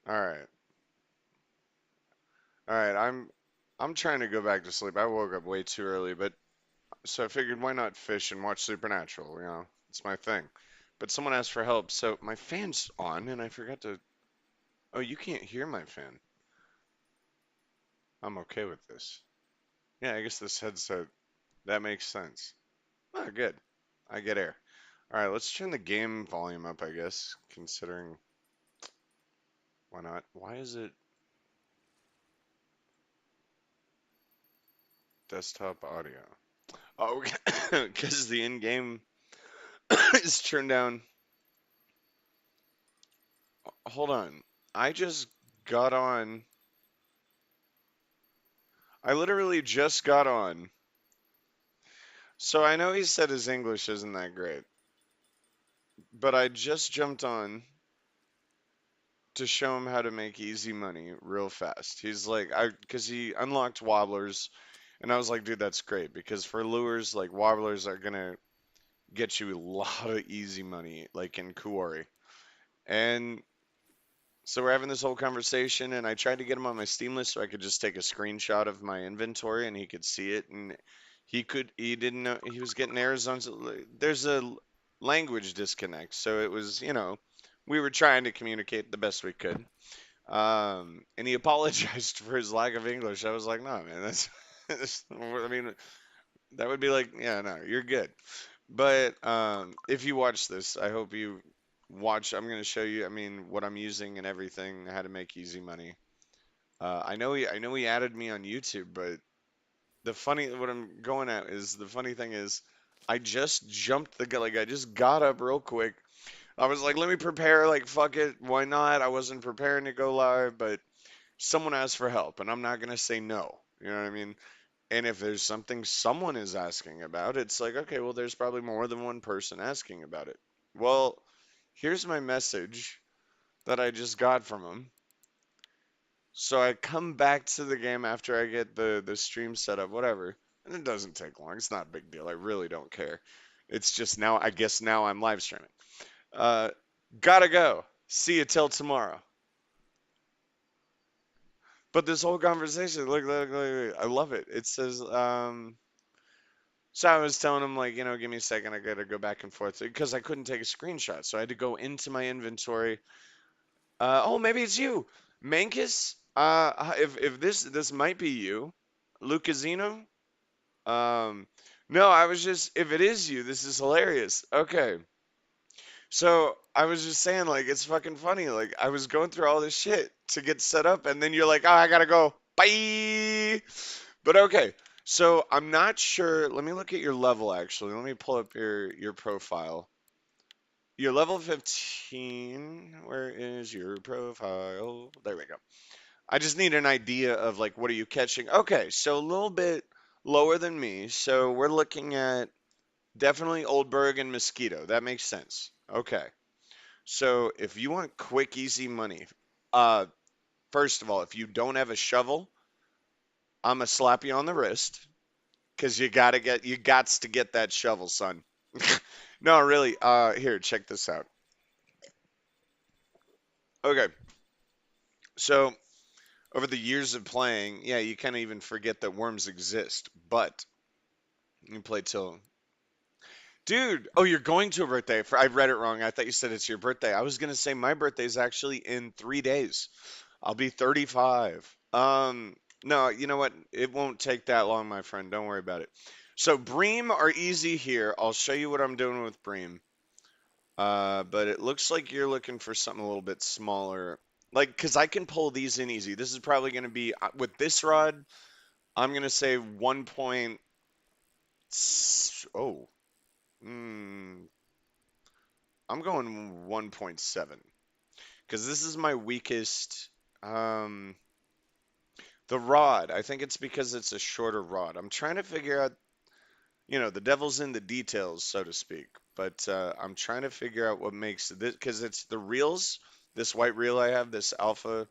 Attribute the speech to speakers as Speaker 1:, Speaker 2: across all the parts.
Speaker 1: All right. All right. I'm trying to go back to sleep. I woke up way too early, but so I figured why not fish and watch Supernatural, It's my thing. But someone asked for help, so my fan's on and I forgot to. Oh, you can't hear my fan. I'm okay with this. Yeah, I guess this headset that makes sense. Oh, good. I get air. All right, let's turn the game volume up, I guess, considering why not? Why is it desktop audio? Oh, because the in-game is turned down. Hold on. I just got on. I literally just got on. So I know he said his English isn't that great, but I just jumped on to show him how to make easy money real fast. He's like, because he unlocked wobblers, and I was like, dude, that's great because for lures, like wobblers are gonna get you a lot of easy money, like in Kuori. And so we're having this whole conversation, and I tried to get him on my Steam list so I could just take a screenshot of my inventory and he could see it. And he didn't know, he was getting errors on, there's a language disconnect. So it was, we were trying to communicate the best we could. And he apologized for his lack of English. I was like, no, man, I mean, that would be like, yeah, no, you're good. But if you watch this, I hope you watch. I'm going to show you, I mean, what I'm using and everything, how to make easy money. I know he added me on YouTube, but what I'm going at is the funny thing is, I just jumped the gun, like I just got up real quick. I was like, let me prepare, like fuck it, why not? I wasn't preparing to go live, but someone asked for help, and I'm not going to say no. You know what I mean? And if there's something someone is asking about, it's like, okay, well, there's probably more than one person asking about it. Well, here's my message that I just got from him. So I come back to the game after I get the stream set up, whatever, and it doesn't take long. It's not a big deal. I really don't care. It's just now, I guess now I'm live streaming. Uh, gotta go. See you till tomorrow. But this whole conversation, look, I love it. It says, so I was telling him like, give me a second, I gotta go back and forth because I couldn't take a screenshot, so I had to go into my inventory. Oh, maybe it's you, Mankus. If this might be you, Lucasino. Um, no, I was just if it is you, this is hilarious. Okay, so I was just saying like it's fucking funny. Like I was going through all this shit to get set up, and then you're like, oh, I gotta go. Bye. But okay, so I'm not sure. Let me look at your level actually. Let me pull up your profile. You're level 15. Where is your profile? There we go. I just need an idea of like what are you catching? Okay, so a little bit lower than me. So we're looking at definitely Oldberg and Mosquito. That makes sense. Okay. So if you want quick, easy money, uh, first of all, if you don't have a shovel, I'm gonna slap you on the wrist. Cause you gots to get that shovel, son. No, really. Here, check this out. Okay, so over the years of playing, yeah, you kind of even forget that worms exist. But you play till, dude. Oh, you're going to a birthday. I read it wrong. I thought you said it's your birthday. I was gonna say my birthday is actually in 3 days. I'll be 35. No, you know what? It won't take that long, my friend. Don't worry about it. So Bream are easy here. I'll show you what I'm doing with Bream. But it looks like you're looking for something a little bit smaller. Like, because I can pull these in easy. This is probably going to be, with this rod, I'm going to say 1 point, oh, mm, I'm going 1.7. Because this is my weakest, um, the rod. I think it's because it's a shorter rod. I'm trying to figure out, the devil's in the details, so to speak. But I'm trying to figure out what makes this, because it's the reels, this white reel I have, this alpha,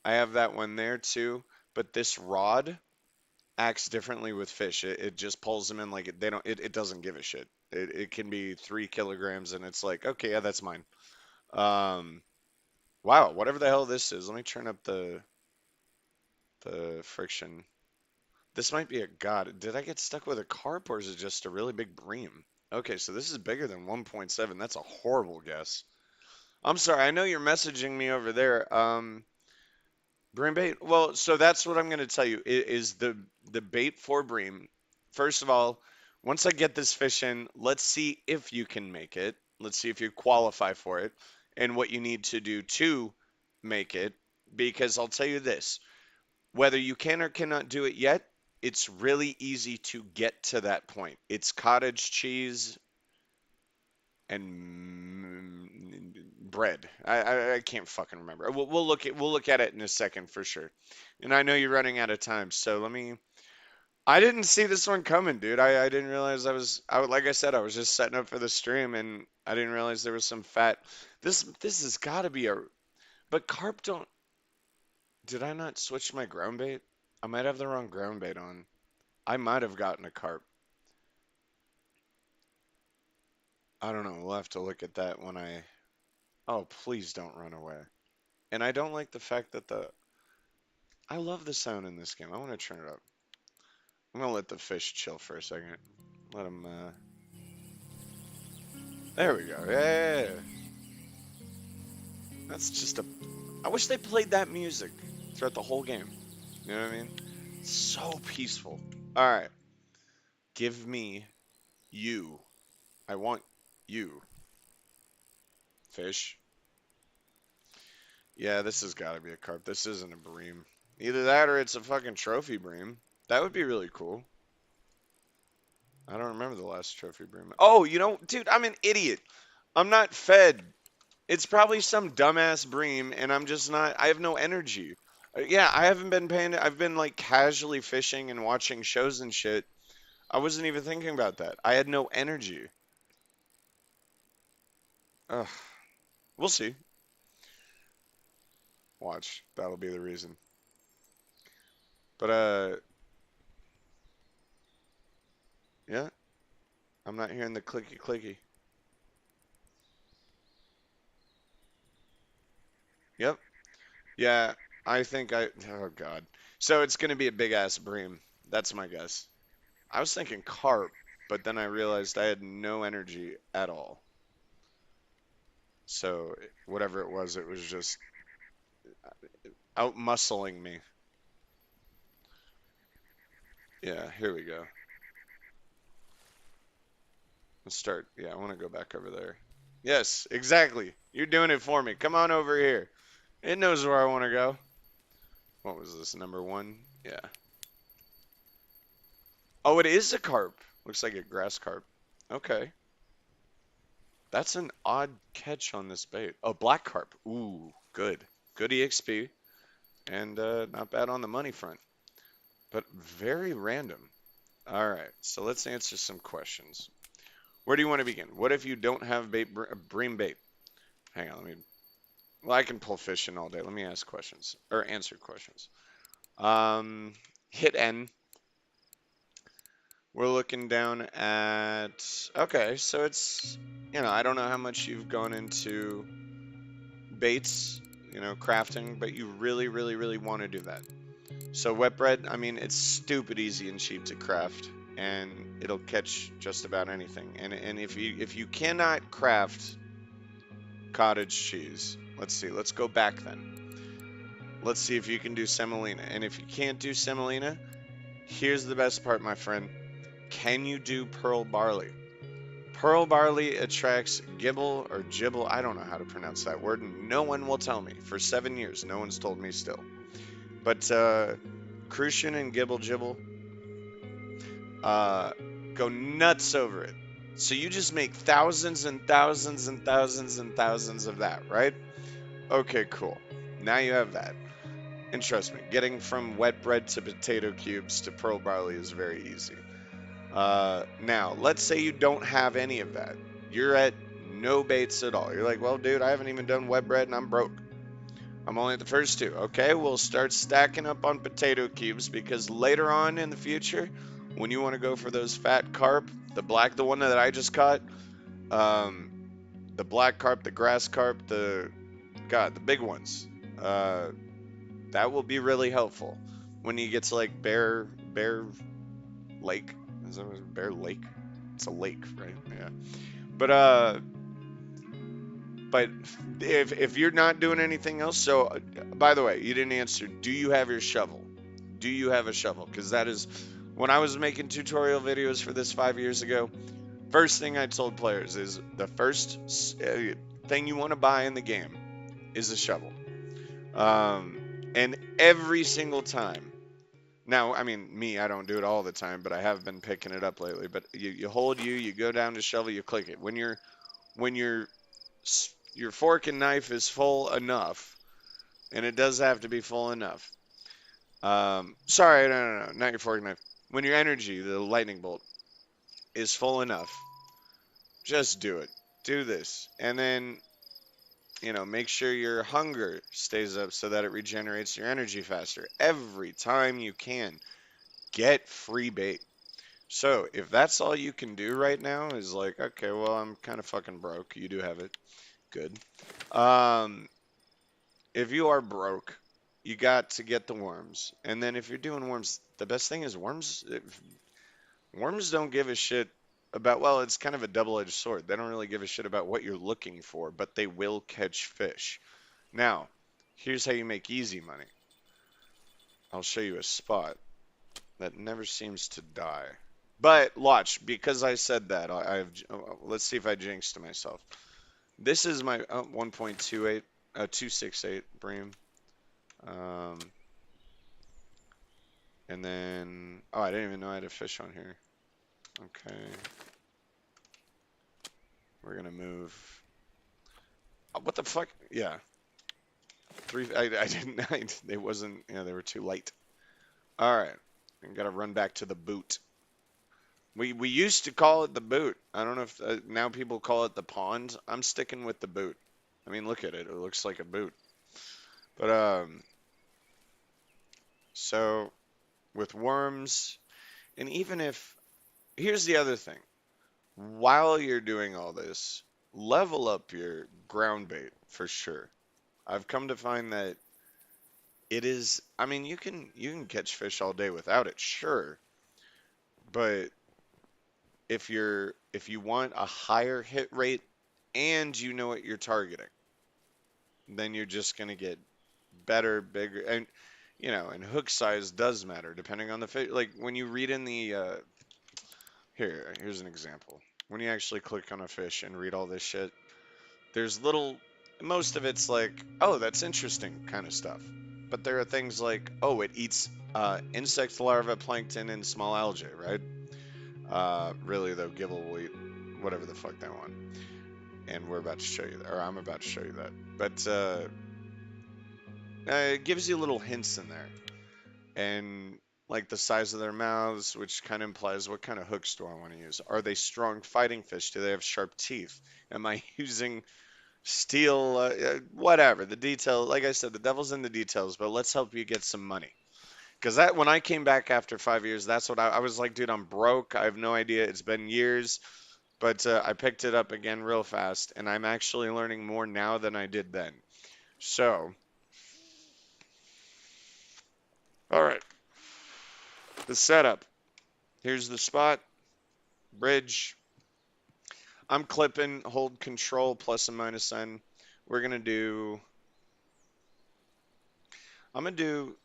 Speaker 1: I have that one there too. But this rod acts differently with fish. It just pulls them in like they don't, it doesn't give a shit. It can be 3 kilograms and it's like, okay, yeah, that's mine. Um, Wow, whatever the hell this is. Let me turn up the friction. This might be a god. Did I get stuck with a carp or is it just a really big bream? Okay, so this is bigger than 1.7. That's a horrible guess. I'm sorry. I know you're messaging me over there. Bream bait. Well, so that's what I'm going to tell you is the bait for bream. First of all, once I get this fish in, let's see if you can make it. Let's see if you qualify for it and what you need to do to make it. Because I'll tell you this, whether you can or cannot do it yet, it's really easy to get to that point. It's cottage cheese and bread. I can't fucking remember. We'll look at it in a second for sure. And I know you're running out of time, so let me. I didn't see this one coming, dude. I didn't realize like I said, I was just setting up for the stream, and I didn't realize there was some fat. This has got to be a. But carp don't. Did I not switch my ground bait? I might have the wrong ground bait on. I might have gotten a carp. I don't know. We'll have to look at that when I. Oh, please don't run away. And I don't like the fact that the. I love the sound in this game. I want to turn it up. I'm gonna let the fish chill for a second. Let him. There we go. Yeah. That's just a. I wish they played that music throughout the whole game. You know what I mean? So peaceful. All right. Give me you. I want you. Fish. Yeah, this has got to be a carp. This isn't a bream. Either that or it's a fucking trophy bream. That would be really cool. I don't remember the last trophy bream. Oh, dude, I'm an idiot. I'm not fed. It's probably some dumbass bream, and I'm just not. I have no energy. Yeah, I haven't been paying. I've been like casually fishing and watching shows and shit. I wasn't even thinking about that. I had no energy. Ugh. We'll see. Watch. That'll be the reason. But yeah, I'm not hearing the clicky clicky. Yep. Yeah, I think I. Oh God. So it's gonna be a big ass bream. That's my guess. I was thinking carp, but then I realized I had no energy at all. So whatever it was just out muscling me. Yeah, here we go. Let's start. Yeah, I want to go back over there. Yes, exactly. You're doing it for me. Come on over here. It knows where I want to go. What was this, number one? Yeah. Oh, it is a carp. Looks like a grass carp. Okay. That's an odd catch on this bait. Oh, black carp. Ooh, good. Good EXP. And not bad on the money front. But very random. All right, so let's answer some questions. Where do you want to begin? What if you don't have bream bait? Hang on, let me. Well, I can pull fish in all day. Let me ask questions or answer questions. Um, hit N. We're looking down at. Okay, so it's. I don't know how much you've gone into baits, crafting, but you really, really, really want to do that. So wet bread, I mean, it's stupid easy and cheap to craft, and it'll catch just about anything. And if you cannot craft cottage cheese, let's see, let's go back then. Let's see if you can do semolina. And if you can't do semolina, here's the best part, my friend. Can you do pearl barley? Pearl barley attracts gibble or gibble. I don't know how to pronounce that word, and no one will tell me. For 7 years, no one's told me still. But Crucian and Gibble Jibble uh, go nuts over it. So you just make thousands and thousands and thousands and thousands of that, right? Okay, cool. Now you have that. And trust me, getting from wet bread to potato cubes to pearl barley is very easy. Now, let's say you don't have any of that. You're at no baits at all. You're like, well, dude, I haven't even done wet bread and I'm broke. I'm only at the first two. Okay, we'll start stacking up on potato cubes because later on in the future, when you want to go for those fat carp, the one that I just caught, um, the black carp, the grass carp, the God, the big ones. Uh, that will be really helpful when you get to like Bear Lake. Is that Bear Lake? It's a lake, right? Yeah. But but if you're not doing anything else, so by the way, you didn't answer. Do you have your shovel? Do you have a shovel? Because that is when I was making tutorial videos for this 5 years ago. First thing I told players is the first thing you want to buy in the game is a shovel. And every single time. Now, I mean, me, I don't do it all the time, but I have been picking it up lately. But you hold you go down to shovel, you click it. When your fork and knife is full enough, and it does have to be full enough. Sorry, no, not your fork and knife. When your energy, the lightning bolt, is full enough, just do it. Do this, and then make sure your hunger stays up so that it regenerates your energy faster. Every time you can, get free bait. So if that's all you can do right now is like, okay, well, I'm kind of fucking broke. You do have it. Good. Um, if you are broke, you got to get the worms. And then if you're doing worms, the best thing is worms don't give a shit about, well, it's kind of a double-edged sword. They don't really give a shit about what you're looking for, but they will catch fish. Now, here's how you make easy money. I'll show you a spot that never seems to die. But watch, because I said that, let's see if I jinxed myself. This is my 1.28, 268 bream. Um, and then, oh, I didn't even know I had a fish on here. Okay. We're gonna move. Oh, what the fuck? Yeah. I didn't, it wasn't, they were too light. All right. I gotta run back to the boot. We used to call it the boot. I don't know if now people call it the pond. I'm sticking with the boot. I mean, look at it. It looks like a boot. But so with worms, and even if here's the other thing. While you're doing all this, level up your ground bait for sure. I've come to find that it is, I mean, you can catch fish all day without it, sure. But if you want a higher hit rate and you know what you're targeting, then you're just gonna get better, bigger, and hook size does matter depending on the fish. Like when you read in the here's an example. When you actually click on a fish and read all this shit, there's most of it's like, oh, that's interesting kind of stuff. But there are things like, oh, it eats insect larvae, plankton, and small algae, right? Really though, Gibble will eat whatever the fuck they want. And we're about to show you that, or I'm about to show you that. But it gives you little hints in there. And like the size of their mouths, which kind of implies what kind of hooks do I want to use? Are they strong fighting fish? Do they have sharp teeth? Am I using steel? Whatever. The detail, like I said, the devil's in the details, but let's help you get some money. Because that when I came back after 5 years, that's what I was like, dude, I'm broke. I have no idea. It's been years. But I picked it up again real fast, and I'm actually learning more now than I did then. So, all right, the setup. Here's the spot, bridge. I'm clipping, hold control, plus and minus sign. We're gonna do, I'm gonna do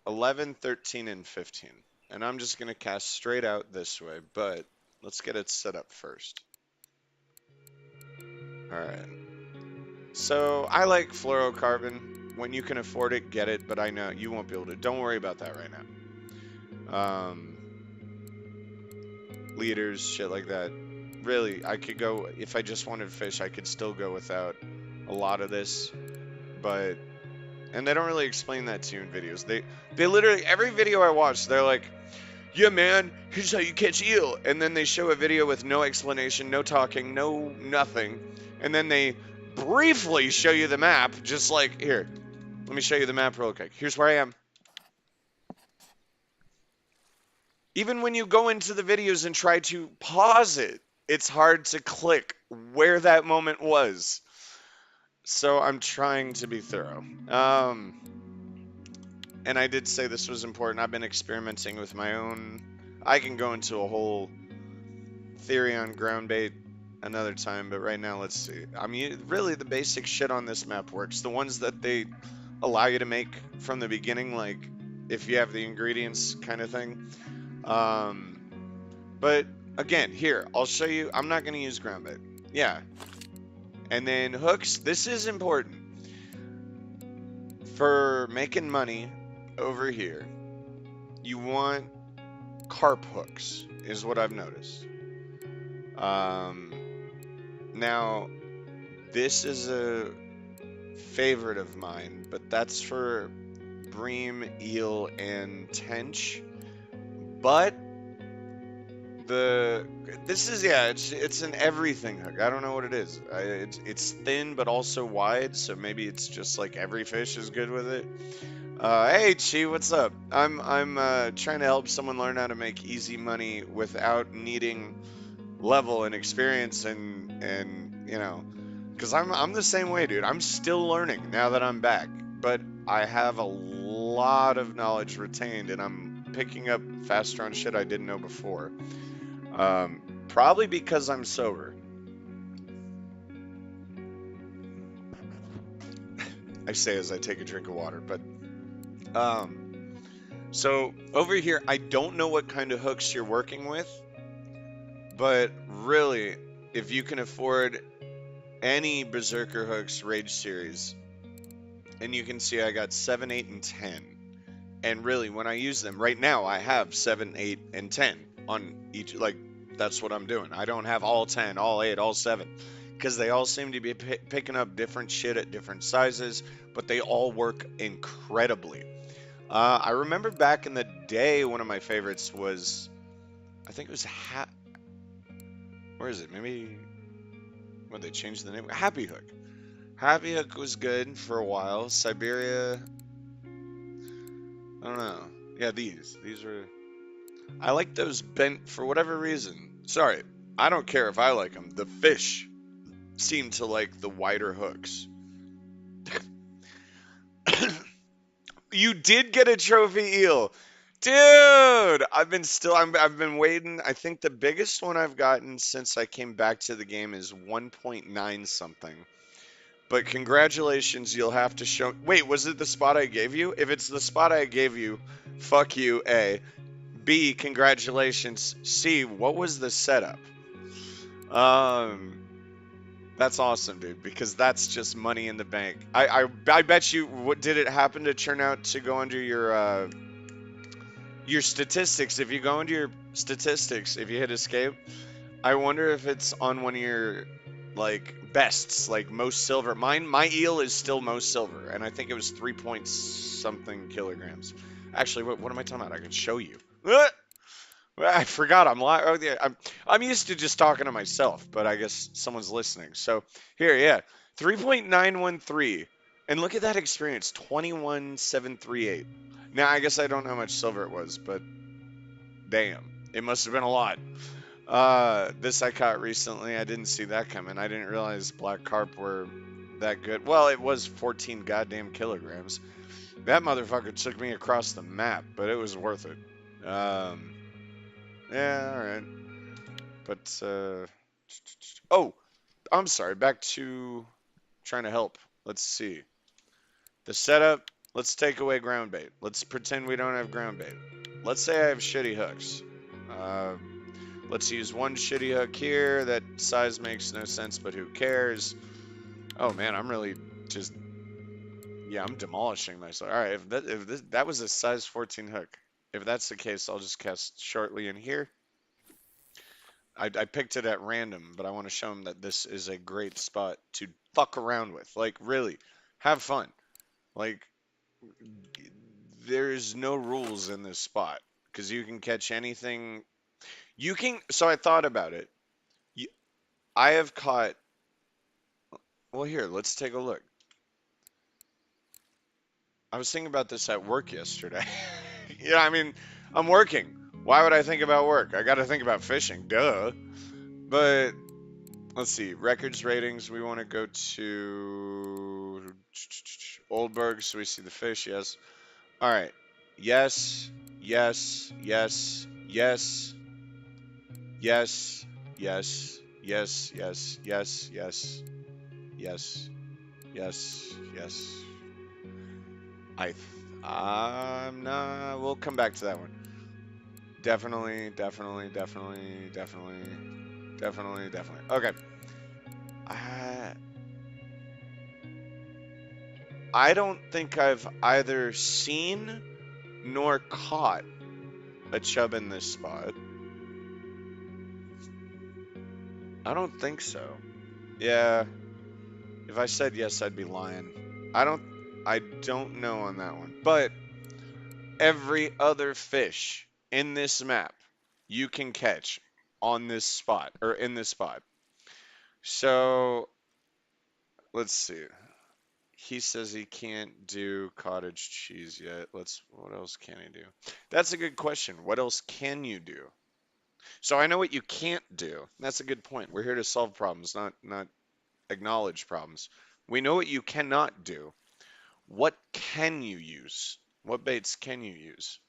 Speaker 1: 11, 13, and 15. And I'm just gonna cast straight out this way, but let's get it set up first. All right. So I like fluorocarbon. When you can afford it, get it, but I know you won't be able to. Don't worry about that right now. Leaders, shit like that. Really, I could go, if I just wanted fish, I could still go without a lot of this, but, and they don't really explain that to you in videos. They literally, every video I watch, they're like, yeah, man, here's how you catch eel. And then they show a video with no explanation, no talking, no nothing. And then they briefly show you the map, just like, here, let me show you the map real quick. Here's where I am. Even when you go into the videos and try to pause it, it's hard to click where that moment was. So I'm trying to be thorough. And I did say this was important. I've been experimenting with my own. I can go into a whole theory on ground bait another time, but right now let's see. I mean, really, the basic shit on this map works. The ones that they allow you to make from the beginning, like if you have the ingredients kind of thing. Um, but again, here, I'll show you. I'm not going to use ground bait. Yeah. And then hooks. This is important for making money over here. You want carp hooks, is what I've noticed. Um, Now, this is a favorite of mine, but that's for bream, eel, and tench. But the this is yeah, it's an everything hook. I don't know what it is. It's thin but also wide, so maybe it's just like every fish is good with it. Hey Chi, what's up? I'm trying to help someone learn how to make easy money without needing level and experience and because I'm the same way, dude. I'm still learning now that I'm back, but I have a lot of knowledge retained, and I'm picking up faster on shit I didn't know before. Probably because I'm sober. I say as I take a drink of water, but um, so over here, I don't know what kind of hooks you're working with, but really, if you can afford any Berserker Hooks Rage series, and you can see I got 7, 8, and 10. And really, when I use them right now, I have 7, 8, and 10 on each. Like, that's what I'm doing. I don't have all 10, all 8, all 7, because they all seem to be picking up different shit at different sizes, but they all work incredibly. I remember back in the day, one of my favorites was, I think it was where is it? Maybe, what, they changed the name? Happy Hook. Happy Hook was good for a while. Siberia, I don't know. Yeah, these were. I like those bent for whatever reason. Sorry, I don't care if I like them. The fish seem to like the wider hooks. You did get a trophy eel, dude. I've been waiting. I think the biggest one I've gotten since I came back to the game is 1.9 something. But congratulations, you'll have to show. Wait, was it the spot I gave you? If it's the spot I gave you, fuck you, A. B, congratulations. C, what was the setup? Um, that's awesome, dude, because that's just money in the bank. I bet you. What did it happen to turn out to go under your statistics? If you go into your statistics, if you hit escape, I wonder if it's on one of your like bests, like most silver. My eel is still most silver, and I think it was 3 point something kilograms. Actually, what am I talking about? I can show you. I forgot I'm live. Oh, yeah, I'm used to just talking to myself, but I guess someone's listening. So here, yeah, 3.913, and look at that experience, 21,738. Now I guess I don't know how much silver it was, but damn, it must have been a lot. This I caught recently. I didn't see that coming. I didn't realize black carp were that good. Well, it was 14 goddamn kilograms. That motherfucker took me across the map, but it was worth it. Yeah, all right. But oh, I'm sorry. Back to trying to help. Let's see. The setup. Let's take away ground bait. Let's pretend we don't have ground bait. Let's say I have shitty hooks. Uh, let's use one shitty hook here. That size makes no sense, but who cares? Oh man, I'm really just yeah, I'm demolishing myself. All right, that was a size 14 hook. If that's the case, I'll just cast shortly in here. I picked it at random, but I want to show them that this is a great spot to fuck around with. Like, really, have fun. Like, there's no rules in this spot because you can catch anything. You can. So I thought about it. You, I have caught. Well, here, let's take a look. I was thinking about this at work yesterday. Yeah, I mean, I'm working. Why would I think about work? I got to think about fishing. Duh. But Let's see. Records ratings. We want to go to Oldberg so we see the fish. Yes. All right. Yes. Yes. Yes. Yes. Yes. Yes. Yes. Yes. Yes. Yes. Yes. Yes. Yes. I'm not. We'll come back to that one. Definitely. Definitely. Definitely. Definitely. Definitely. Definitely. Okay. I I don't think I've either seen nor caught a chub in this spot. I don't think so. Yeah, if I said yes, I'd be lying. I don't I don't know on that one. But every other fish in this map you can catch on this spot or in this spot. So, let's see. He says he can't do cottage cheese yet. What else can he do? That's a good question. What else can you do? So I know what you can't do. That's a good point. We're here to solve problems, not acknowledge problems. We know what you cannot do. What can you use? What baits can you use?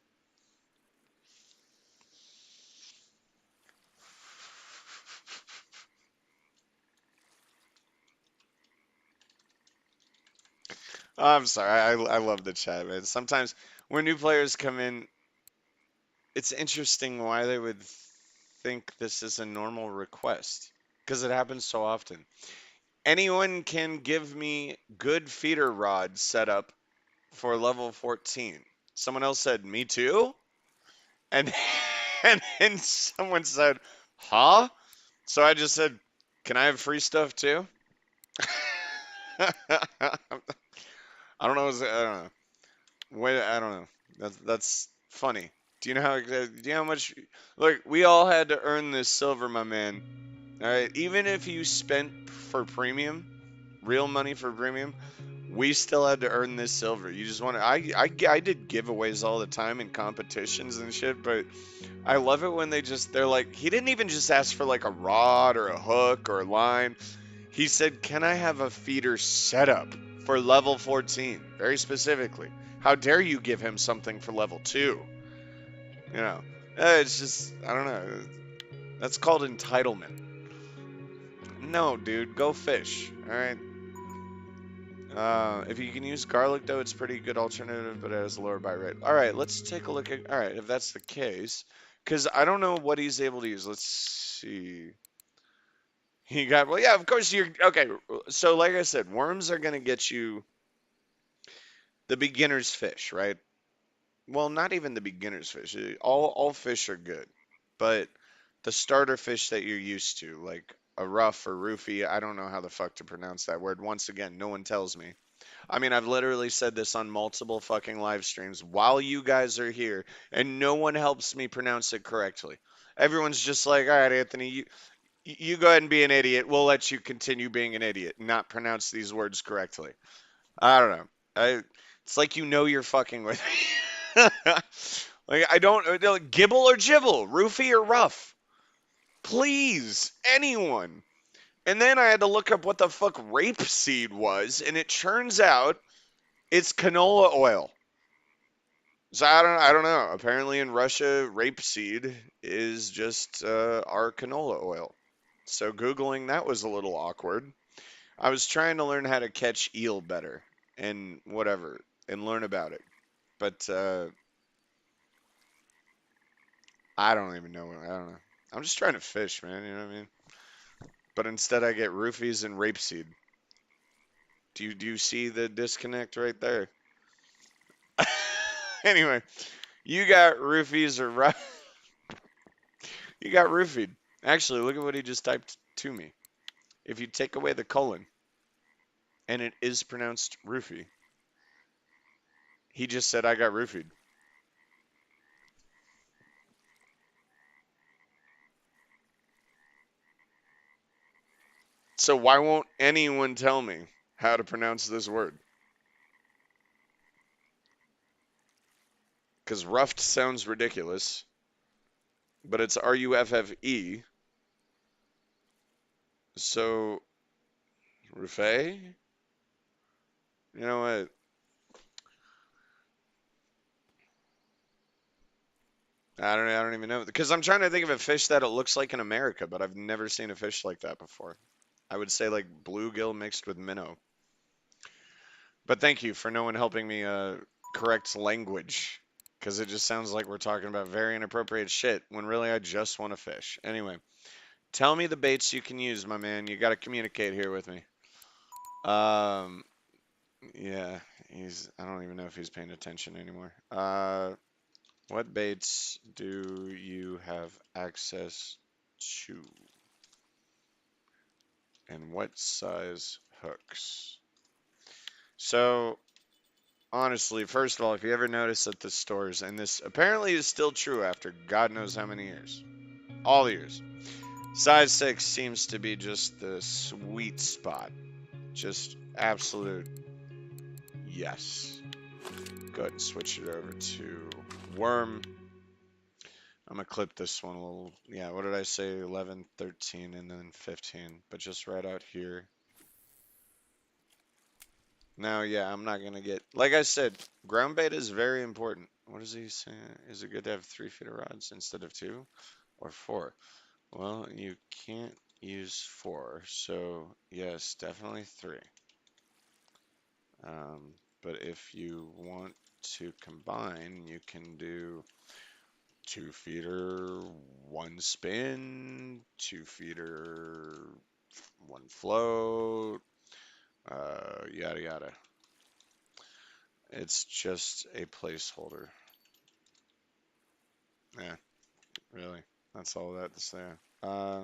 Speaker 1: I'm sorry. I love the chat, man. Sometimes when new players come in, it's interesting why they would think this is a normal request because it happens so often. Anyone can give me good feeder rod setup for level 14. Someone else said, me too? And and then someone said, huh? So I just said, can I have free stuff too? I don't know. I don't know. Wait, I don't know. That's funny. Do you know do you know how much? Look, we all had to earn this silver, my man. All right. Even if you spent for premium, real money for premium, we still had to earn this silver. You just want to. I did giveaways all the time in competitions and shit, but I love it when they're like, he didn't even just ask for like a rod or a hook or a line. He said, can I have a feeder setup for level 14? Very specifically. How dare you give him something for level 2? You know, it's just, I don't know. That's called entitlement. No, dude, go fish. All right. If you can use garlic, though, it's a pretty good alternative, but it has a lower bite rate. All right, let's take a look at. All right, if that's the case, because I don't know what he's able to use. Let's see. He got, well, yeah, of course you're, okay. So, like I said, worms are going to get you the beginner's fish, right? Well, not even the beginner's fish. All fish are good, but the starter fish that you're used to, like a rough or roofie, I don't know how the fuck to pronounce that word. Once again, no one tells me. I mean, I've literally said this on multiple fucking live streams while you guys are here, and no one helps me pronounce it correctly. Everyone's just like, all right, Anthony, you go ahead and be an idiot. We'll let you continue being an idiot and not pronounce these words correctly. I don't know. It's like you know you're fucking with me. Like I don't gibble or jibble, roofie or rough. Please, anyone. And then I had to look up what the fuck rapeseed was, and it turns out it's canola oil. So I don't know. Apparently in Russia, rapeseed is just our canola oil. So Googling that was a little awkward. I was trying to learn how to catch eel better and whatever and learn about it. But I don't even know. I don't know. I'm just trying to fish, man. You know what I mean? But instead, I get roofies and rapeseed. Do you see the disconnect right there? Anyway, you got roofies or you got roofied. Actually, look at what he just typed to me. If you take away the colon and it is pronounced roofie, he just said I got roofied. So why won't anyone tell me how to pronounce this word? Because ruffed sounds ridiculous, but it's Ruffe. So, Rufe, you know what? I don't even know because I'm trying to think of a fish that it looks like in America, but I've never seen a fish like that before. I would say like bluegill mixed with minnow. But thank you for no one helping me correct language because it just sounds like we're talking about very inappropriate shit when really I just want to fish. Anyway, tell me the baits you can use, my man. You got to communicate here with me. Um, yeah, I don't even know if he's paying attention anymore. What baits do you have access to? And what size hooks? So, honestly, first of all, if you ever notice at the stores, and this apparently is still true after God knows how many years, all years, size 6 seems to be just the sweet spot. Just absolute yes. Go ahead and switch it over to worm. I'm gonna clip this one a little. Yeah, what did I say? 11, 13, and then 15. But just right out here. Now, yeah, I'm not gonna get. Like I said, ground bait is very important. What is he saying? Is it good to have 3 feet of rods instead of 2 or 4? Well, you can't use 4, so yes, definitely 3. But if you want to combine, you can do 2 feeder, 1 spin, 2 feeder, 1 float, yada yada. It's just a placeholder. Yeah, really. That's all that to say. Uh,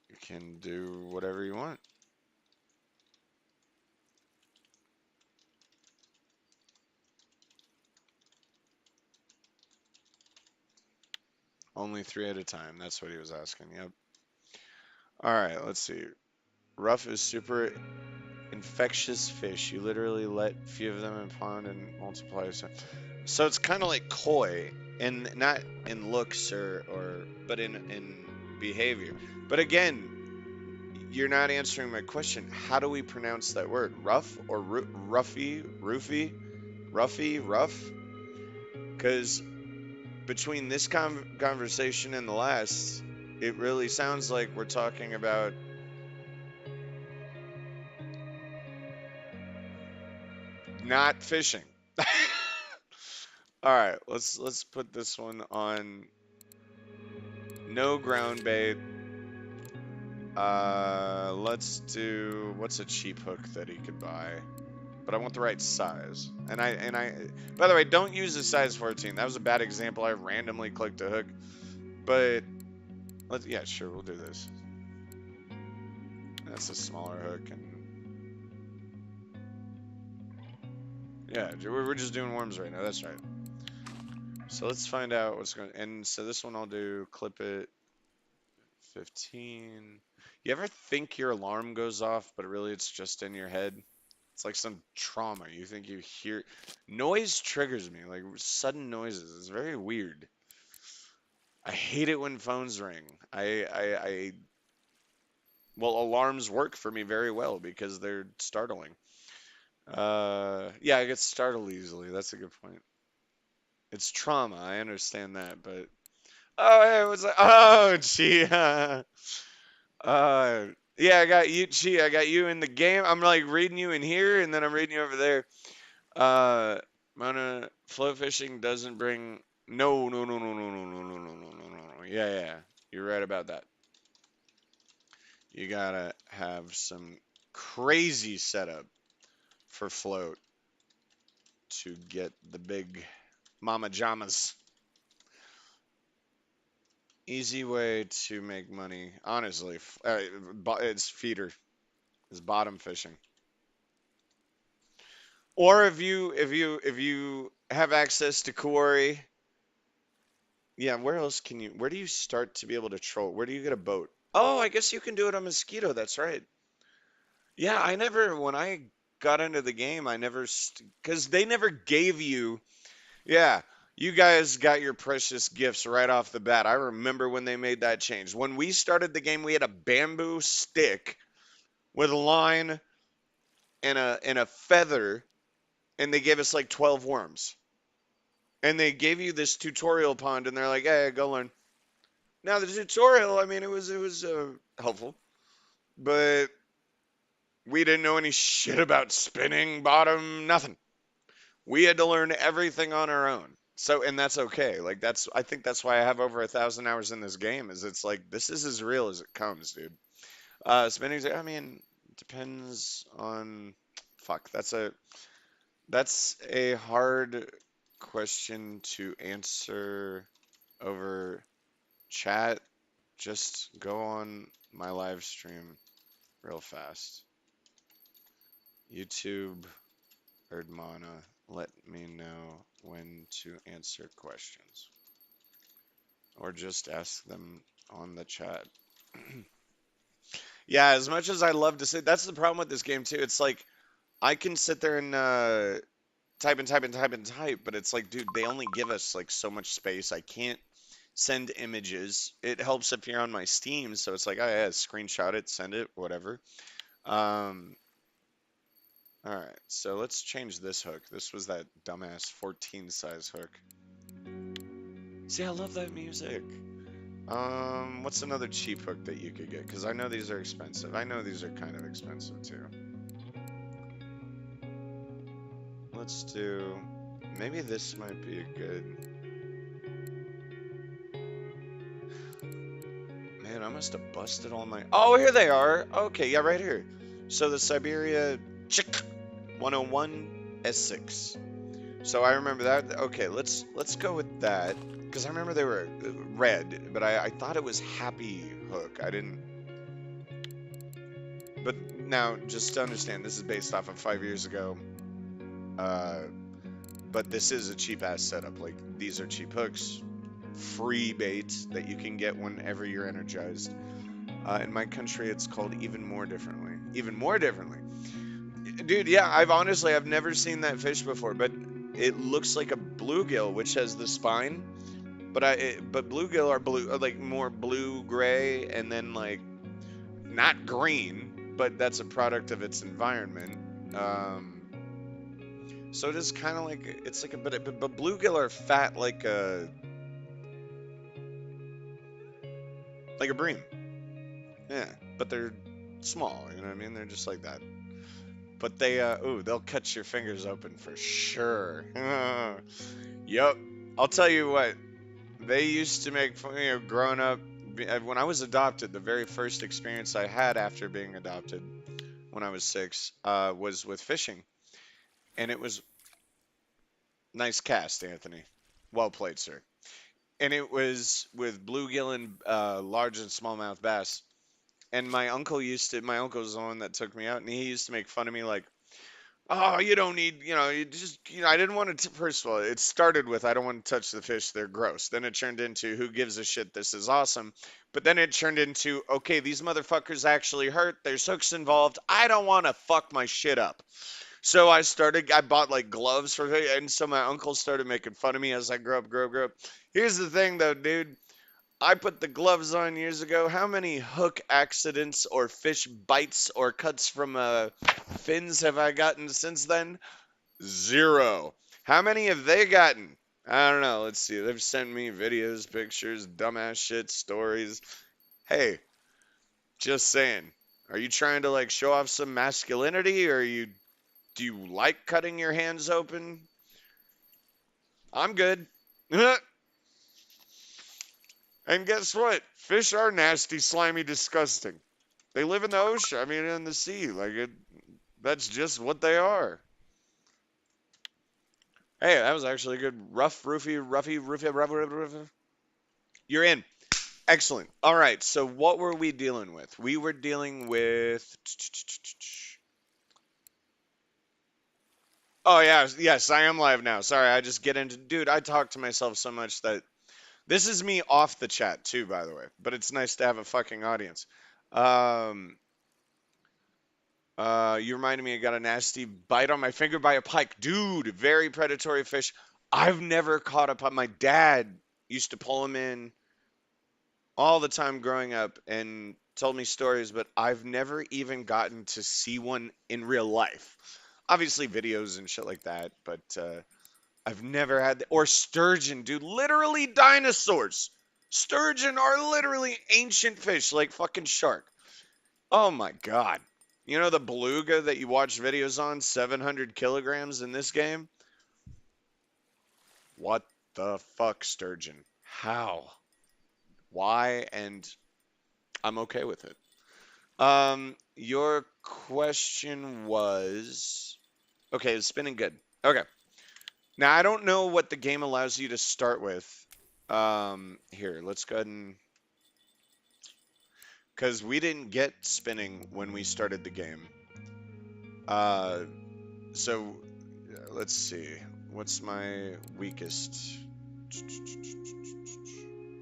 Speaker 1: you can do whatever you want. Only 3 at a time. That's what he was asking. Yep. All right, let's see. Rough is super infectious fish. You literally let a few of them in pond and multiply. So it's kind of like koi, and not in looks or but in behavior. But again, you're not answering my question. How do we pronounce that word? Rough or ruffy, roofy, ruffy, rough? Because between this conversation and the last, it really sounds like we're talking about not fishing. All right, let's put this one on no ground bait. Let's do what's a cheap hook that he could buy? But I want the right size. And I by the way, don't use the size 14. That was a bad example. I randomly clicked a hook. But let's yeah, sure, we'll do this. That's a smaller hook and yeah, we're just doing worms right now. That's right. So let's find out what's going and so this one I'll do clip it 15. You ever think your alarm goes off, but really it's just in your head? It's like some trauma. You think you hear noise triggers me, like sudden noises. It's very weird. I hate it when phones ring. Well, alarms work for me very well because they're startling. Yeah, I get startled easily. That's a good point. It's trauma. I understand that, but oh, hey, what's that? Oh, gee. Uh, yeah, I got you. Gee, I got you in the game. I'm like reading you in here, and then I'm reading you over there. Uh, Mona, float fishing doesn't bring. No, no, no, no, no, no, no, no, no, no, no, no, no. Yeah, yeah, you're right about that. You gotta have some crazy setup for float to get the big mama jamas. Easy way to make money, honestly. It's feeder, it's bottom fishing. Or if you have access to quarry, yeah. Where else can you? Where do you start to be able to troll? Where do you get a boat? Oh, I guess you can do it on Mosquito. That's right. Yeah, I never when I got into the game, I never because they never gave you. Yeah, You guys got your precious gifts right off the bat. I remember when they made that change. When we started the game, we had a bamboo stick with a line and a feather, and they gave us like 12 worms. And they gave you this tutorial pond, and they're like, "Hey, go learn." Now the tutorial, I mean, it was helpful, but we didn't know any shit about spinning, bottom, nothing. We had to learn everything on our own. So, and that's okay. Like I think that's why I have over 1,000 hours in this game. Is it's like this is as real as it comes, dude. Spinning's, I mean, depends on. Fuck, that's a hard question to answer over chat. Just go on my live stream real fast. YouTube Erdmana, let me know when to answer questions. Or just ask them on the chat. Yeah, as much as I love to say, that's the problem with this game too. It's like I can sit there and type and type and type and type, but it's like, dude, they only give us like so much space. I can't send images. It helps if you're on my Steam, so it's like, oh yeah, screenshot it, send it, whatever. Um, all right, so let's change this hook. This was that dumbass 14 size hook. See, I love that music. What's another cheap hook that you could get? Because I know these are expensive. I know these are kind of expensive too. Let's do, maybe this might be a good, man, I must have busted all my, oh, here they are. Okay, yeah, right here. So the Siberia Chick 101 S6. So I remember that. Okay, let's go with that. Because I remember they were red, but I thought it was Happy Hook. I didn't. But now, just to understand, this is based off of 5 years ago. Uh, but this is a cheap ass setup. Like, these are cheap hooks, free bait that you can get whenever you're energized. In my country, it's called even more differently. Even more differently. Dude, yeah, I've never seen that fish before, but it looks like a bluegill, which has the spine. But bluegill are blue, like more blue gray, and then like not green, but that's a product of its environment. Um, so it is kind of like it's like a but bluegill are fat like a bream, yeah, but they're small. You know what I mean? They're just like that. But they'll cut your fingers open for sure. Yep. I'll tell you what. They used to make fun, growing up, when I was adopted, the very first experience I had after being adopted when I was 6 was with fishing. And it was nice cast, Anthony. Well played, sir. And it was with bluegill and large and smallmouth bass. And my uncle was the one that took me out, and he used to make fun of me like, oh, you don't need, you just, I didn't want to, first of all, it started with, I don't want to touch the fish, they're gross. Then it turned into, who gives a shit, this is awesome. But then it turned into, okay, these motherfuckers actually hurt, there's hooks involved, I don't want to fuck my shit up. So I bought like gloves for it, and so my uncle started making fun of me as I grew up. Here's the thing though, dude. I put the gloves on years ago. How many hook accidents or fish bites or cuts from fins have I gotten since then? Zero. How many have they gotten? I don't know. Let's see. They've sent me videos, pictures, dumbass shit, stories. Hey, just saying. Are you trying to like show off some masculinity, or do you like cutting your hands open? I'm good. And guess what? Fish are nasty, slimy, disgusting. They live in the ocean. I mean, in the sea. That's just what they are. Hey, that was actually a good roughy. You're in. Excellent. All right. So what were we dealing with? We were dealing with. Oh yeah, yes, I am live now. Sorry, I just get into. Dude, I talk to myself so much that this is me off the chat too, by the way. But it's nice to have a fucking audience. Um, you reminded me I got a nasty bite on my finger by a pike. Dude, very predatory fish. I've never caught up on my dad used to pull him in all the time growing up and told me stories, but I've never even gotten to see one in real life. Obviously videos and shit like that, but I've never had or sturgeon, dude, literally dinosaurs. Sturgeon are literally ancient fish like fucking shark. Oh my God. You know the beluga that you watch videos on, 700 kilograms in this game? What the fuck, sturgeon? How? Why? And I'm okay with it. Your question was okay, it's spinning good. Okay. Now I don't know what the game allows you to start with. Here, let's go ahead and because we didn't get spinning when we started the game. Uh, so let's see. What's my weakest?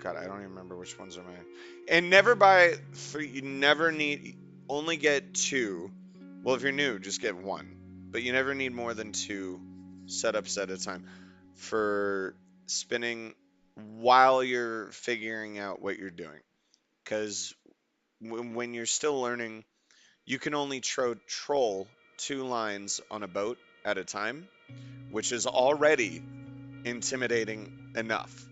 Speaker 1: God, I don't even remember which ones are mine. And never buy three. You never need. Only get two. Well, if you're new, just get one. But you never need more than two setups at a time for spinning while you're figuring out what you're doing. Because when you're still learning, you can only troll two lines on a boat at a time, which is already intimidating enough.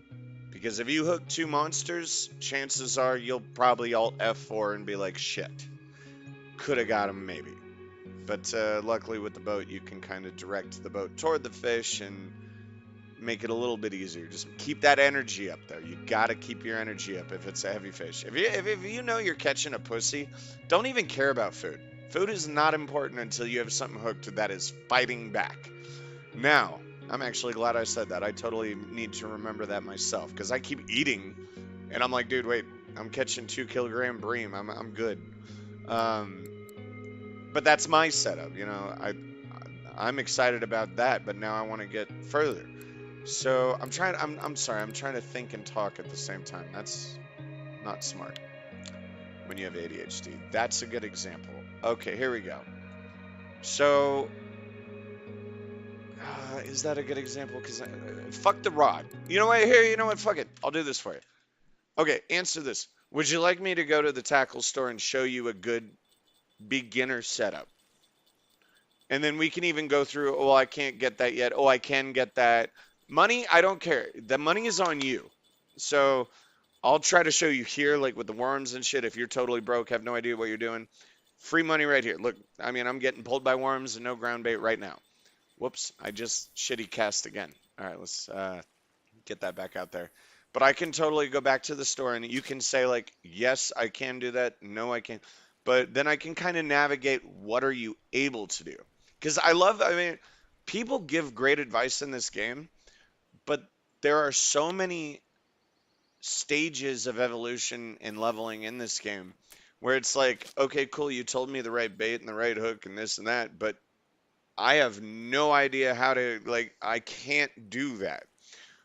Speaker 1: Because if you hook two monsters, chances are you'll probably alt F4 and be like, shit, could have got him maybe. But luckily with the boat, you can kind of direct the boat toward the fish and make it a little bit easier. Just keep that energy up there. You gotta keep your energy up if it's a heavy fish. If you know you're catching a pussy, don't even care about food. Food is not important until you have something hooked that is fighting back. Now, I'm actually glad I said that. I totally need to remember that myself because I keep eating and I'm like, dude, wait, I'm catching 2 kilogram bream. I'm good. Um, but that's my setup, you know. I'm excited about that, but now I want to get further. So I'm sorry, I'm trying to think and talk at the same time. That's not smart when you have ADHD. That's a good example. Okay, here we go. So, is that a good example? Because fuck the rod. You know what? Here, you know what? Fuck it. I'll do this for you. Okay, answer this. Would you like me to go to the tackle store and show you a good beginner setup? And then we can even go through, oh, I can't get that yet. Oh, I can get that. Money, I don't care. The money is on you. So I'll try to show you here, like with the worms and shit. If you're totally broke, have no idea what you're doing, free money right here. Look, I mean, I'm getting pulled by worms and no ground bait right now. Whoops, I just shitty cast again. All right, let's get that back out there. But I can totally go back to the store and you can say like, yes, I can do that. No, I can't. But then I can kind of navigate what are you able to do? Because I mean, people give great advice in this game, but there are so many stages of evolution and leveling in this game where it's like, okay, cool, you told me the right bait and the right hook and this and that, but I have no idea how to, like, I can't do that.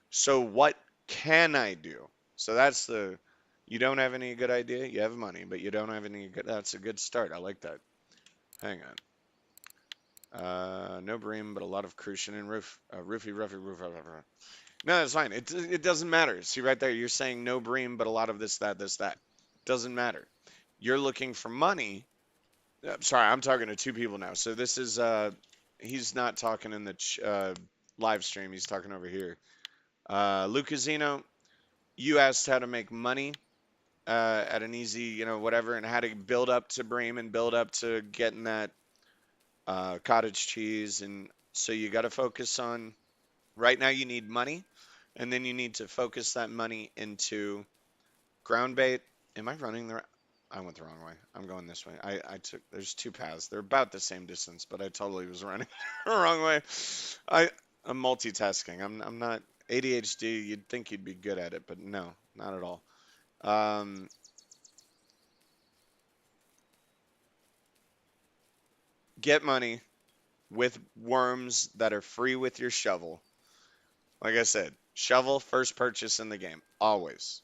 Speaker 1: So what can I do? So that's the, you don't have any good idea, you have money, but you don't have any good, that's a good start. I like that. Hang on. No bream, but a lot of crucian and roofie, roofie, roof. No, that's fine. It doesn't matter. See right there, you're saying no bream, but a lot of this, that, this, that. Doesn't matter. You're looking for money. Sorry, I'm talking to two people now. So this is he's not talking in the live stream. He's talking over here. Lucasino, you asked how to make money at an easy, you know, whatever, and how to build up to bream and build up to getting that cottage cheese. And so you got to focus on. Right now, you need money, and then you need to focus that money into ground bait. Am I running the? I went the wrong way. I'm going this way. I took. There's two paths. They're about the same distance, but I totally was running the wrong way. I'm multitasking. I'm not ADHD. You'd think you'd be good at it, but no, not at all. Um, get money with worms that are free with your shovel. Like I said, shovel first purchase in the game, always.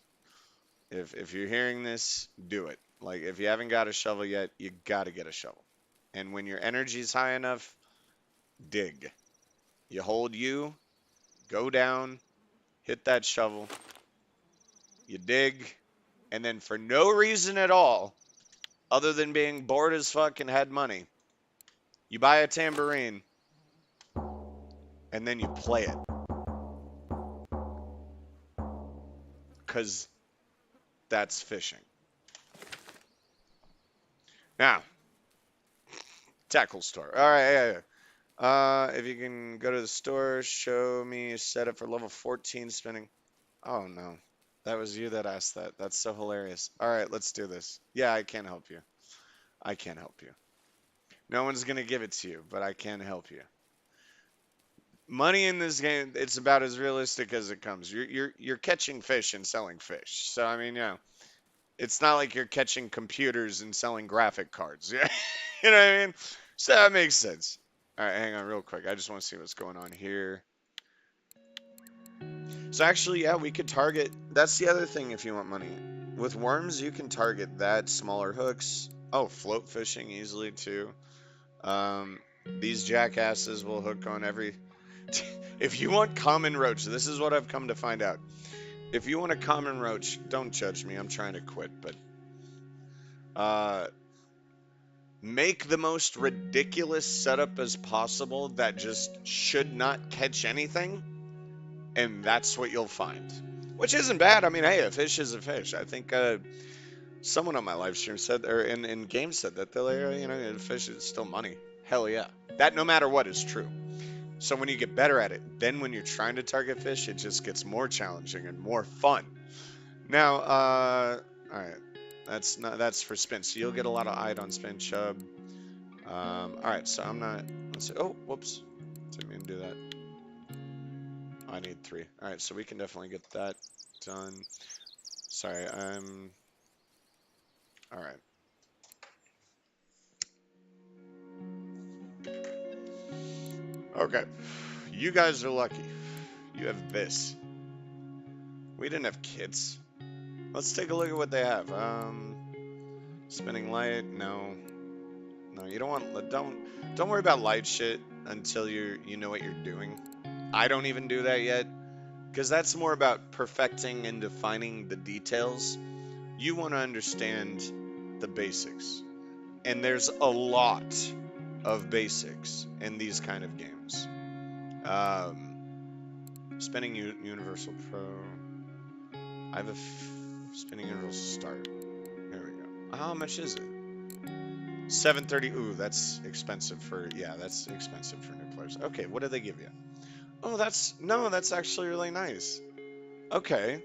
Speaker 1: If you're hearing this, do it. Like if you haven't got a shovel yet, you got to get a shovel. And when your energy's high enough, dig. You hold U, go down, hit that shovel, you dig, and then for no reason at all, other than being bored as fuck and had money, you buy a tambourine, and then you play it. Because that's fishing. Now, tackle store. All right, yeah. If you can go to the store, show me a setup for level 14 spinning. Oh no, that was you that asked that. That's so hilarious. All right, let's do this. Yeah, I can't help you. I can't help you. No one's gonna give it to you, but I can help you. Money in this game, it's about as realistic as it comes. You're catching fish and selling fish. So I mean, yeah, it's not like you're catching computers and selling graphic cards. Yeah, you know what I mean? So that makes sense. All right, hang on real quick. I just want to see what's going on here. So actually, yeah, we could target. That's the other thing if you want money. With worms, you can target that, smaller hooks. Oh, float fishing easily too. Um, these jackasses will hook on every. If you want common roach, this is what I've come to find out. If you want a common roach, don't judge me. I'm trying to quit, but make the most ridiculous setup as possible that just should not catch anything, and that's what you'll find. Which isn't bad. I mean, hey, a fish is a fish. I think someone on my live stream said, or in game said that they're, you know, a fish is still money. Hell yeah. That no matter what is true. So when you get better at it, then when you're trying to target fish, it just gets more challenging and more fun. Now, all right, that's for spin. So you'll get a lot of eyed on spin chub. All right, so I'm not. Let's see. Oh, whoops, didn't mean to do that. I need 3. All right, so we can definitely get that done. Sorry, I'm. All right. Okay, you guys are lucky. You have this. We didn't have kits. Let's take a look at what they have. Spinning light. No, no, you don't want. Don't worry about light shit until you know what you're doing. I don't even do that yet, because that's more about perfecting and defining the details. You want to understand the basics, and there's a lot of basics in these kind of games. Spinning Universal Pro. I have a spinning Universal Start. There we go. How much is it? 730. Ooh, that's expensive for, yeah, that's expensive for new players. Okay, what do they give you? Oh, that's actually really nice. Okay.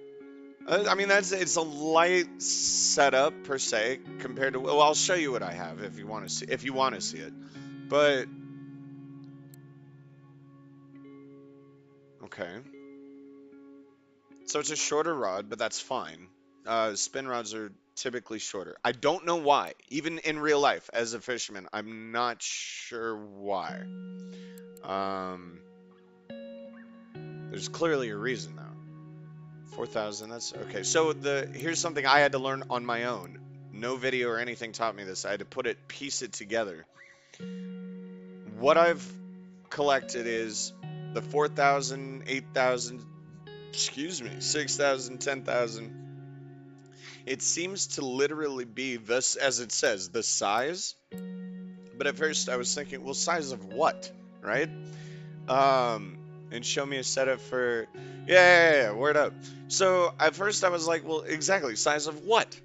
Speaker 1: I mean, it's a light setup per se compared to, well, I'll show you what I have if you want to see it. But okay. So it's a shorter rod, but that's fine. Spin rods are typically shorter. I don't know why. Even in real life, as a fisherman, I'm not sure why. There's clearly a reason though. 4,000, that's okay. So here's something I had to learn on my own. No video or anything taught me this. I had to piece it together. What I've collected is the 4,000, 8,000, excuse me, 6,000, 10,000. It seems to literally be this, as it says, the size. But at first I was thinking, well, size of what, right? And show me a setup for, yeah, word up. So at first I was like, well, exactly, size of what?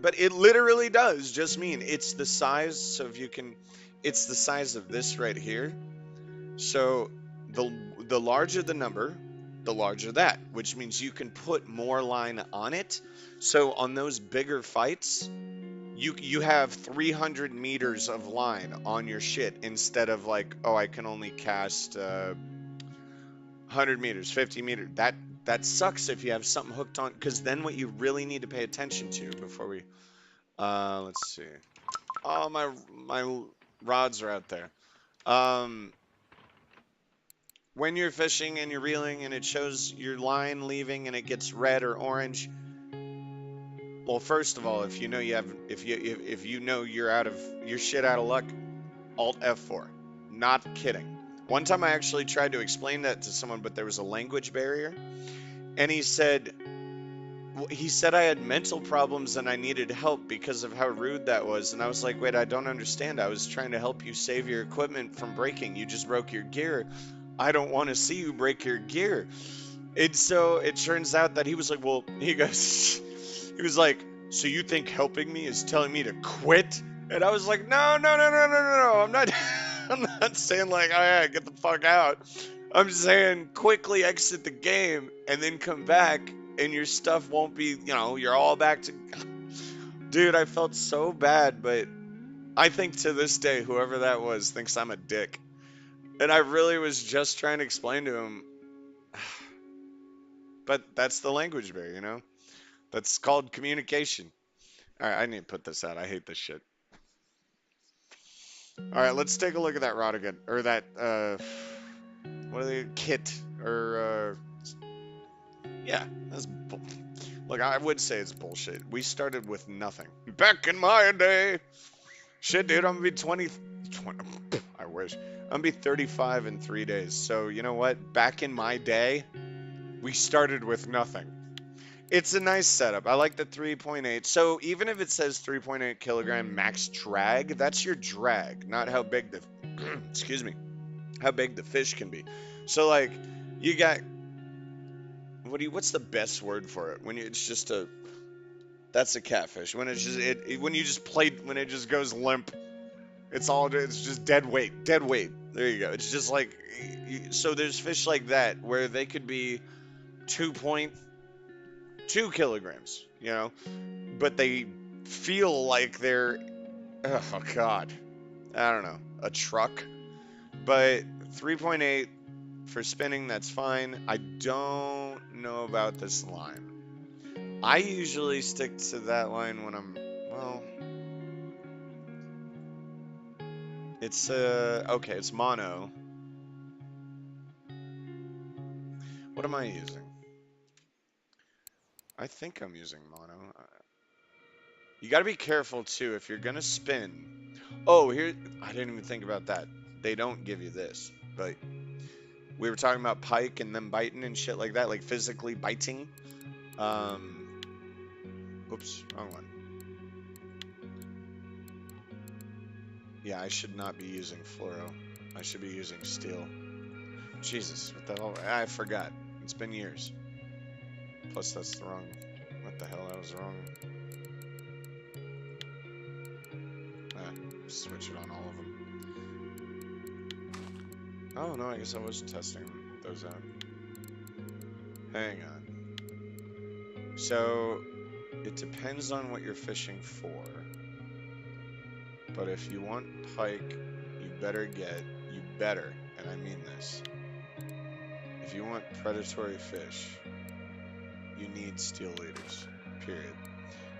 Speaker 1: But it literally does just mean it's the size. So if you can, it's the size of this right here. So the larger the number, the larger that, which means you can put more line on it. So on those bigger fights, you have 300 meters of line on your shit instead of like, oh, I can only cast 100 meters, 50 meters. That sucks if you have something hooked on, because then what you really need to pay attention to before we, let's see. Oh, my rods are out there. When you're fishing and you're reeling and it shows your line leaving and it gets red or orange, well, first of all, if you know you're out of your shit out of luck, Alt F4. Not kidding. One time I actually tried to explain that to someone, but there was a language barrier. And he said I had mental problems and I needed help because of how rude that was. And I was like, wait, I don't understand. I was trying to help you save your equipment from breaking. You just broke your gear. I don't want to see you break your gear. And so it turns out that he was like, well, he goes, he was like, so you think helping me is telling me to quit? And I was like, no, no, no, no, no, no, no. I'm not, I'm not saying like, oh yeah, get the fuck out. I'm saying quickly exit the game and then come back and your stuff won't be, you're all back to. Dude, I felt so bad, but I think to this day, whoever that was thinks I'm a dick. And I really was just trying to explain to him, but that's the language barrier. That's called communication. All right, I need to put this out. I hate this shit. All right, let's take a look at that rod again, or that what are they? Kit, or yeah, that's look. I would say it's bullshit. We started with nothing back in my day. Shit, dude, I'm gonna be 20. I wish I'm gonna be 35 in 3 days. So you know what? Back in my day, we started with nothing. It's a nice setup. I like the 3.8. So even if it says 3.8 kilogram max drag, that's your drag, not how big the excuse me, how big the fish can be. So like you got what's the best word for it? When it's just a that's a catfish. When it's just when you just play when it just goes limp, it's just dead weight. Dead weight. There you go. It's just like so there's fish like that where they could be 2.2 kilograms, but they feel like they're, oh God, I don't know, a truck. But 3.8 for spinning, that's fine. I don't know about this line. I usually stick to that line when well, it's, okay, it's mono. What am I using? I think I'm using mono. You got to be careful too if you're gonna spin. Oh, here, I didn't even think about that. They don't give you this, but we were talking about pike and them biting and shit like that, like physically biting. Oops, wrong one. Yeah, I should not be using fluoro. I should be using steel. Jesus, what the hell? I forgot. It's been years. Plus, that's the wrong. What the hell? That was wrong. Switch it on all of them. Oh no, I guess I was testing those out. Hang on. So, it depends on what you're fishing for. But if you want pike, you better, and I mean this, if you want predatory fish, you need steel leaders, period.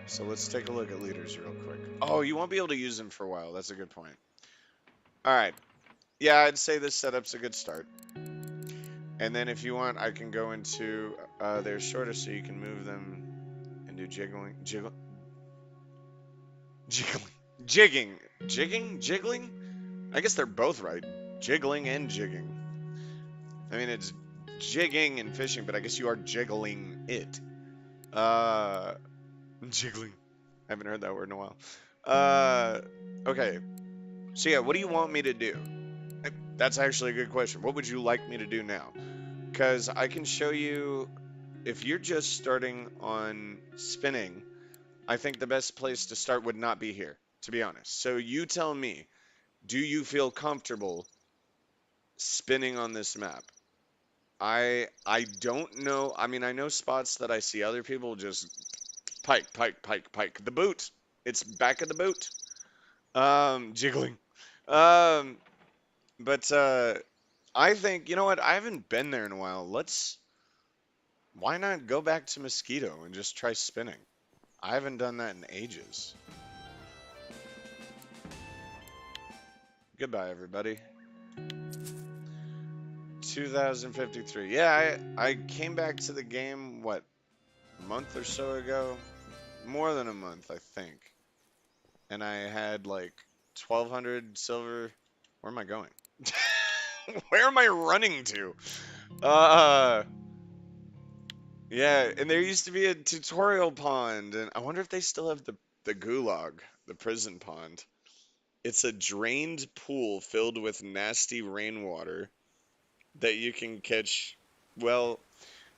Speaker 1: So let's take a look at leaders real quick. Oh, you won't be able to use them for a while. That's a good point. All right. Yeah, I'd say this setup's a good start. And then if you want, I can go into, they're shorter so you can move them and do jiggling. Jiggling? I guess they're both right. Jiggling and jigging. I mean, it's jigging and fishing, but I guess you are jiggling it. Jiggling. I haven't heard that word in a while. Okay. So yeah, what do you want me to do? That's actually a good question. What would you like me to do now? Because I can show you, if you're just starting on spinning, I think the best place to start would not be here, to be honest. So you tell me, do you feel comfortable spinning on this map? I don't know. I mean, I know spots that I see other people just pike. The boot. It's back of the boot. Jiggling. Um, but I think, you know what? I haven't been there in a while. Why not go back to Mosquito and just try spinning? I haven't done that in ages. Goodbye, everybody. 2053. Yeah, I came back to the game, what, a month or so ago? More than a month, I think. And I had like 1,200 silver. Where am I going? Where am I running to? Uh, yeah, and there used to be a tutorial pond, and I wonder if they still have the gulag, the prison pond. It's a drained pool filled with nasty rainwater that you can catch. Well,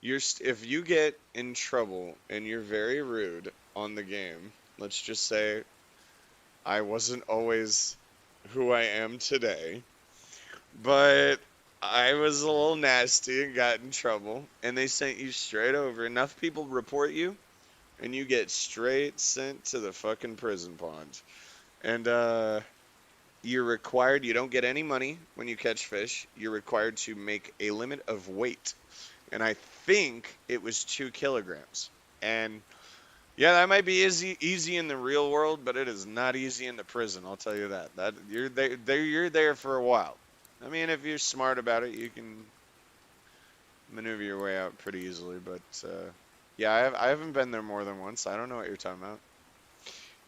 Speaker 1: if you get in trouble and you're very rude on the game, let's just say I wasn't always who I am today, but I was a little nasty and got in trouble, and they sent you straight over. Enough people report you, and you get straight sent to the fucking prison pond. And you're required, you don't get any money when you catch fish. You're required to make a limit of weight. And I think it was 2 kilograms. And yeah, that might be easy in the real world, but it is not easy in the prison. I'll tell you that. That you're there for a while. I mean, if you're smart about it, you can maneuver your way out pretty easily. But yeah, I haven't been there more than once. I don't know what you're talking about.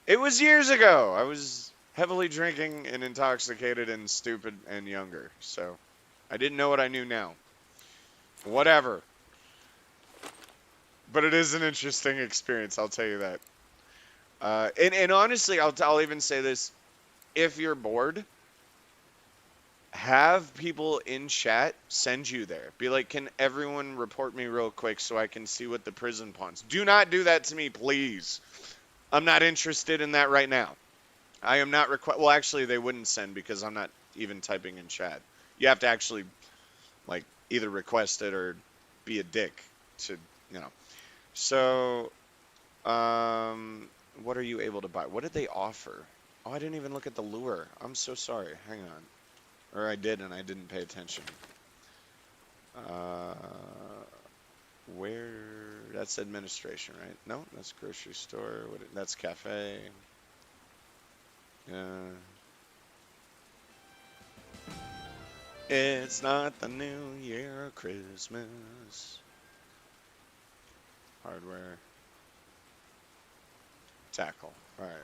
Speaker 1: It was years ago. I was heavily drinking and intoxicated and stupid and younger. So I didn't know what I knew now. Whatever. But it is an interesting experience, I'll tell you that. And honestly, I'll even say this: if you're bored, have people in chat send you there. Be like, can everyone report me real quick so I can see what the prison pawns? Do not do that to me, please. I'm not interested in that right now. I am not well, actually, they wouldn't send because I'm not even typing in chat. You have to actually like either request it or be a dick to, you know. So, what are you able to buy? What did they offer? Oh, I didn't even look at the lure. I'm so sorry. Hang on. Or I did and I didn't pay attention. Uh, where? That's administration, right? No, that's grocery store. That's cafe. It's not the New Year or Christmas. Hardware. Tackle. All right.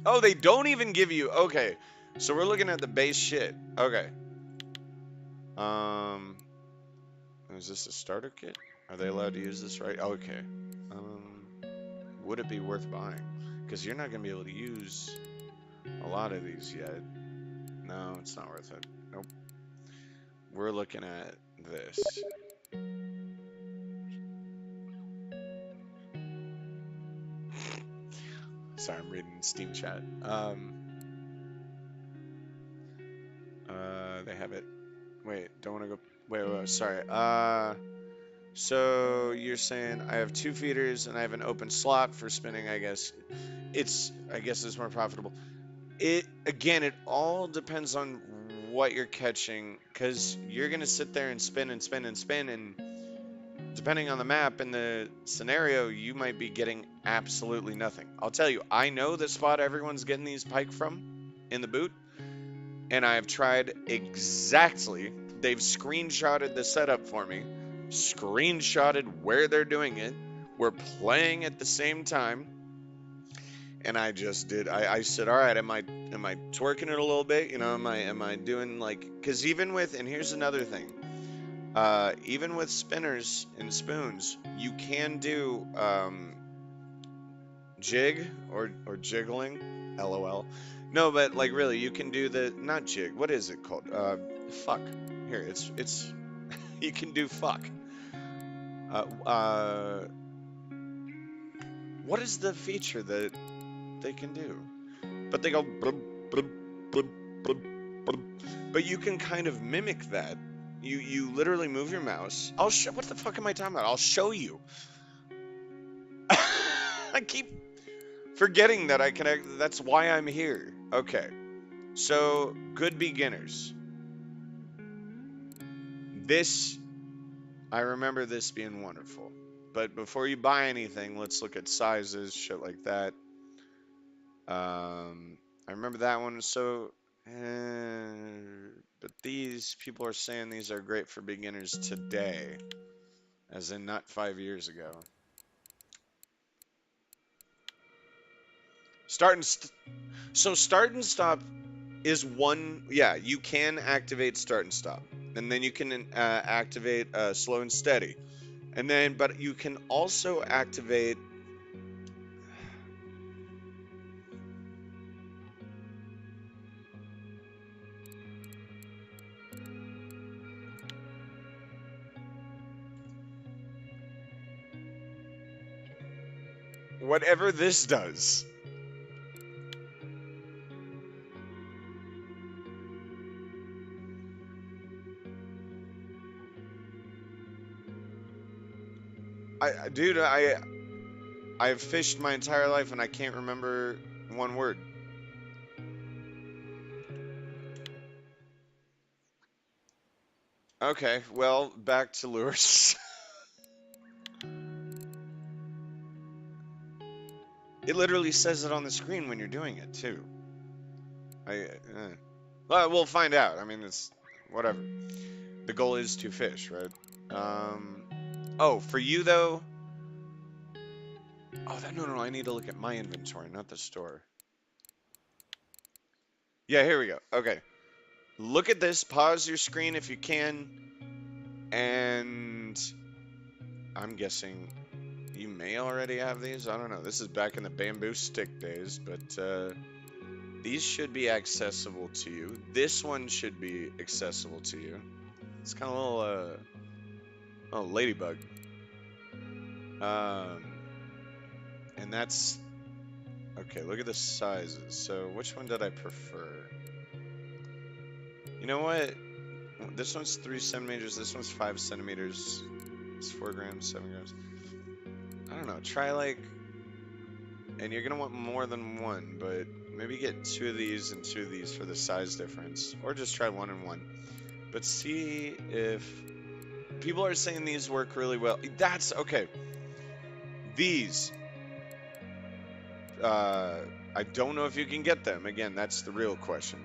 Speaker 1: Oh, they don't even give you. Okay. So we're looking at the base shit. Okay. Um, is this a starter kit? Are they allowed to use this, right? Okay. Would it be worth buying? Because you're not going to be able to use a lot of these yet. No, it's not worth it. Nope. We're looking at this. Sorry, I'm reading Steam chat. They have it. Wait, don't want to go. Wait, sorry. So you're saying I have 2 feeders and I have an open slot for spinning, I guess. I guess it's more profitable. Again, it all depends on what you're catching, because you're gonna sit there and spin and spin and spin, and depending on the map and the scenario, you might be getting absolutely nothing. I'll tell you, I know the spot everyone's getting these pike from in the boot, and I've tried exactly. They've screenshotted the setup for me, screenshotted where they're doing it. We're playing at the same time, and I just did. I said, all right, am I twerking it a little bit? You know, am I doing like? Because even with, and here's another thing. Even with spinners and spoons, you can do jig or jiggling. LOL. No, but like really, you can do the not jig. What is it called? Fuck. Here, it's you can do fuck. Uh, uh, what is the feature that they can do? But they go blub, blub, blub, blub, blub. But you can kind of mimic that. You literally move your mouse. I'll show. What the fuck am I talking about? I'll show you. I keep forgetting that I can. That's why I'm here. Okay. So, good beginners. This, I remember this being wonderful. But before you buy anything, let's look at sizes, shit like that. I remember that one. So, but these people are saying these are great for beginners today, as in not 5 years ago. Start and stop. is one, yeah, you can activate start and stop. And then you can activate slow and steady. And then, but you can also activate whatever this does. Dude, I've fished my entire life and I can't remember one word. Okay, well, back to lures. It literally says it on the screen when you're doing it too. Well, we'll find out. I mean, it's whatever. The goal is to fish, right? Um, oh, for you though. Oh, no, no, no. I need to look at my inventory, not the store. Yeah, here we go. Okay. Look at this. Pause your screen if you can. And I'm guessing you may already have these. I don't know. This is back in the bamboo stick days, but these should be accessible to you. This one should be accessible to you. It's kind of a little, oh, ladybug. Um, and that's, okay, look at the sizes. So which one did I prefer? You know what? This one's 3 centimeters. This one's 5 centimeters. It's 4 grams, 7 grams. I don't know. Try like, and you're gonna want more than one, but maybe get 2 of these and 2 of these for the size difference, or just try 1 and 1. But see if people are saying these work really well. That's okay. These, I don't know if you can get them. Again, that's the real question.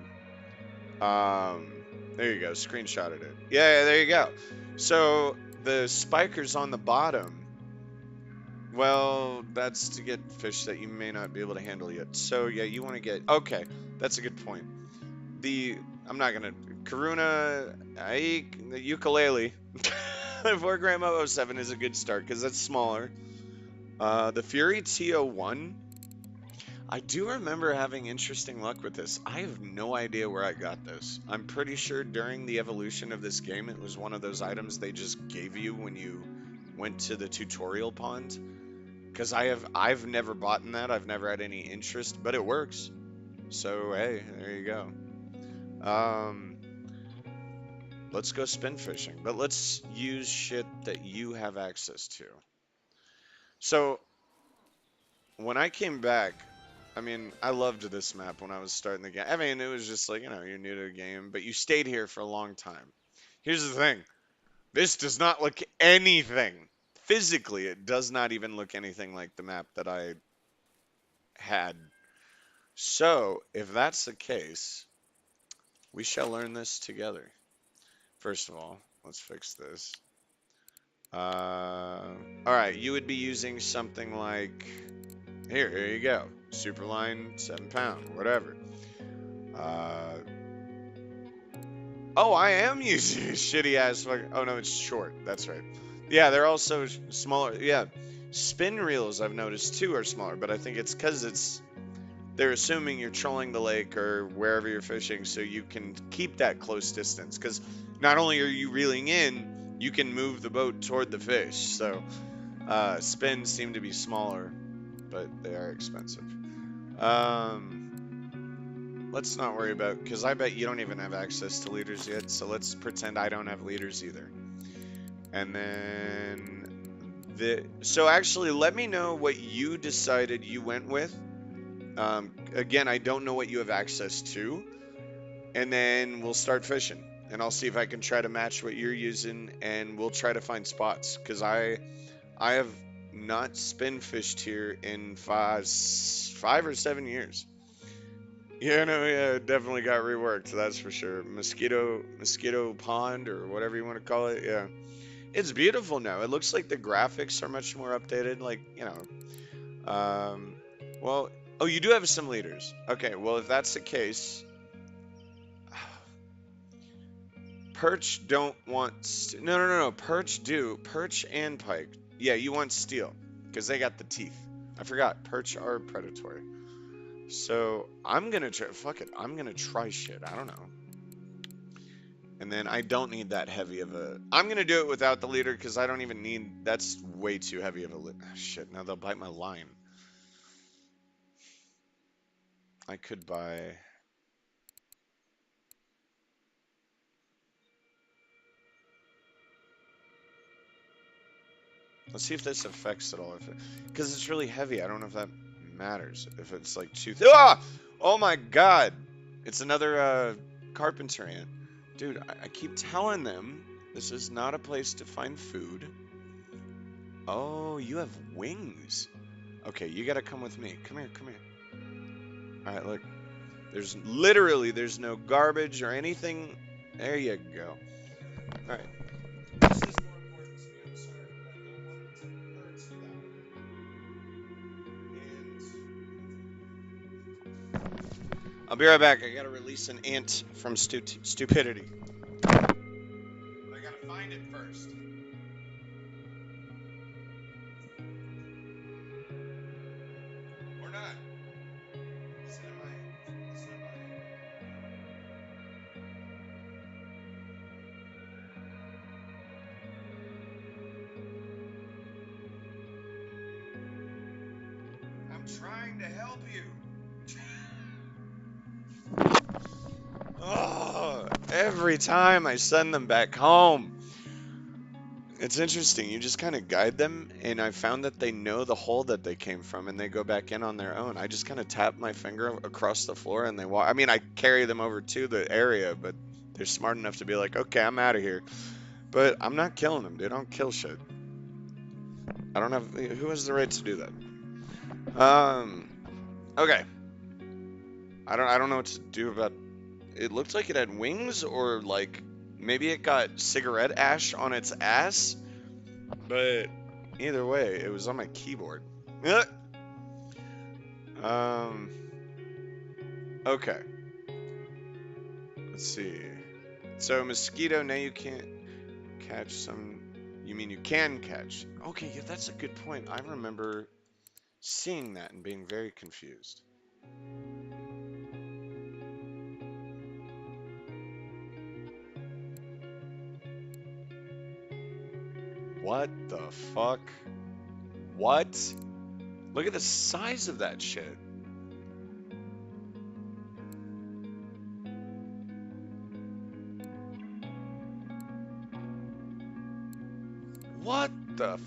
Speaker 1: There you go. Screenshotted it. Yeah, there you go. So the spikers on the bottom, well, that's to get fish that you may not be able to handle yet. So yeah, you want to get, okay, that's a good point. I'm not gonna, Karuna, the ukulele, 4 gram 007 is a good start because that's smaller. The Fury T01, I do remember having interesting luck with this. I have no idea where I got this. I'm pretty sure during the evolution of this game, it was one of those items they just gave you when you went to the tutorial pond. Because I've never bought in that. I've never had any interest, but it works. So hey, there you go. Let's go spin fishing, but let's use shit that you have access to. So when I came back, I mean, I loved this map when I was starting the game. I mean, it was just like, you're new to the game, but you stayed here for a long time. Here's the thing. This does not look anything. Physically, it does not even look anything like the map that I had. So, if that's the case, we shall learn this together. First of all, let's fix this. Alright, you would be using something like... Here you go. Superline, 7 pound, whatever. Oh, I am using a shitty ass fucking. Oh no, it's short. That's right. Yeah, they're also smaller. Yeah, spin reels I've noticed too are smaller, but I think it's because they're assuming you're trolling the lake or wherever you're fishing, so you can keep that close distance. Because not only are you reeling in, you can move the boat toward the fish. So spins seem to be smaller, but they are expensive. Let's not worry about, because I bet you don't even have access to leaders yet, so let's pretend I don't have leaders either. And then, so actually, let me know what you decided you went with. Again, I don't know what you have access to. And then we'll start fishing. And I'll see if I can try to match what you're using, and we'll try to find spots. Because I have not spin fished here in 5 or 7 years. Yeah, no, yeah, it definitely got reworked, that's for sure. Mosquito Pond, or whatever you want to call it, yeah. It's beautiful now. It looks like the graphics are much more updated, like, well, oh, you do have some leaders. Okay, well, if that's the case, Perch don't want. No, no, no, no. Perch do. Perch and pike. Yeah, you want steel because they got the teeth. I forgot. Perch are predatory. So I'm gonna try. Fuck it. I'm gonna try shit. I don't know. And then I don't need that heavy of a. I'm gonna do it without the leader because I don't even need. That's way too heavy of a. Shit. Now they'll bite my line. I could buy. Let's see if this affects it all. Because it's really heavy. I don't know if that matters. If it's like too. Ah! Oh my god! It's another carpenter ant. Dude, I keep telling them this is not a place to find food. Oh, you have wings. Okay, you gotta come with me. Come here, come here. Alright, look. There's no garbage or anything. There you go. Alright. This is more important to me. I'm sorry, but I don't want it to hurt you. I'll be right back. I gotta release an ant from stupidity. But I gotta find it first. Or not. It's in my. It's in my. I'm trying to help you. Oh, every time I send them back home. It's interesting. You just kind of guide them, and I found that they know the hole that they came from, and they go back in on their own. I just kind of tap my finger across the floor, and they walk. I mean, I carry them over to the area, but they're smart enough to be like, okay, I'm out of here. But I'm not killing them, dude. I don't kill shit. I don't have. Who has the right to do that? Okay. I don't know what to do about. It looked like it had wings, or like maybe it got cigarette ash on its ass. But either way, it was on my keyboard. Um. Okay. Let's see. So mosquito. Now you can't catch some. You mean you can catch? Okay, yeah, that's a good point. I remember seeing that and being very confused. What the fuck? What? Look at the size of that shit. What the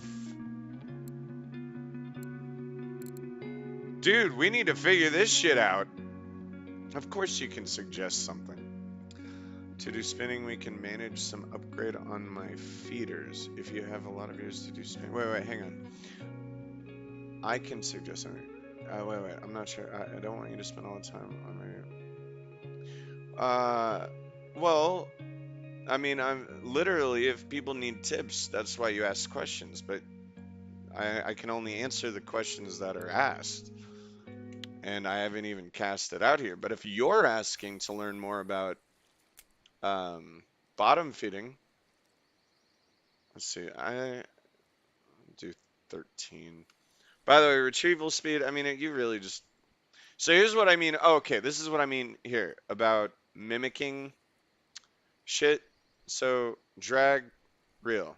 Speaker 1: Dude, we need to figure this shit out. Of course you can suggest something. To do spinning, we can manage some upgrade on my feeders. If you have a lot of years to do spinning. Wait, hang on. I can suggest something. Wait, I'm not sure. I don't want you to spend all the time on my... well, I mean, I'm literally, if people need tips, that's why you ask questions, but I can only answer the questions that are asked. And I haven't even cast it out here. But if you're asking to learn more about bottom feeding, let's see, I do 13. By the way, retrieval speed, I mean, you really just. So here's what I mean. Oh, okay, this is what I mean here about mimicking shit. So drag, reel,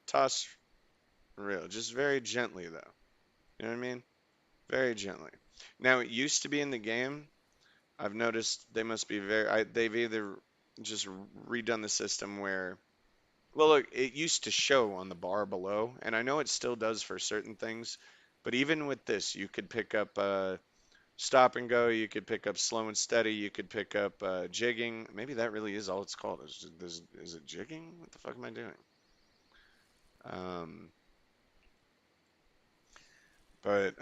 Speaker 1: toss, reel. Just very gently, though. You know what I mean? Very gently. Now, it used to be in the game. I've noticed they must be they've either just redone the system where, well, look, it used to show on the bar below, and I know it still does for certain things, but even with this, you could pick up stop and go, you could pick up slow and steady, you could pick up jigging. Maybe that really is all it's called. Is it jigging? What the fuck am I doing? Um, but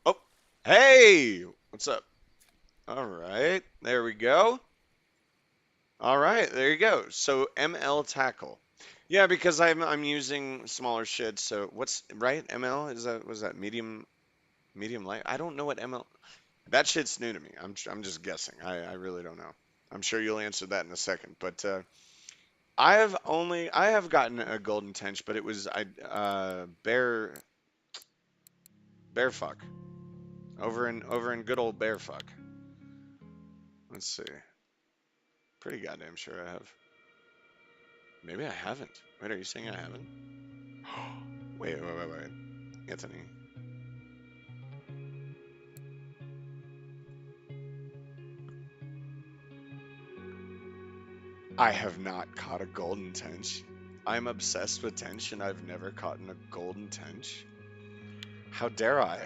Speaker 1: oh, hey, what's up? All right, there we go. All right, there you go. So ML tackle. Yeah, because I'm using smaller shit. So what's right? ML is that was that medium light? I don't know what ML. That shit's new to me. I'm just guessing. I really don't know. I'm sure you'll answer that in a second. But I have gotten a golden tench, but it was bear fuck over in good old bear fuck. Let's see. Pretty goddamn sure I have. Maybe I haven't. Wait, are you saying I haven't? Wait. Anthony. I have not caught a golden tench. I'm obsessed with tench and I've never caught a golden tench. How dare I?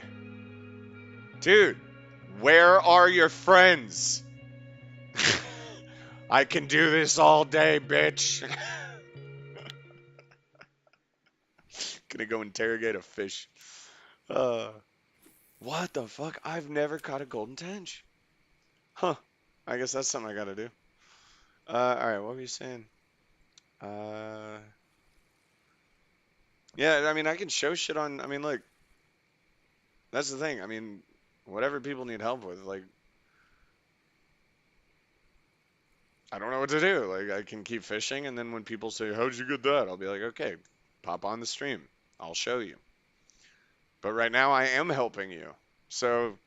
Speaker 1: Dude, where are your friends? I can do this all day, bitch. Gonna go interrogate a fish. Uh, what the fuck? I've never caught a golden tench. Huh. I guess that's something I gotta do. Alright, what were you saying? Uh, yeah, I mean, I can show shit on. I mean, look, that's the thing. I mean, whatever people need help with, like, I don't know what to do. Like, I can keep fishing, and then when people say, "How'd you get that?" I'll be like, "Okay, pop on the stream. I'll show you." But right now, I am helping you. So,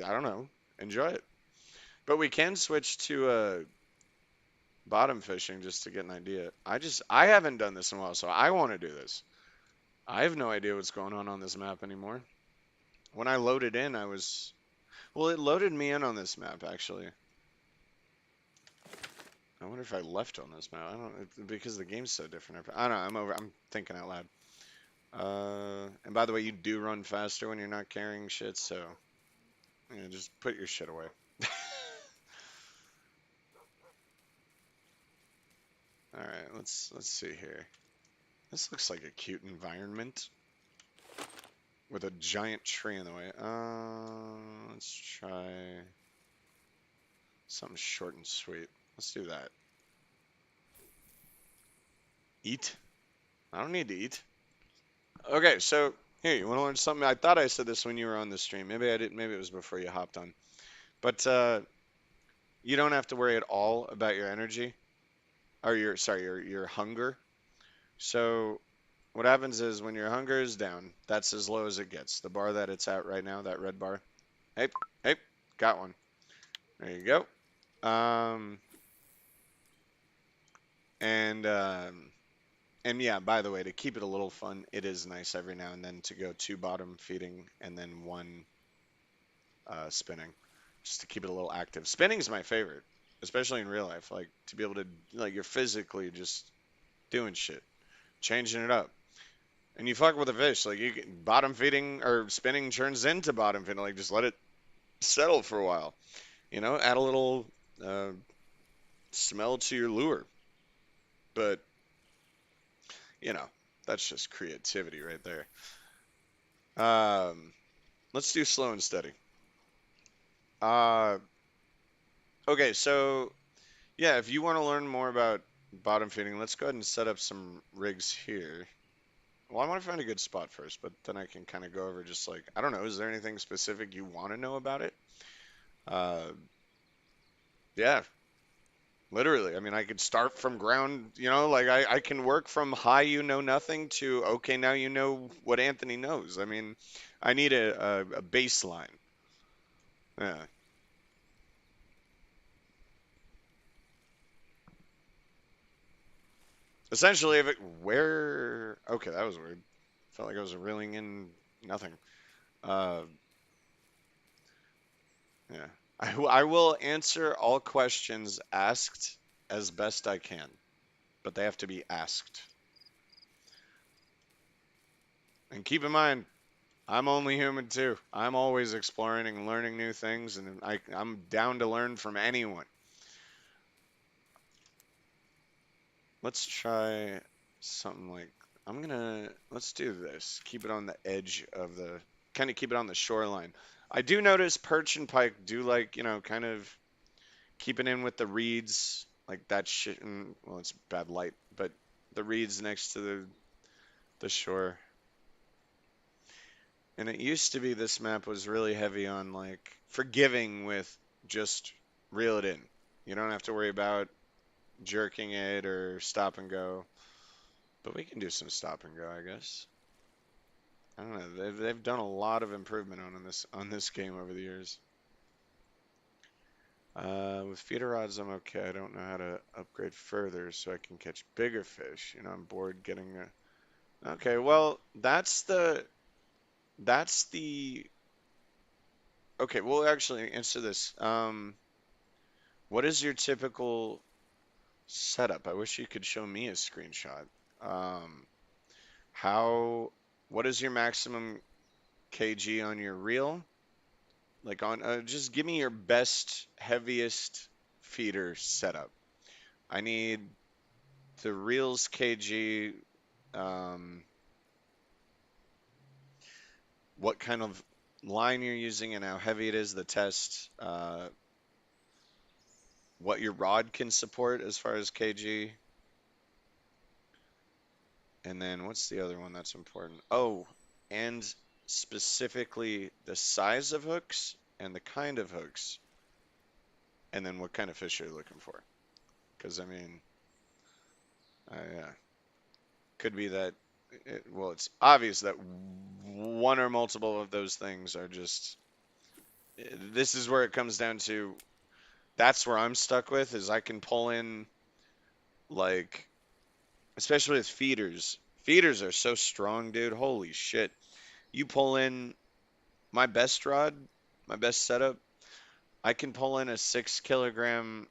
Speaker 1: I don't know. Enjoy it. But we can switch to bottom fishing just to get an idea. I haven't done this in a while, so I want to do this. I have no idea what's going on this map anymore. When I loaded in, well, it loaded me in on this map actually. I wonder if I left on this map. I don't because the game's so different. I don't know. I'm thinking out loud. And by the way, you do run faster when you're not carrying shit, so yeah, just put your shit away. All right, let's see here. This looks like a cute environment with a giant tree in the way. Let's try something short and sweet. Let's do that. Eat? I don't need to eat. Okay, so here, you want to learn something? I thought I said this when you were on the stream. Maybe I didn't. Maybe it was before you hopped on. But you don't have to worry at all about your energy or your hunger. So what happens is when your hunger is down, that's as low as it gets. The bar that it's at right now, that red bar. Hey, hey, got one. There you go. And yeah, by the way, to keep it a little fun, it is nice every now and then to go two bottom feeding and then one spinning, just to keep it a little active. Spinning is my favorite, especially in real life. Like to be able to, like, you're physically just doing shit, changing it up, and you fuck with a fish. Like you can, bottom feeding or spinning turns into bottom feeding. Like just let it settle for a while. Add a little uh, smell to your lure, but you know, that's just creativity right there. Um, let's do slow and steady. Uh, okay, so yeah, if you want to learn more about bottom feeding, let's go ahead and set up some rigs here. Well, I want to find a good spot first, but then I can kind of go over just like, I don't know, is there anything specific you want to know about it? Uh, yeah, literally. I mean, I could start from ground, like I can work from hi, you know nothing to okay, now you know what Anthony knows. I mean, I need a baseline. Yeah. Essentially, if it where okay, that was weird. Felt like I was reeling in nothing. Uh, yeah. I will answer all questions asked as best I can, but they have to be asked. And keep in mind, I'm only human too. I'm always exploring and learning new things, and I'm down to learn from anyone. Let's try something like let's do this. Keep it on the edge of kind of keep it on the shoreline. I do notice perch and pike do like, kind of keeping in with the reeds, like that shit. Well, it's bad light, but the reeds next to the shore. And it used to be this map was really heavy on like forgiving with just reel it in. You don't have to worry about jerking it or stop and go. But we can do some stop and go, I guess. I don't know. They've done a lot of improvement on this game over the years. With feeder rods, I'm okay. I don't know how to upgrade further so I can catch bigger fish. You know, I'm bored getting a. Okay, well, that's the. Okay, we'll actually answer this. What is your typical setup? I wish you could show me a screenshot. Um, how? What is your maximum kg on your reel? Like on, just give me your best, heaviest feeder setup. I need the reels kg, um, what kind of line you're using and how heavy it is, the test, what your rod can support as far as kg, and then what's the other one that's important? Oh, and specifically the size of hooks and the kind of hooks, and then what kind of fish you're looking for. Because I mean, could be that, well, it's obvious that one or multiple of those things are just, this is where it comes down to, that's where I'm stuck with, is I can pull in, like, especially with feeders. Feeders are so strong, dude. Holy shit. You pull in my best rod, my best setup, I can pull in a 6 kilogram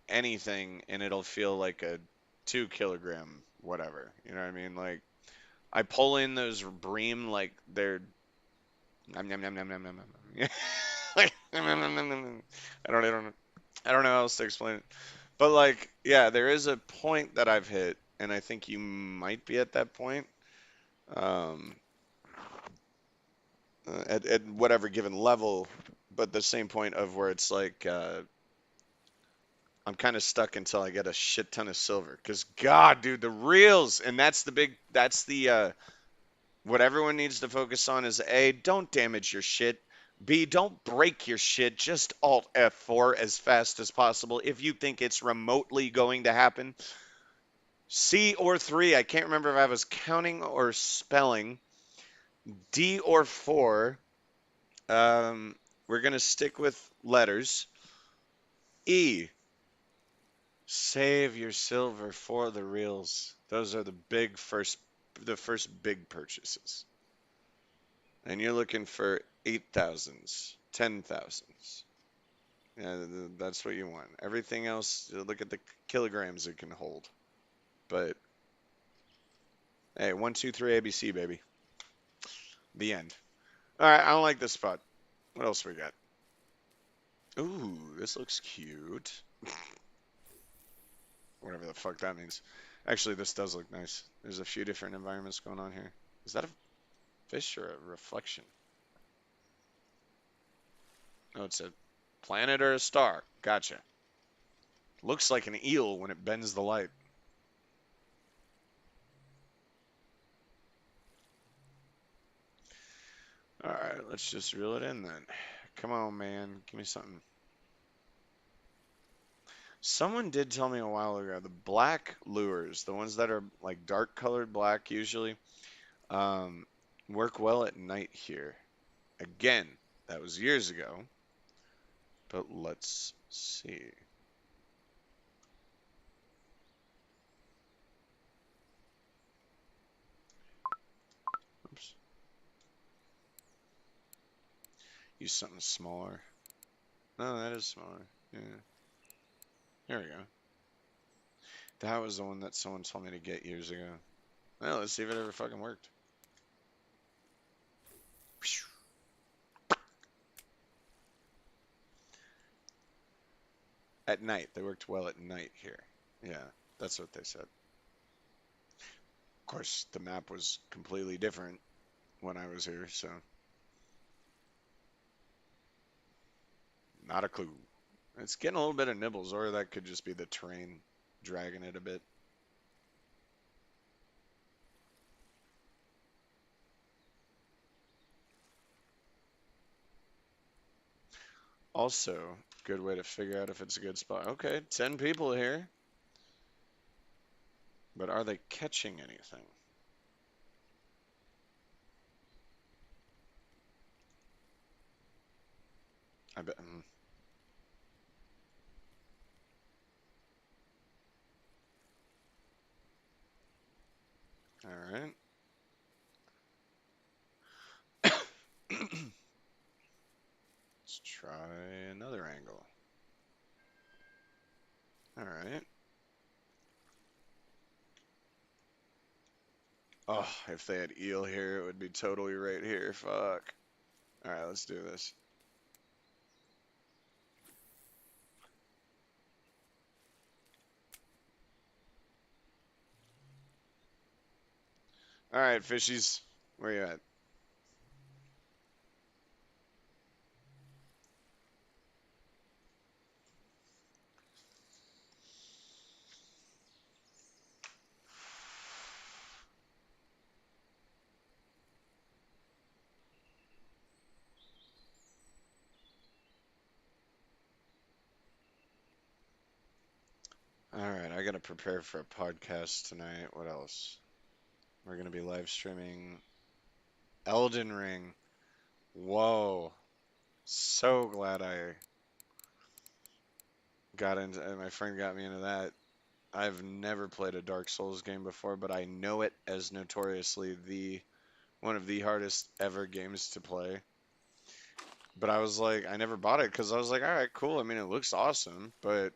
Speaker 1: anything and it'll feel like a 2 kilogram whatever. You know what I mean? Like, I pull in those bream like they're nom, nom, nom, nom, nom, nom, nom. Like, nom, nom, nom, nom, nom, nom. I don't know how else to explain it. But like, yeah, there is a point that I've hit, and I think you might be at that point, um, at whatever given level, but the same point of where it's like, I'm kind of stuck until I get a shit ton of silver. Because God, dude, the reels, and that's the what everyone needs to focus on is A, don't damage your shit. B, don't break your shit. Just Alt F4 as fast as possible if you think it's remotely going to happen. C or 3, I can't remember if I was counting or spelling. D or 4, we're going to stick with letters. E, save your silver for the reels. Those are the first big purchases. And you're looking for 8,000s, 10,000s. Yeah, that's what you want. Everything else, look at the kilograms it can hold. But hey, 1, 2, 3, ABC, baby. The end. All right, I don't like this spot. What else we got? Ooh, this looks cute. Whatever the fuck that means. Actually, this does look nice. There's a few different environments going on here. Is that a fish or a reflection? Oh, it's a planet or a star. Gotcha. Looks like an eel when it bends the light. All right, let's just reel it in then. Come on, man. Give me something. Someone did tell me a while ago the black lures, the ones that are like dark colored black usually, um, work well at night here. Again, that was years ago, but let's see. Oops. Use something smaller. No, that is smaller. Yeah. Here we go. That was the one that someone told me to get years ago. Well, let's see if it ever fucking worked. At night. They worked well at night here. Yeah, that's what they said. Of course, the map was completely different when I was here, so not a clue. It's getting a little bit of nibbles, or that could just be the terrain dragging it a bit. Also, good way to figure out if it's a good spot. Okay, 10 people here. But are they catching anything? I bet. All right. Let's try another angle. All right. Oh, if they had eel here, it would be totally right here. Fuck. All right, let's do this. All right, fishies. Where you at? All right, I gotta prepare for a podcast tonight. What else? We're gonna be live streaming Elden Ring. Whoa. So glad I got into my friend got me into that. I've never played a Dark Souls game before, but I know it as notoriously the one of the hardest ever games to play. But I was like, I never bought it because I was like, all right, cool. I mean, it looks awesome, but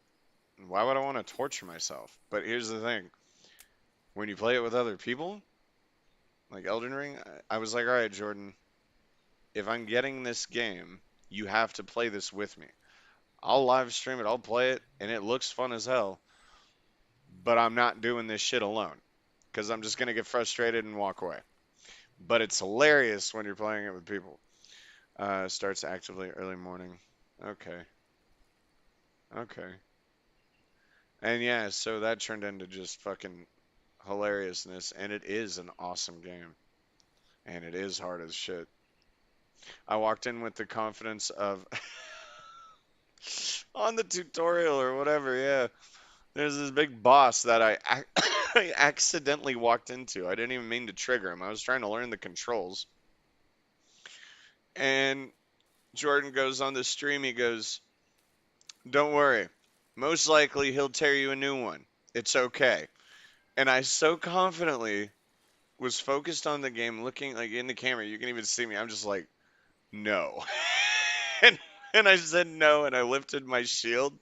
Speaker 1: why would I want to torture myself? But here's the thing: when you play it with other people, like Elden Ring, I was like, all right, Jordan, if I'm getting this game, you have to play this with me. I'll live stream it, I'll play it, and it looks fun as hell. But I'm not doing this shit alone because I'm just gonna get frustrated and walk away. But it's hilarious when you're playing it with people. Starts actively early morning. Okay, okay. And yeah, so that turned into just fucking hilariousness, and it is an awesome game, and it is hard as shit. I walked in with the confidence of on the tutorial or whatever, yeah. There's this big boss that I accidentally walked into. I didn't even mean to trigger him. I was trying to learn the controls. And Jordan goes on the stream, he goes, "Don't worry. Most likely he'll tear you a new one. It's okay." And I so confidently was focused on the game, looking like in the camera. You can even see me. I'm just like, no. and, and I said no, and I lifted my shield,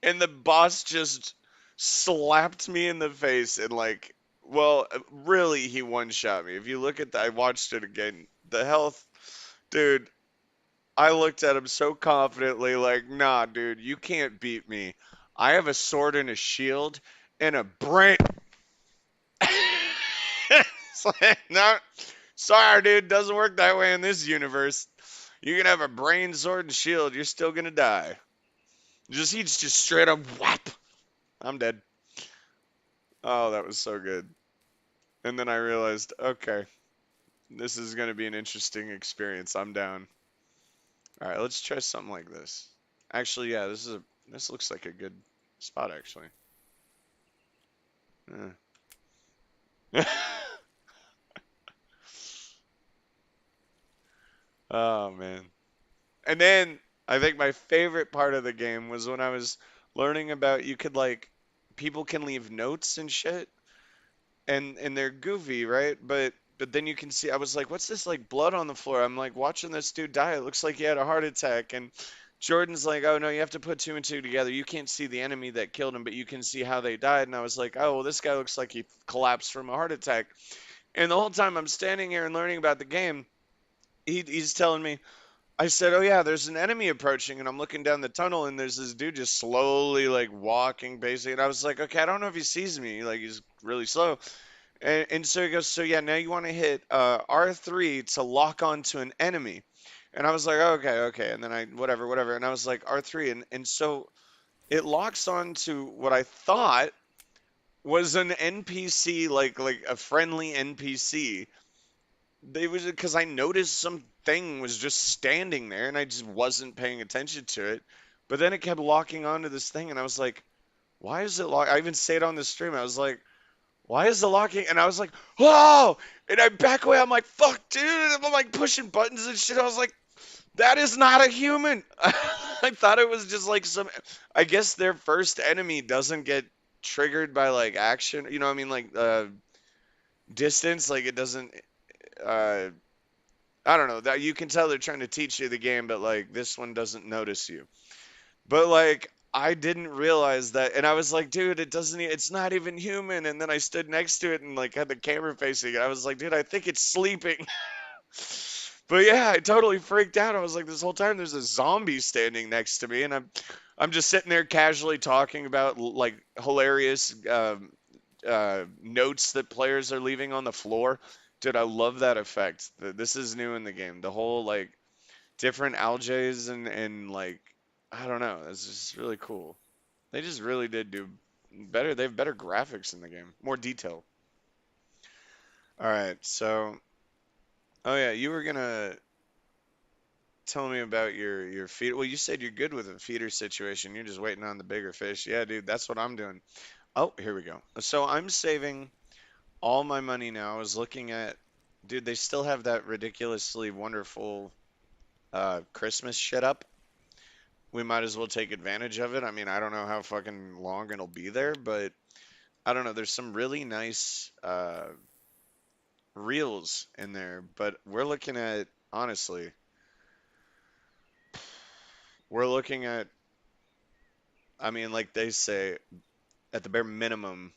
Speaker 1: and the boss just slapped me in the face and like, well, really, he one shot me. If you look at I watched it again. The health, dude. I looked at him so confidently, like, nah, dude, you can't beat me. I have a sword and a shield and a brain. It's like, no, sorry, dude, doesn't work that way in this universe. You can have a brain, sword, and shield, you're still gonna die. He's just straight up whap. I'm dead. Oh, that was so good. And then I realized, okay, this is gonna be an interesting experience. I'm down. All right, let's try something like this. Actually, yeah, this looks like a good spot actually. Yeah. Oh man. And then I think my favorite part of the game was when I was learning about you could like people can leave notes and shit and they're goofy, right? But then you can see I was like, what's this like blood on the floor? I'm like watching this dude die. It looks like he had a heart attack and Jordan's like, "Oh no, you have to put two and two together. You can't see the enemy that killed him, but you can see how they died." And I was like, "Oh, well, this guy looks like he collapsed from a heart attack." And the whole time I'm standing here and learning about the game, he's telling me, I said, "Oh yeah, there's an enemy approaching," and I'm looking down the tunnel, and there's this dude just slowly like walking, basically. And I was like, "Okay, I don't know if he sees me, like he's really slow." And so he goes, "So yeah, now you want to hit R3 to lock onto an enemy." And I was like, "Okay, okay." And then I whatever, whatever, and I was like R3, and so it locks onto what I thought was an NPC, like a friendly NPC It was because I noticed something was just standing there and I just wasn't paying attention to it. But then it kept locking onto this thing and I was like, why is it lock? I even say it on the stream. I was like, why is the locking? And I was like, whoa! And I back away. I'm like, fuck, dude. And I'm like pushing buttons and shit. I was like, that is not a human. I thought it was just like some. I guess their first enemy doesn't get triggered by like action. You know what I mean? Like distance. Like it doesn't. Uh, I don't know. That you can tell they're trying to teach you the game, but like this one doesn't notice you. But like I didn't realize that, and I was like, dude, it doesn't. It's not even human. And then I stood next to it and like had the camera facing it. I was like, dude, I think it's sleeping. But yeah, I totally freaked out. I was like, this whole time there's a zombie standing next to me, and I'm just sitting there casually talking about like hilarious notes that players are leaving on the floor. Dude, I love that effect. This is new in the game. The whole like different algaes and like I don't know. It's just really cool. They just really did do better. They have better graphics in the game, more detail. All right, so oh yeah, you were gonna tell me about your feed. Well, you said you're good with a feeder situation. You're just waiting on the bigger fish. Yeah, dude, that's what I'm doing. Oh, here we go. So I'm saving all my money now. I was looking at, dude, they still have that ridiculously wonderful Christmas shit up. We might as well take advantage of it. I mean, I don't know how fucking long it'll be there, but I don't know. There's some really nice reels in there, but we're looking at, honestly, we're looking at, I mean, like they say, at the bare minimum,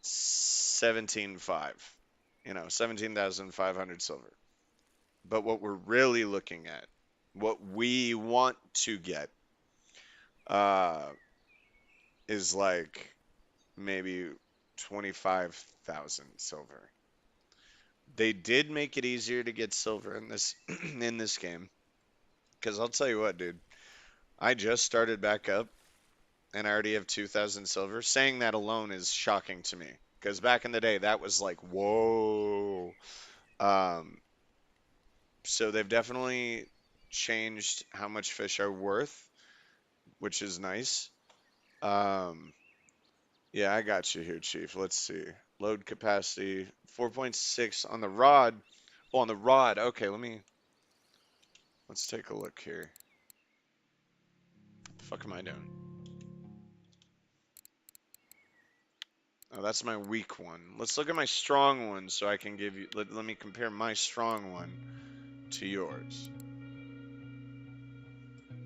Speaker 1: 17.5, 17,500 silver. But what we're really looking at, what we want to get, uh, is like maybe 25,000 silver. They did make it easier to get silver in this in this game, because I'll tell you what, dude, I just started back up and I already have 2,000 silver. Saying that alone is shocking to me, because back in the day that was like, whoa. Um, so they've definitely changed how much fish are worth, which is nice. Um, yeah, I got you here, Chief. Let's see. Load capacity 4.6 on the rod. Oh, on the rod. Okay, let's take a look here. What the fuck am I doing? Oh, that's my weak one. Let's look at my strong one so I can give you. Let me compare my strong one to yours.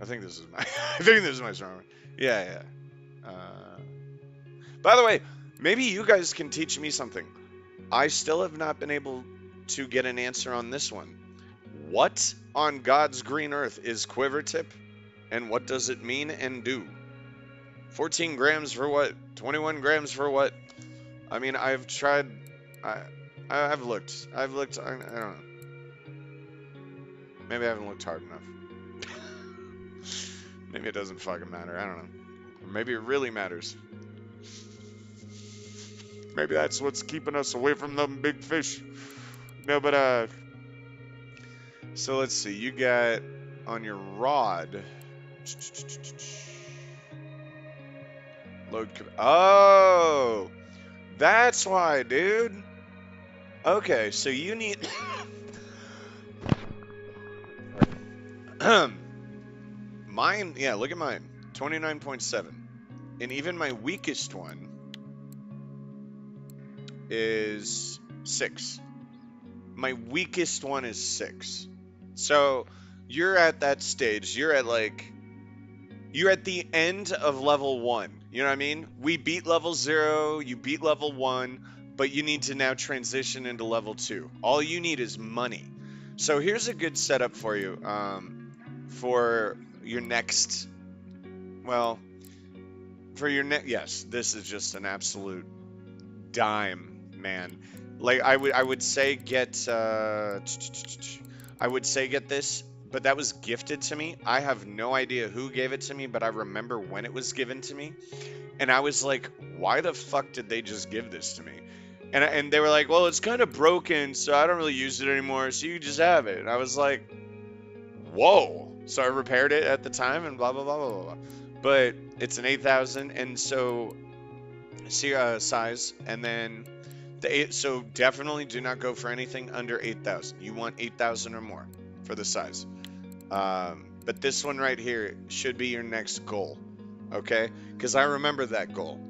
Speaker 1: I think this is my. I think this is my strong one. Yeah, yeah. By the way, maybe you guys can teach me something. I still have not been able to get an answer on this one. What on God's green earth is quiver tip, and what does it mean and do? 14 grams for what? 21 grams for what? I mean, I've tried. I, I've looked. I've looked. I don't know. Maybe I haven't looked hard enough. Maybe it doesn't fucking matter. I don't know. Or maybe it really matters. Maybe that's what's keeping us away from them big fish. No, but so let's see. You got on your rod. Load. Oh, that's why, dude. Okay, so you need. Mine, yeah, look at mine. 29.7. And even my weakest one is 6. My weakest one is 6. So you're at that stage. You're at the end of level 1. You know what I mean? We beat level 0, you beat level 1, but you need to now transition into level 2. All you need is money. So here's a good setup for you for your next, well, for your next, yes, this is just an absolute dime, man. Like I would say get I would say get this, but that was gifted to me. I have no idea who gave it to me, but I remember when it was given to me, and I was like, why the fuck did they just give this to me? And they were like, well, it's kind of broken, so I don't really use it anymore, so you just have it. And I was like, whoa. So I repaired it at the time and blah, blah, blah, blah, blah, blah. But it's an 8,000, and so see size, and then the eight. So definitely do not go for anything under 8,000. You want 8,000 or more for the size. But this one right here should be your next goal, okay? Because I remember that goal,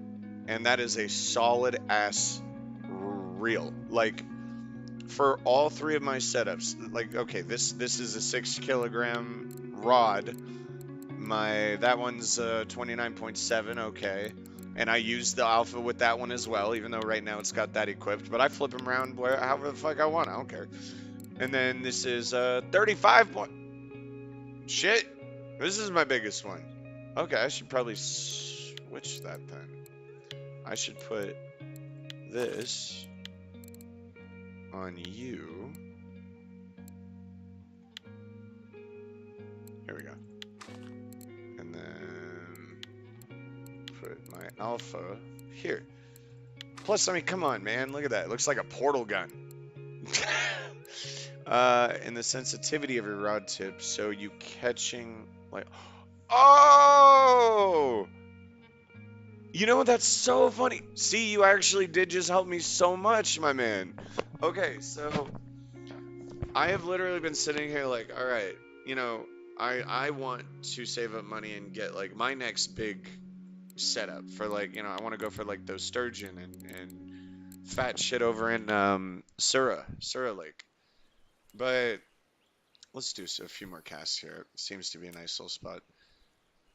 Speaker 1: and that is a solid ass reel. Like for all three of my setups, like okay, this is a 6 kilogram rod. My that one's 29.7, okay. And I use the alpha with that one as well, even though right now it's got that equipped. But I flip them around where however the fuck I want. I don't care. And then this is 35 point. Shit, this is my biggest one. Okay, I should probably switch that then. I should put this on you. Here we go. And then put my alpha here. Plus, I mean, come on, man. Look at that. It looks like a portal gun. And the sensitivity of your rod tip, so you catching like, oh, you know what? That's so funny. See, you actually did just help me so much, my man. Okay, so I have literally been sitting here like, all right, you know, I want to save up money and get like my next big setup for like, you know, I want to go for like those sturgeon and fat shit over in Sura Lake. But let's do a few more casts here. It seems to be a nice little spot.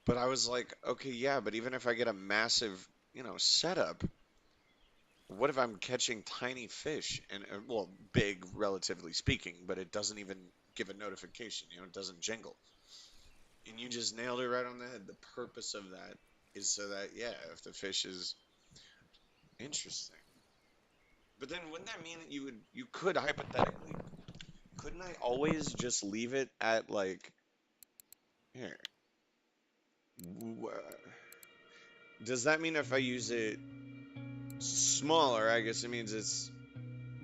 Speaker 1: But I was like, okay, yeah, but even if I get a massive, you know, setup, what if I'm catching tiny fish and, well, big relatively speaking, but it doesn't even give a notification, you know, it doesn't jingle. And you just nailed it right on the head. The purpose of that is so that, yeah, if the fish is interesting. But then wouldn't that mean that you could hypothetically, couldn't I always just leave it at like, here, does that mean if I use it smaller, I guess it means it's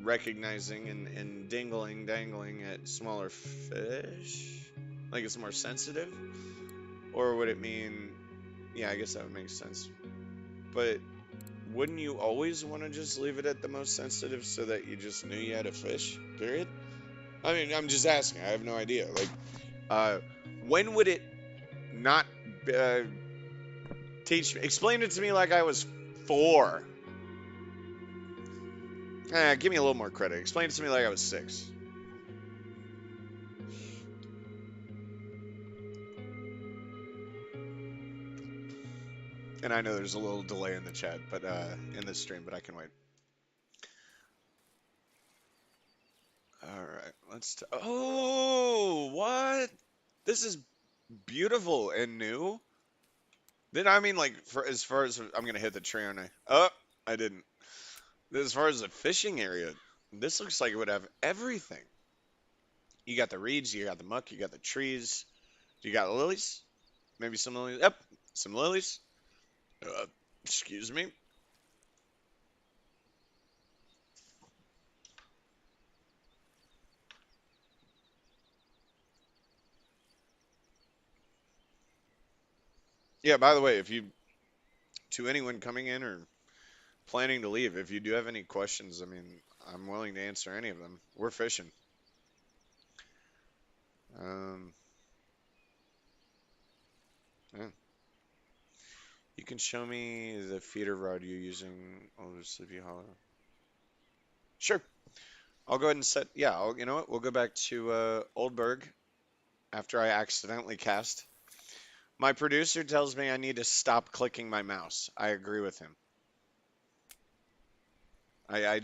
Speaker 1: recognizing and dangling at smaller fish? Like it's more sensitive? Or would it mean, yeah, I guess that would make sense. But wouldn't you always want to just leave it at the most sensitive so that you just knew you had a fish? Period? I mean, I'm just asking. I have no idea. Like, uh, when would it not uh, explain it to me like I was 4? Give me a little more credit. Explain it to me like I was 6. And I know there's a little delay in the chat, but in this stream, but I can wait. All right, oh, what? This is beautiful and new. Then I mean, like, for as far as I'm gonna hit the tree, aren't I? Oh, I didn't. As far as the fishing area, this looks like it would have everything. You got the reeds, you got the muck, you got the trees, you got lilies, maybe some lilies. Yep, some lilies. Uh, excuse me. Yeah, by the way, if you, to anyone coming in or planning to leave, if you do have any questions, I mean, I'm willing to answer any of them. We're fishing. Um, yeah. You can show me the feeder rod you're using over Sleepy Hollow. Sure. I'll go ahead and set. Yeah, you know what? We'll go back to Old BURG after I accidentally cast. My producer tells me I need to stop clicking my mouse. I agree with him. I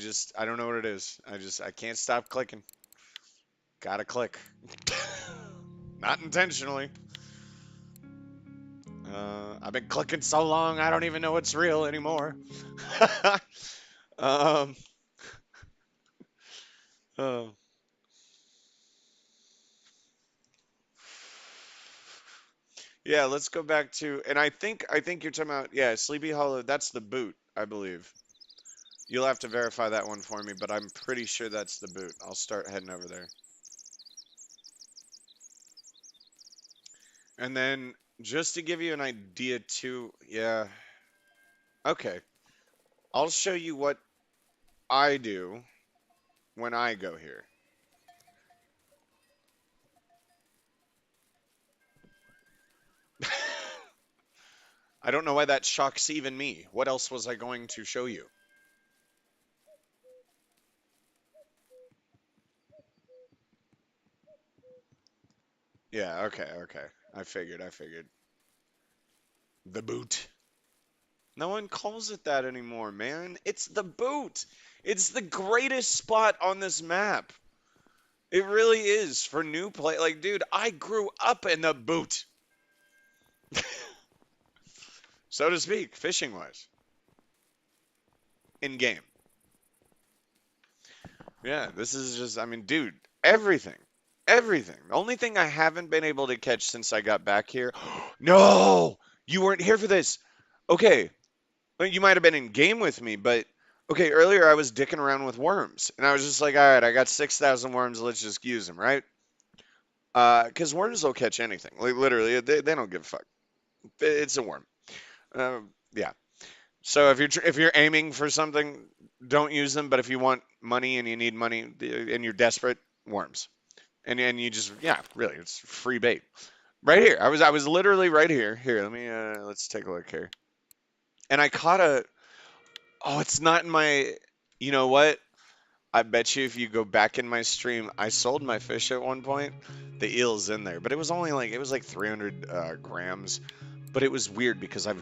Speaker 1: don't know what it is. I can't stop clicking. Gotta click. Not intentionally. I've been clicking so long, I don't even know what's real anymore. um, uh, yeah, let's go back to, and I think you're talking about, yeah, Sleepy Hollow. That's the boot, I believe. You'll have to verify that one for me, but I'm pretty sure that's the boot. I'll start heading over there. And then just to give you an idea too, yeah, okay. I'll show you what I do when I go here. I don't know why that shocks even me. What else was I going to show you? Yeah, okay, okay. I figured. The boot. No one calls it that anymore, man. It's the boot. It's the greatest spot on this map. It really is for new play. Like, dude, I grew up in the boot, so to speak, fishing wise, in game. Yeah, this is just, I mean, dude, everything. Everything. The only thing I haven't been able to catch since I got back here. No! You weren't here for this. Okay, well, you might have been in game with me, but okay, earlier I was dicking around with worms, and I was just like, all right, I got 6,000 worms, let's just use them, right? Because worms will catch anything. Like literally, they don't give a fuck. It's a worm. Yeah. So if you're aiming for something, don't use them. But if you want money and you need money and you're desperate, worms. And you just yeah, really, it's free bait. Right here. I was literally right here. Here, let's take a look here. And I caught a oh, it's not in my you know what? I bet you if you go back in my stream, I sold my fish at one point. The eel's in there, but it was only like it was like 300 grams. But it was weird because I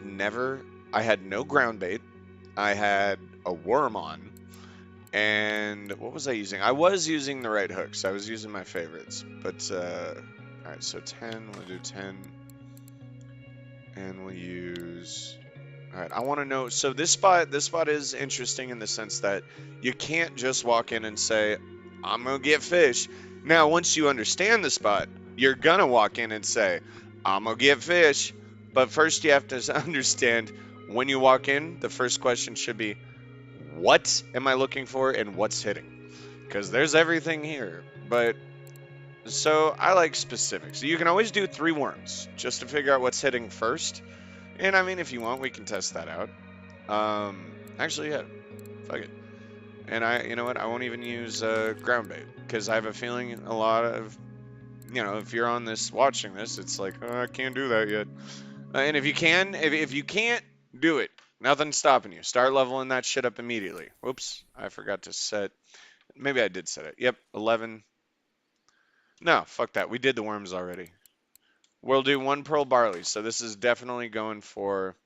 Speaker 1: had no ground bait. I had a worm on, and what was I using? I was using the right hooks. I was using my favorites, but all right. So 10. We'll do 10, and we'll use. All right, I want to know. So this spot is interesting in the sense that you can't just walk in and say, "I'm gonna get fish." Now, once you understand the spot, you're gonna walk in and say, "I'm gonna get fish." But first, you have to understand when you walk in. The first question should be, "What am I looking for, and what's hitting?" Because there's everything here. But so I like specifics. So you can always do 3 worms just to figure out what's hitting first. And I mean, if you want, we can test that out. Actually, yeah, fuck it. And you know what? I won't even use ground bait because I have a feeling a lot of, if you're on this watching this, it's like oh, I can't do that yet. And if you can, if you can't, do it. Nothing's stopping you. Start leveling that shit up immediately. Whoops, I forgot to set. Maybe I did set it. Yep, 11. No, fuck that. We did the worms already. We'll do 1 pearl barley. So this is definitely going for.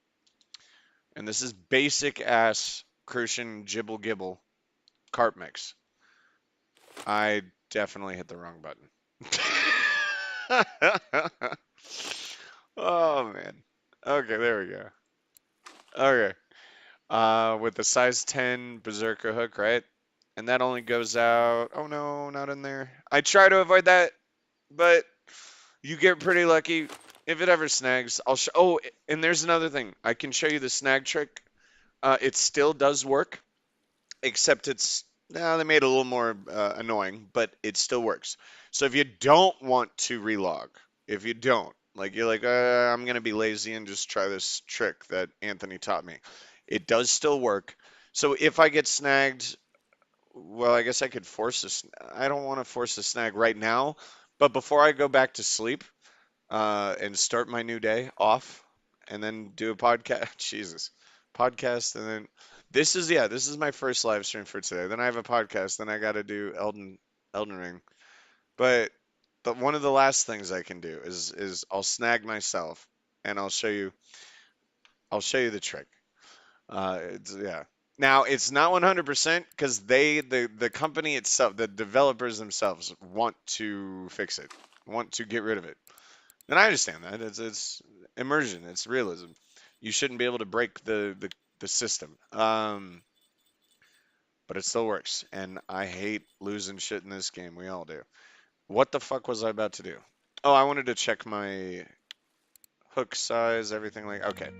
Speaker 1: And this is basic ass Crucian Jibble Gibble carp mix. I definitely hit the wrong button. Oh man. Okay, there we go. Okay. With the size 10 Berserker hook, right? And that only goes out. Oh no, not in there. I try to avoid that, but you get pretty lucky. If it ever snags, I'll show. Oh, and there's another thing. I can show you the snag trick. It still does work. Except it's now they made it a little more annoying, but it still works. So if you don't want to relog, if you don't, like you're like, I'm gonna be lazy and just try this trick that Anthony taught me, it does still work. So if I get snagged, well, I guess I could force this. I don't want to force a snag right now, but before I go back to sleep, and start my new day off and then do a podcast. Jesus. Podcast and then this is my first live stream for today. Then I have a podcast, then I got to do Elden Ring. But one of the last things I can do is I'll snag myself and I'll show you the trick. Yeah. Now it's not 100% because the company itself, the developers themselves want to fix it, want to get rid of it. And I understand that. It's immersion. It's realism. You shouldn't be able to break the system. But it still works. And I hate losing shit in this game. We all do. What the fuck was I about to do? Oh, I wanted to check my hook size, everything like. Okay.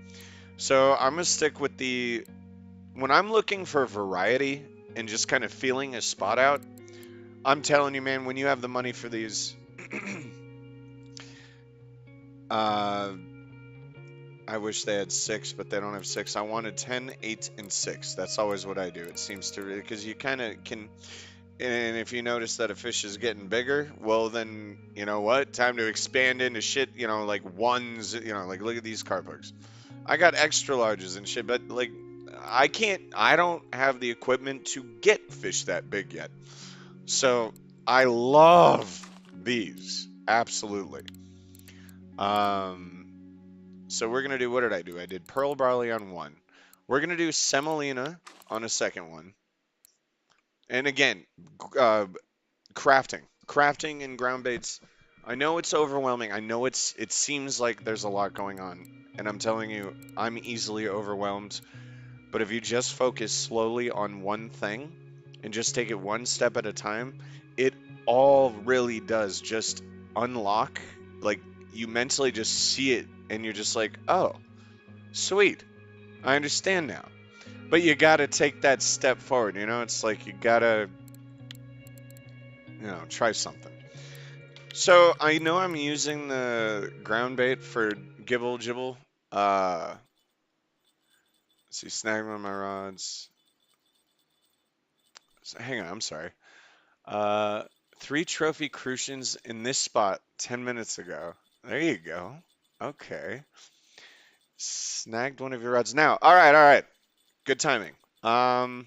Speaker 1: So I'm gonna stick with the when I'm looking for variety and just kind of feeling a spot out, I'm telling you, man, when you have the money for these, uh, I wish they had six, but they don't have six. I wanted 10, 8, and 6. That's always what I do. It seems to really, because you kind of can, and if you notice that a fish is getting bigger, well, then, you know what? Time to expand into shit, like ones, like look at these carp hooks. I got extra larges and shit, but like, I don't have the equipment to get fish that big yet. So I love these. Absolutely. Um, So we're gonna do, what did I do? I did pearl barley on one. We're gonna do semolina on a second one. And again, uh, crafting and ground baits. I know it's overwhelming. I know it seems like there's a lot going on, and I'm telling you, I'm easily overwhelmed. But if you just focus slowly on one thing and just take it one step at a time, it all really does just unlock. Like you mentally just see it, and you're just like, oh, sweet. I understand now. But you gotta take that step forward, It's like you gotta, try something. So I know I'm using the ground bait for gibble jibble. Let's see, snag one of my rods. Hang on, I'm sorry. Uh, 3 trophy crucians in this spot 10 minutes ago. There you go. Okay. Snagged one of your rods. Now, all right, all right. Good timing. I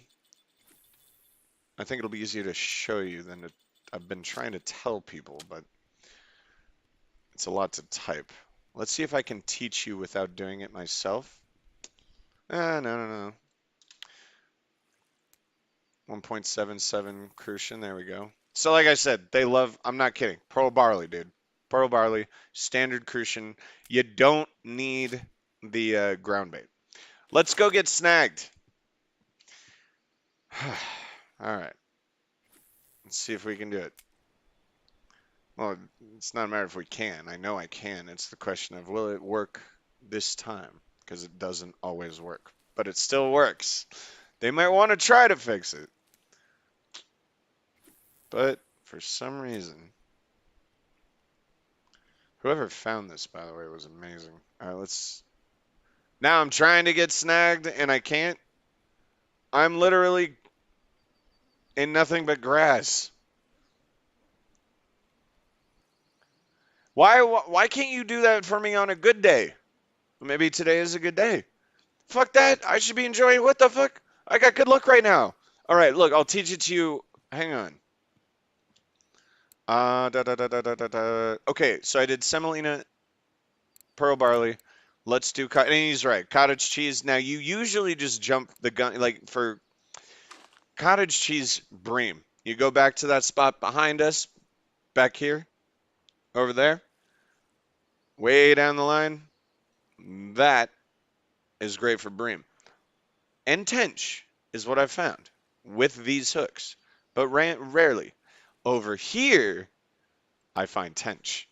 Speaker 1: think it'll be easier to show you than I've been trying to tell people, but it's a lot to type. Let's see if I can teach you without doing it myself. No, no, no. 1.77 crucian, there we go. So like I said, they love, I'm not kidding, pearl barley, dude. Pearl barley, standard crucian. You don't need the ground bait. Let's go get snagged. All right. Let's see if we can do it. Well, it's not a matter if we can. I know I can. It's the question of will it work this time? Because it doesn't always work. But it still works. They might want to try to fix it. But for some reason, whoever found this, by the way, was amazing. All right, let's. Now I'm trying to get snagged and I can't. I'm literally in nothing but grass. Why can't you do that for me on a good day? Maybe today is a good day. Fuck that. I should be enjoying. What the fuck? I got good luck right now. All right, look, I'll teach it to you. Hang on. Okay, so I did semolina, pearl barley. Let's do, and he's right, cottage cheese. Now, you usually just jump the gun, like for cottage cheese bream. You go back to that spot behind us, back here, over there, way down the line. That is great for bream. And tench is what I've found with these hooks, but rarely. Over here, I find tench.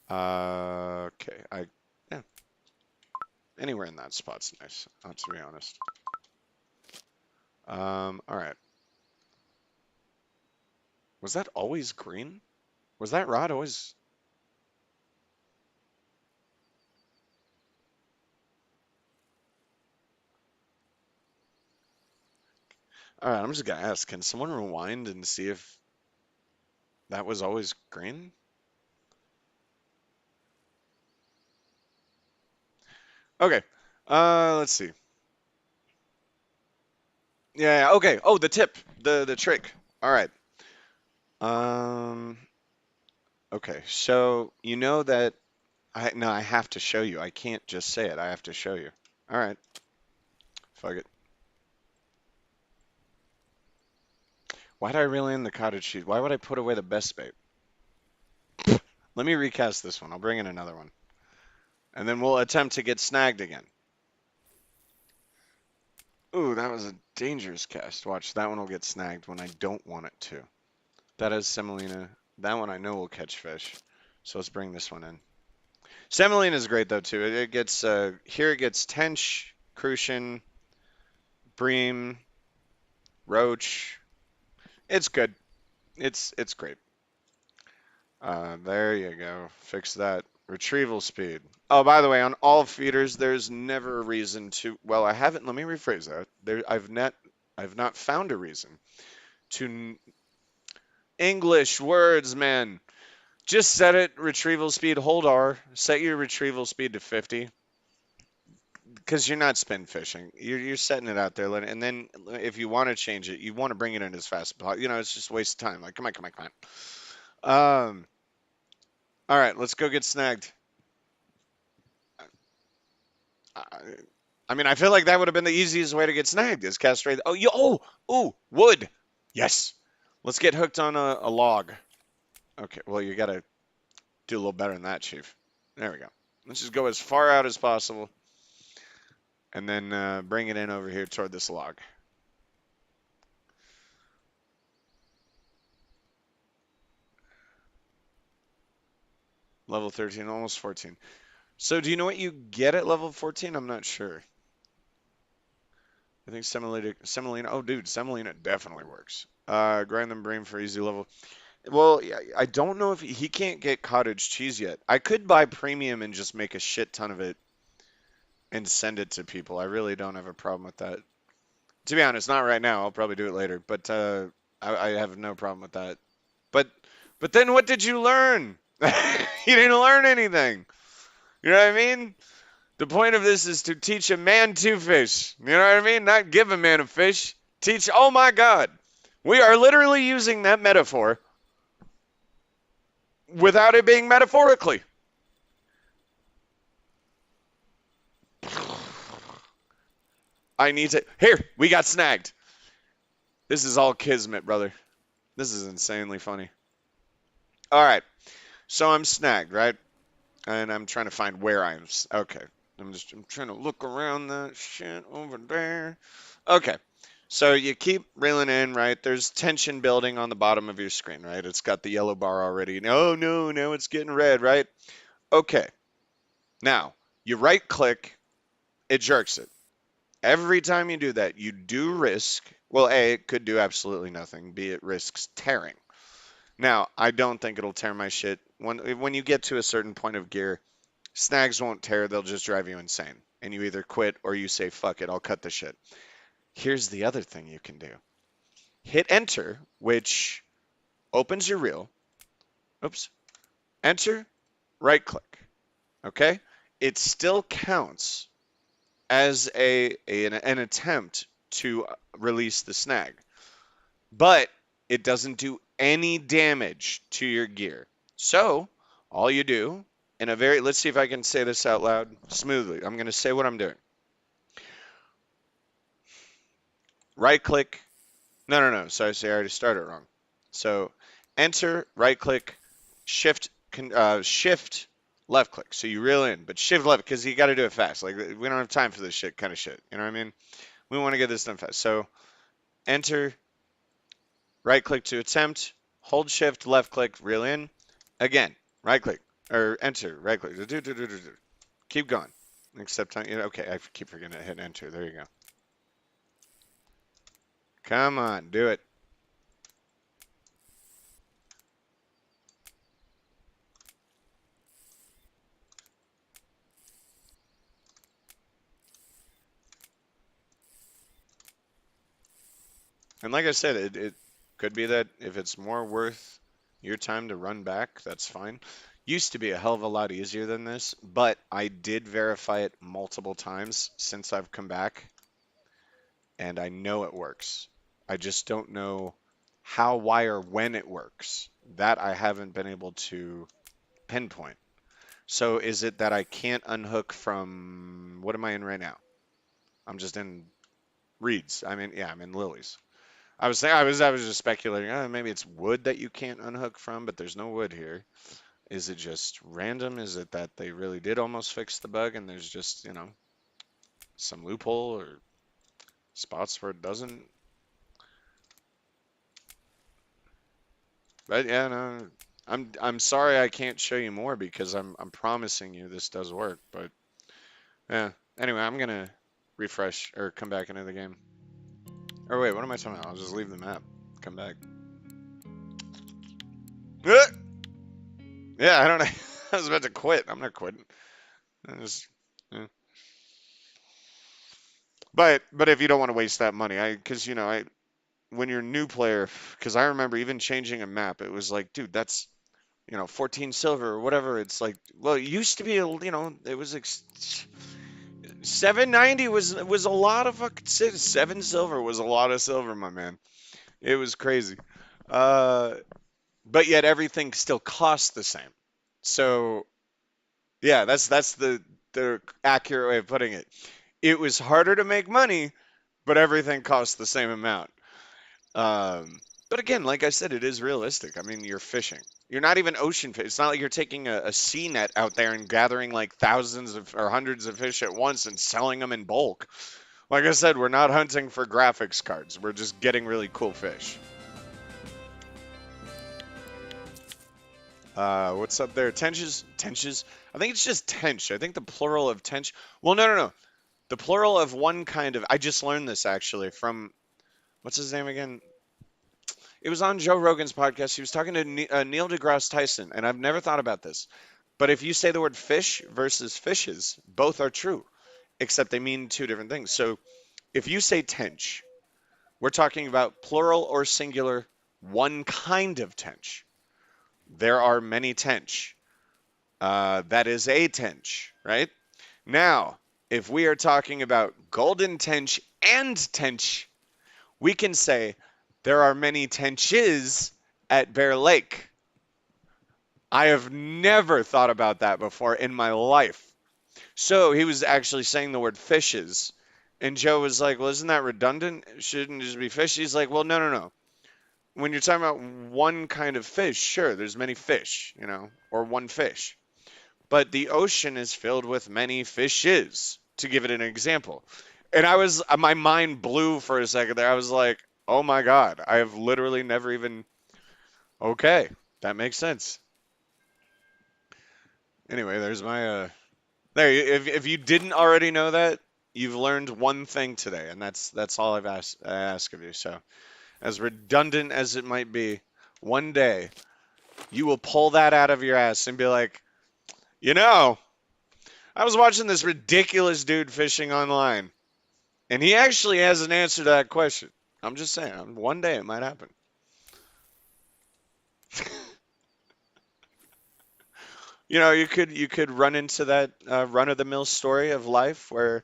Speaker 1: Okay, yeah, anywhere in that spot's nice, to be honest. All right. Was that always green? Was that rod always? All right, I'm just gonna ask, can someone rewind and see if that was always green? Okay. Let's see. Yeah, okay. Oh, the tip, the trick. All right. Um, okay. So you know that I have to show you. I can't just say it. I have to show you. All right. Fuck it. Why'd I reel in the cottage cheese? Why would I put away the best bait? Let me recast this one. I'll bring in another one. And then we'll attempt to get snagged again. Ooh, that was a dangerous cast. Watch, that one will get snagged when I don't want it to. That is semolina. That one I know will catch fish. So let's bring this one in. Semolina is great though too. It gets here it gets tench, crucian, Bream, Roach. It's good. It's great. There you go. Fix that. Retrieval speed. Oh, by the way, on all feeders, there's never a reason to. Well, I haven't. Let me rephrase that. I've not found a reason to English words, man. Just set it retrieval speed. Hold R. Set your retrieval speed to 50 because you're not spin fishing. You're setting it out there, and then if you want to change it, you want to bring it in as fast as possible. It's just a waste of time. Like, come on, come on, come on. All right, let's go get snagged. I, I mean, I feel like that would have been the easiest way to get snagged is castrate. Wood. Yes. Let's get hooked on a log. Okay, well, you got to do a little better than that, Chief. There we go. Let's just go as far out as possible and then bring it in over here toward this log. Level 13, almost 14. So do you know what you get at level 14? I'm not sure. I think semolina. Oh, dude, semolina definitely works. Grind them brain for easy level. Well, yeah, I don't know if he can't get cottage cheese yet. I could buy premium and just make a shit ton of it and send it to people. I really don't have a problem with that. To be honest, not right now. I'll probably do it later, but I have no problem with that. But but then what did you learn? You didn't learn anything. You know what I mean? The point of this is to teach a man to fish. You know what I mean? Not give a man a fish. Teach. Oh my God. We are literally using that metaphor without it being metaphorically. I need to. Here, we got snagged. This is all kismet, brother. This is insanely funny. All right. So I'm snagged, right? And I'm trying to find where I'm. Okay. I'm trying to look around that shit over there. Okay. So you keep reeling in, right? There's tension building on the bottom of your screen, right? It's got the yellow bar already. No, no, no, it's getting red, right? Okay. Now, you right click, it jerks it. Every time you do that, you do risk, well, A, it could do absolutely nothing. B, it risks tearing. Now, I don't think it'll tear my shit. When you get to a certain point of gear, snags won't tear, they'll just drive you insane. And you either quit or you say, fuck it, I'll cut the shit. Here's the other thing you can do. Hit enter, which opens your reel. Oops. Enter, right click. Okay? It still counts as an attempt to release the snag, but it doesn't do any damage to your gear. So all you do let's see if I can say this out loud smoothly. I'm going to say what I'm doing. Right click. No. Sorry, I already started wrong. So enter, right click, shift, shift, left click. So you reel in, but shift left because you got to do it fast. Like we don't have time for this shit kind of shit. You know what I mean? We want to get this done fast. So enter, right click to attempt, hold shift, left click, reel in. Again, right click or enter, right click. Keep going. Except, okay, I keep forgetting to hit enter. There you go. Come on, do it. And like I said, it could be that if it's more worth your time to run back, that's fine. Used to be a hell of a lot easier than this, but I did verify it multiple times since I've come back, and I know it works. I just don't know how, why, or when it works. That I haven't been able to pinpoint. So is it that I can't unhook from, what am I in right now? I'm just in reeds. I'm in lilies. I was just speculating. Maybe it's wood that you can't unhook from, but there's no wood here. Is it just random? Is it that they really did almost fix the bug and there's just, some loophole or spots where it doesn't? But yeah, no, I'm sorry I can't show you more because I'm promising you this does work. But yeah, anyway, I'm gonna refresh or come back into the game. Or wait, what am I talking about? I'll just leave the map. Come back. Uh, Yeah, I don't know. I was about to quit. I'm not quitting. I just, yeah. But if you don't want to waste that money, because I when you're a new player, because I remember even changing a map, it was like, dude, that's 14 silver or whatever. It's like, well, it used to be, it was 790 was a lot of fucking 7 silver was a lot of silver, my man. It was crazy. Uh, but yet everything still costs the same. So yeah, that's the accurate way of putting it. It was harder to make money, but everything costs the same amount. Um, but again, like I said, it is realistic. I mean, you're fishing. You're not even ocean fish. It's not like you're taking a sea net out there and gathering like thousands of or hundreds of fish at once and selling them in bulk. Like I said, we're not hunting for graphics cards. We're just getting really cool fish. What's up there? Tenches? Tenches? I think it's just tench. I think the plural of tench. Well, no, no, no. The plural of one kind of. I just learned this actually from. What's his name again? It was on Joe Rogan's podcast. He was talking to Neil deGrasse Tyson, and I've never thought about this. But if you say the word fish versus fishes, both are true, except they mean two different things. So if you say tench, we're talking about plural or singular, one kind of tench. There are many tench. That is a tench, right? Now, if we are talking about golden tench and tench, we can say there are many tenches at Bear Lake. I have never thought about that before in my life. So he was actually saying the word fishes. And Joe was like, well, isn't that redundant? Shouldn't it just be fish? He's like, well, no, no, no. When you're talking about one kind of fish, sure, there's many fish, or one fish. But the ocean is filled with many fishes, to give it an example. And my mind blew for a second there. I was like, oh my God, I have literally never even, okay, that makes sense. Anyway, there's my, there, if you didn't already know that, you've learned one thing today, and that's all I ask of you. So, as redundant as it might be, one day you will pull that out of your ass and be like, you know, I was watching this ridiculous dude fishing online, and he actually has an answer to that question. I'm just saying, one day it might happen. You could run into that run-of-the-mill story of life where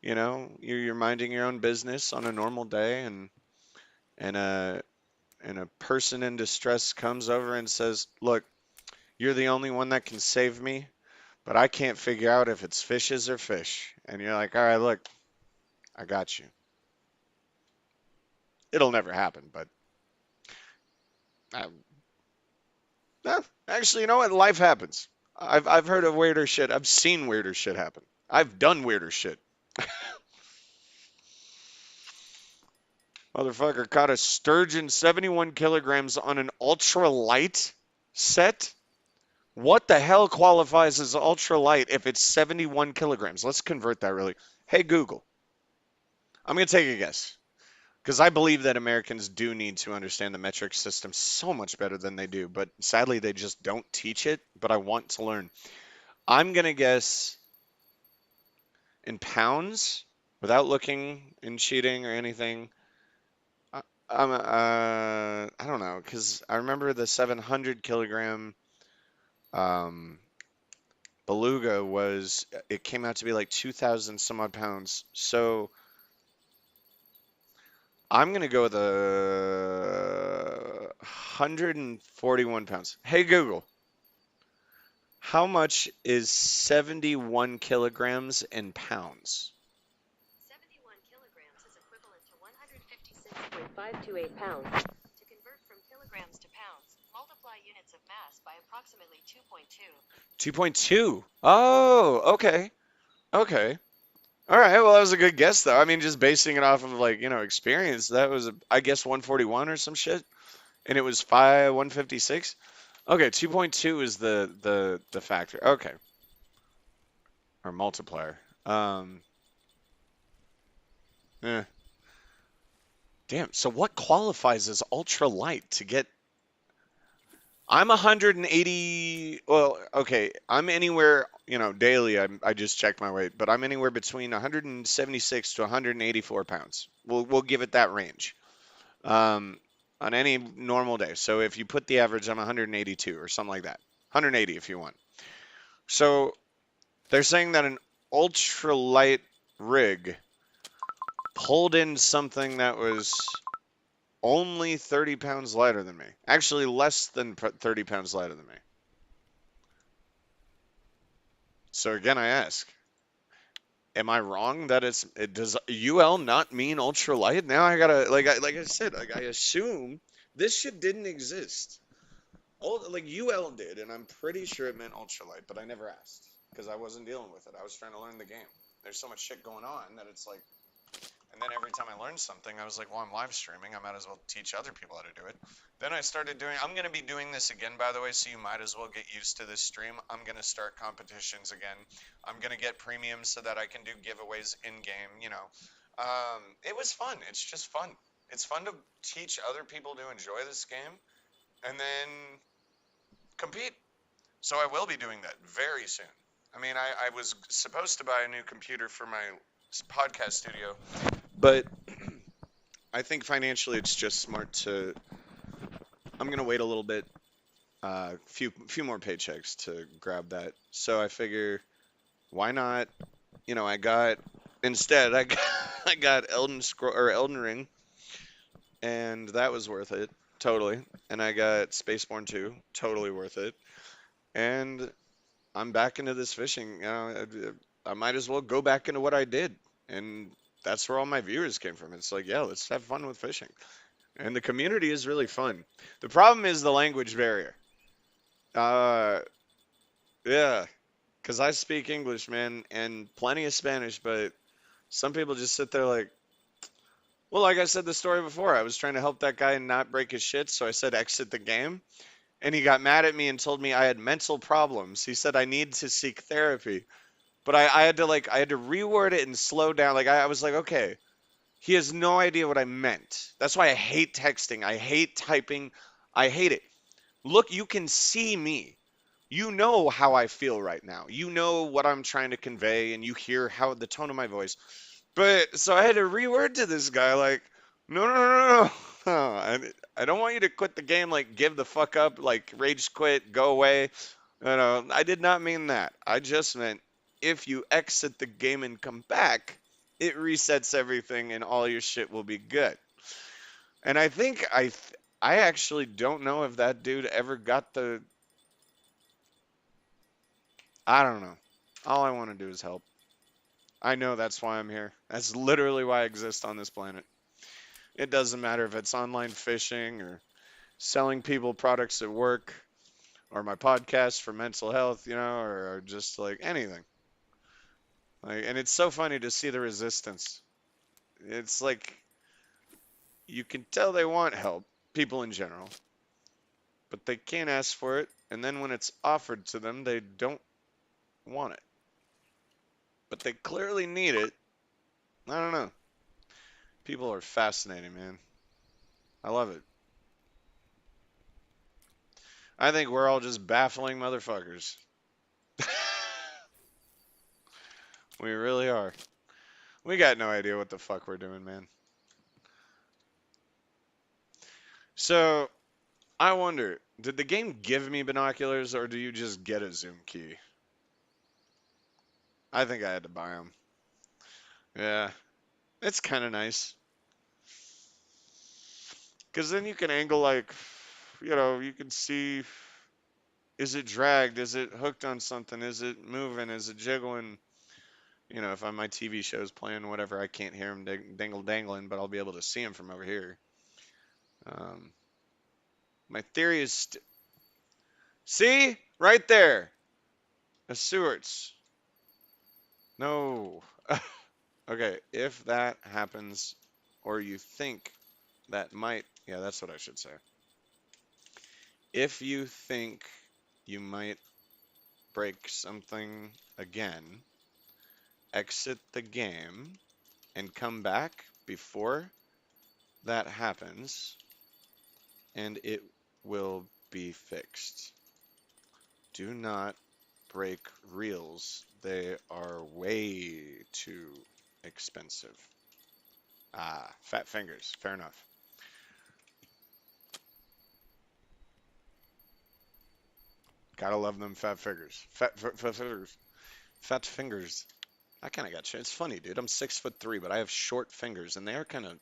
Speaker 1: you're minding your own business on a normal day, and a and a person in distress comes over and says, "Look, you're the only one that can save me, but I can't figure out if it's fishes or fish." And you're like, "All right, look, I got you." It'll never happen, but uh, actually, you know what? Life happens. I've heard of weirder shit. I've seen weirder shit happen. I've done weirder shit. Motherfucker caught a sturgeon 71 kilograms on an ultralight set. What the hell qualifies as ultralight if it's 71 kilograms? Let's convert that really. Hey, Google, I'm going to take a guess because I believe that Americans do need to understand the metric system so much better than they do, but sadly they just don't teach it, but I want to learn. I'm going to guess in pounds without looking and cheating or anything. I don't know because I remember the 700 kilogram um, beluga it came out to be like 2,000 some odd pounds. So I'm gonna go with 141 pounds. Hey Google, how much is 71 kilograms in pounds?
Speaker 2: 71 kilograms is equivalent to 156.528 pounds. To convert from kilograms to pounds, multiply units of mass by approximately 2.2.
Speaker 1: 2.2. Oh, okay. Okay. All right. Well, that was a good guess, though. I mean, just basing it off of like, experience, that was, I guess, 141 or some shit, and it was 156. Okay, 2.2 is the factor. Okay, or multiplier. Eh. Damn. So what qualifies as ultra light to get? I'm 180. Well, okay. I'm anywhere, daily. I just check my weight, but I'm anywhere between 176 to 184 pounds. We'll give it that range. Um, on any normal day. So if you put the average, I'm 182 or something like that. 180 if you want. So they're saying that an ultralight rig pulled in something that was only 30 pounds lighter than me. Actually, less than 30 pounds lighter than me. So again, I ask, am I wrong that it does UL not mean ultralight? Now I gotta like I said, like I assume this shit didn't exist. Like UL did, and I'm pretty sure it meant ultralight, but I never asked because I wasn't dealing with it. I was trying to learn the game. There's so much shit going on that it's like, and then every time I learned something, I was like, well, I'm live streaming. I might as well teach other people how to do it. Then I started doing, I'm going to be doing this again, by the way, so you might as well get used to this stream. I'm going to start competitions again. I'm going to get premiums so that I can do giveaways in game, It was fun. It's just fun. It's fun to teach other people to enjoy this game and then compete. So I will be doing that very soon. I mean, I was supposed to buy a new computer for my podcast studio, but I think financially it's just smart to. I'm gonna wait a little bit, few more paychecks to grab that. So I figure, why not? I got instead I got, I got Elden Ring, and that was worth it totally. And I got Spaceborne 2, totally worth it. And I'm back into this fishing. I might as well go back into what I did, and that's where all my viewers came from. It's like, yeah, let's have fun with fishing. And the community is really fun. The problem is the language barrier. Uh, yeah, because I speak English, man, and plenty of Spanish, but some people just sit there like, well, like I said the story before, I was trying to help that guy not break his shit, so I said exit the game, and he got mad at me and told me I had mental problems. He said I need to seek therapy, but I had to I had to reword it and slow down. Like I was like, okay, he has no idea what I meant. That's why I hate texting. I hate typing. I hate it. Look, you can see me. You know how I feel right now. You know what I'm trying to convey, and you hear how the tone of my voice. But so I had to reword to this guy like, no, no, no, no, no. I don't want you to quit the game. Like, give the fuck up. Like, rage quit, go away. No, I did not mean that. I just meant if you exit the game and come back, it resets everything, and all your shit will be good. And I actually don't know if that dude ever got the. I don't know. All I want to do is help. I know that's why I'm here. That's literally why I exist on this planet. It doesn't matter if it's online fishing or selling people products at work or my podcast for mental health, or just like anything. And it's so funny to see the resistance. It's like you can tell they want help, people in general, but they can't ask for it. And then when it's offered to them, they don't want it. But they clearly need it. I don't know. People are fascinating, man. I love it. I think we're all just baffling motherfuckers. We really are. We got no idea what the fuck we're doing, man. So, I wonder, did the game give me binoculars or do you just get a zoom key? I think I had to buy them. Yeah, it's kind of nice. Because then you can angle, like, you can see, is it dragged? Is it hooked on something? Is it moving? Is it jiggling? If on my TV show's playing, whatever, I can't hear him dangle dangling, but I'll be able to see him from over here. Um, my theory is, see? Right there. A Stewart's. No. Okay, if that happens, or you think that might, yeah, that's what I should say. If you think you might break something again, exit the game and come back before that happens, and it will be fixed. Do not break reels. They are way too expensive. Ah, fat fingers. Fair enough. Gotta love them fat fingers. Fat fingers. Fat fingers. I kind of got you. It's funny, dude. I'm 6'3", but I have short fingers, and they are kind of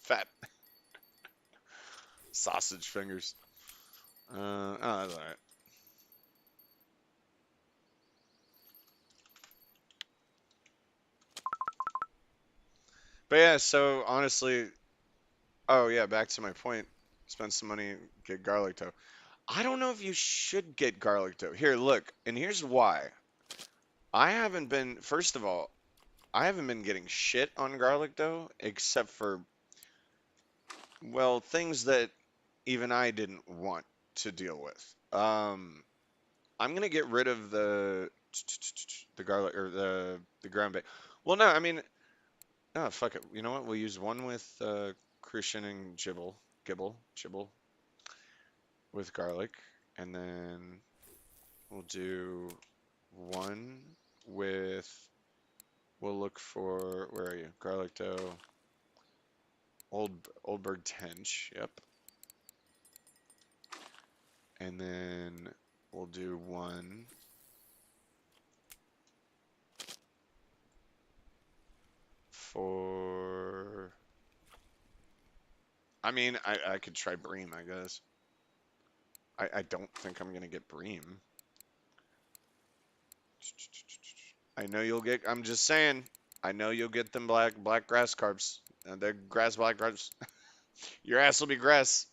Speaker 1: fat sausage fingers. Oh, that's all right. But yeah, so honestly, oh yeah, back to my point. Spend some money, get garlic dough. I don't know if you should get garlic dough. Here, look, and here's why. I haven't been, first of all, I haven't been getting shit on garlic dough, except for, well, things that even I didn't want to deal with. I'm gonna get rid of the garlic or the ground bait. Well, no, I mean, oh fuck it. You know what? We'll use one with crucianing gibble with garlic, and then we'll do one with. We'll look for where are you? Garlic dough, Oldberg tench. Yep, and then we'll do one for. I mean, I could try Bream, I guess. I don't think I'm gonna get Bream. I know you'll get. I'm just saying. I know you'll get them black grass carps. The grass black carps. Your ass will be grass.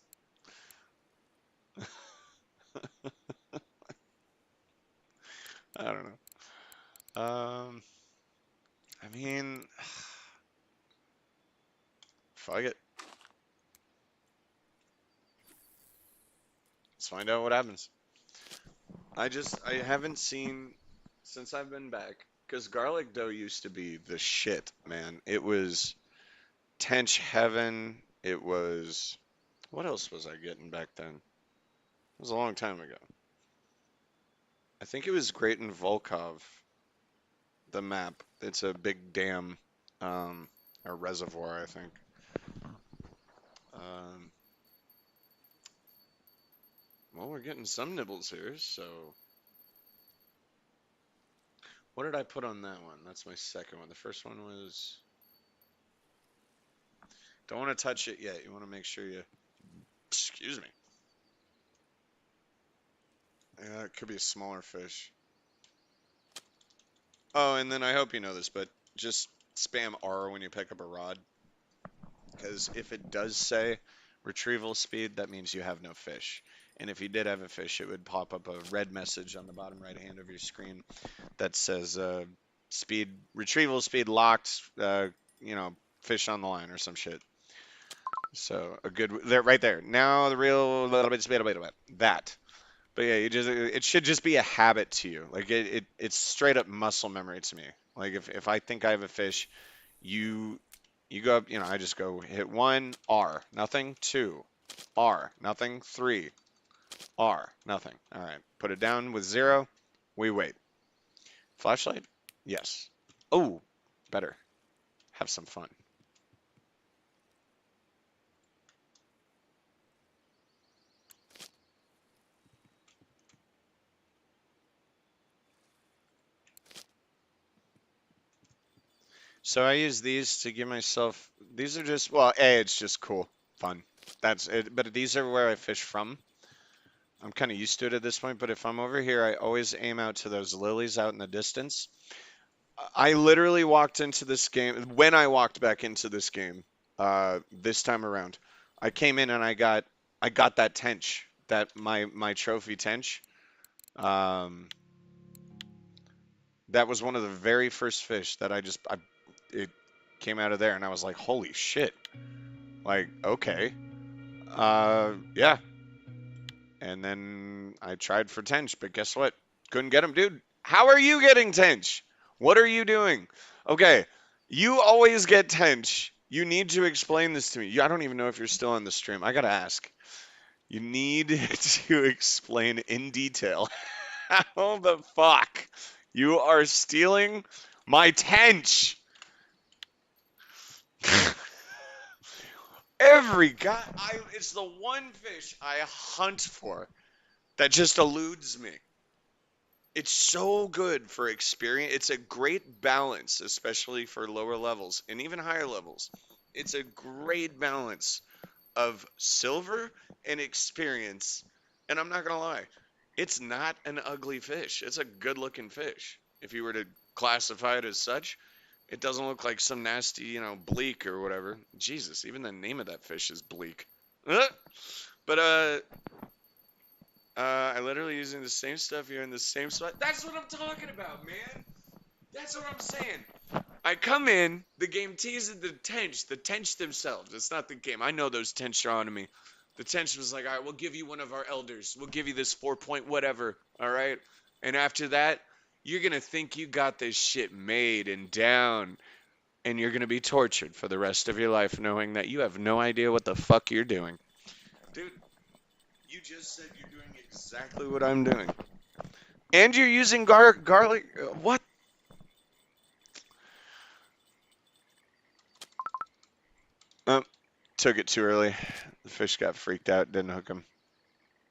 Speaker 1: I don't know. I mean, fuck it. Let's find out what happens. I haven't seen since I've been back because garlic dough used to be the shit, man. It was tench heaven. It was what else was I getting back then? It was a long time ago. I think it was Great in Volkov, the map. It's a big dam, um, or reservoir, I think. Um, well, we're getting some nibbles here, so what did I put on that one? That's my second one. The first one was don't want to touch it yet. You want to make sure you, excuse me. Yeah, it could be a smaller fish. Oh, and then I hope you know this, but just spam R when you pick up a rod, because if it does say retrieval speed, that means you have no fish. And if you did have a fish, it would pop up a red message on the bottom right hand of your screen that says speed retrieval speed locked, fish on the line or some shit. So a good there right there. Now the real little bit speed, that. But yeah, you just it should just be a habit to you. Like it's straight up muscle memory to me. Like if I think I have a fish, you you go up, I just go hit one R, nothing, two, R, nothing, three, R, nothing. All right, put it down with zero. We wait. Flashlight? Yes. Oh, better. Have some fun. So I use these to give myself. These are just well, it's just cool, fun. That's it. But these are where I fish from. I'm kind of used to it at this point, but if I'm over here, I always aim out to those lilies out in the distance. I literally walked into this game when I walked back into this game this time around. I came in and I got that tench, that my trophy tench. Um, that was one of the very first fish that it came out of there, and I was like, holy shit! Like, okay, yeah. And then I tried for tench, but guess what? Couldn't get him, dude. How are you getting tench? What are you doing? Okay, you always get tench. You need to explain this to me. I don't even know if you're still on the stream. I gotta ask. You need to explain in detail how the fuck you are stealing my tench. Every guy, it's the one fish I hunt for that just eludes me. It's so good for experience. It's a great balance, especially for lower levels and even higher levels. It's a great balance of silver and experience. And I'm not gonna lie, it's not an ugly fish. It's a good looking fish. If you were to classify it as such, it doesn't look like some nasty, bleak or whatever. Jesus, even the name of that fish is bleak. But I literally using the same stuff here in the same spot. That's what I'm talking about, man. That's what I'm saying. I come in, the game teases the tench themselves. It's not the game. I know those tench are on to me. The tench was like, all right, we'll give you one of our elders. We'll give you this 4 point whatever. All right. And after that, you're going to think you got this shit made and down. And you're going to be tortured for the rest of your life knowing that you have no idea what the fuck you're doing. Dude, you just said you're doing exactly what I'm doing. And you're using garlic. What? Oh, took it too early. The fish got freaked out, didn't hook him.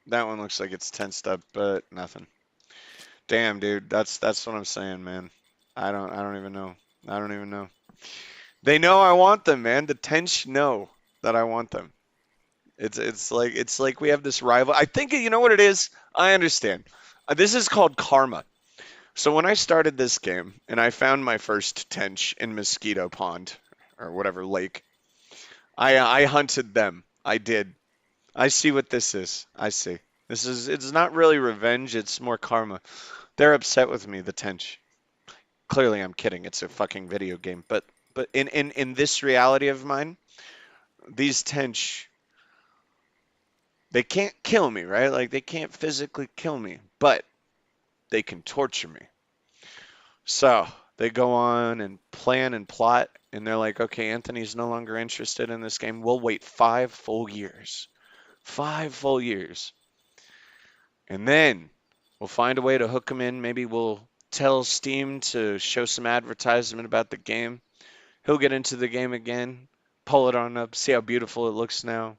Speaker 1: That one looks like it's tensed up, but nothing. Damn, dude, that's what I'm saying, man. I don't even know. I don't even know. They know I want them, man. The tench know that I want them. It's like we have this rival. I think you know what it is. I understand. This is called karma. So when I started this game and I found my first tench in Mosquito Pond or whatever lake, I hunted them. I did. I see what this is. I see. It's not really revenge, it's more karma. They're upset with me, the Tench. Clearly I'm kidding. It's a fucking video game. But in this reality of mine, these Tench, they can't kill me, right? Like they can't physically kill me, but they can torture me. So they go on and plan and plot, and they're like, okay, Anthony's no longer interested in this game. We'll wait 5 full years. 5 full years. And then we'll find a way to hook him in. Maybe we'll tell Steam to show some advertisement about the game. He'll get into the game again, pull it on up, see how beautiful it looks now.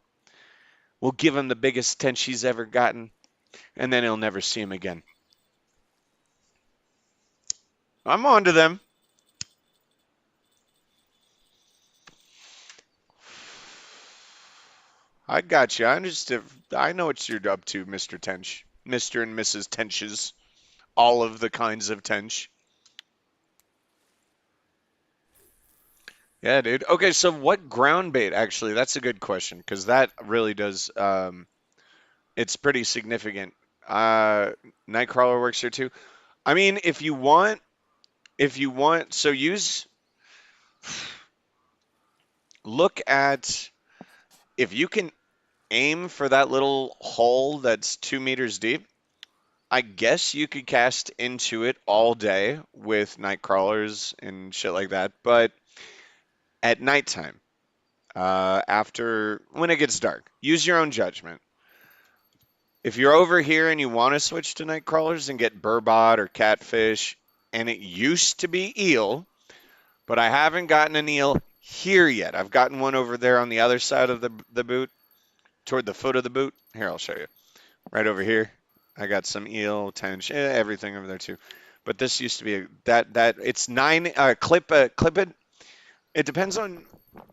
Speaker 1: We'll give him the biggest tench he's ever gotten, and then he'll never see him again. I'm on to them. I got you. I understand. I know what you're up to, Mr. Tench. Mr. and Mrs. Tenches. All of the kinds of tench. Yeah, dude. Okay, so what ground bait actually? That's a good question because that really does it's pretty significant. Uh Nightcrawler works here too. I mean, if you want so use look at if you can aim for that little hole that's 2 meters deep, I guess you could cast into it all day with Nightcrawlers and shit like that, but at nighttime, after when it gets dark, use your own judgment. If you're over here and you want to switch to night crawlers and get burbot or catfish, and it used to be eel, but I haven't gotten an eel here yet. I've gotten one over there on the other side of the boot, toward the foot of the boot. Here, I'll show you. Right over here, I got some eel, tench, everything over there too. But this used to be that it's nine clip it. It depends on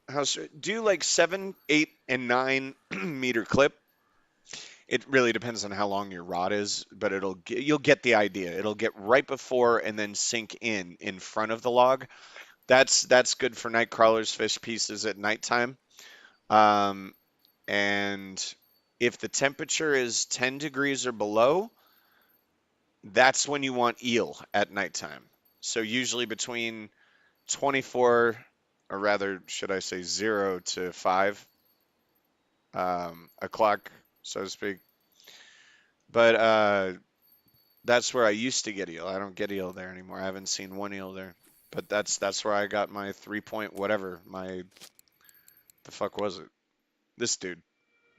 Speaker 1: how do like 7, 8, and 9 meter clip. It really depends on how long your rod is, but you'll get the idea. It'll get right before and then sink in front of the log. That's good for night crawlers, fish pieces at nighttime. Um, and if the temperature is 10 degrees or below, that's when you want eel at nighttime. So usually between 24, or rather, should I say 0 to 5 o'clock, so to speak. But that's where I used to get eel. I don't get eel there anymore. I haven't seen one eel there. But that's where I got my 3 point whatever, my The fuck was it? This dude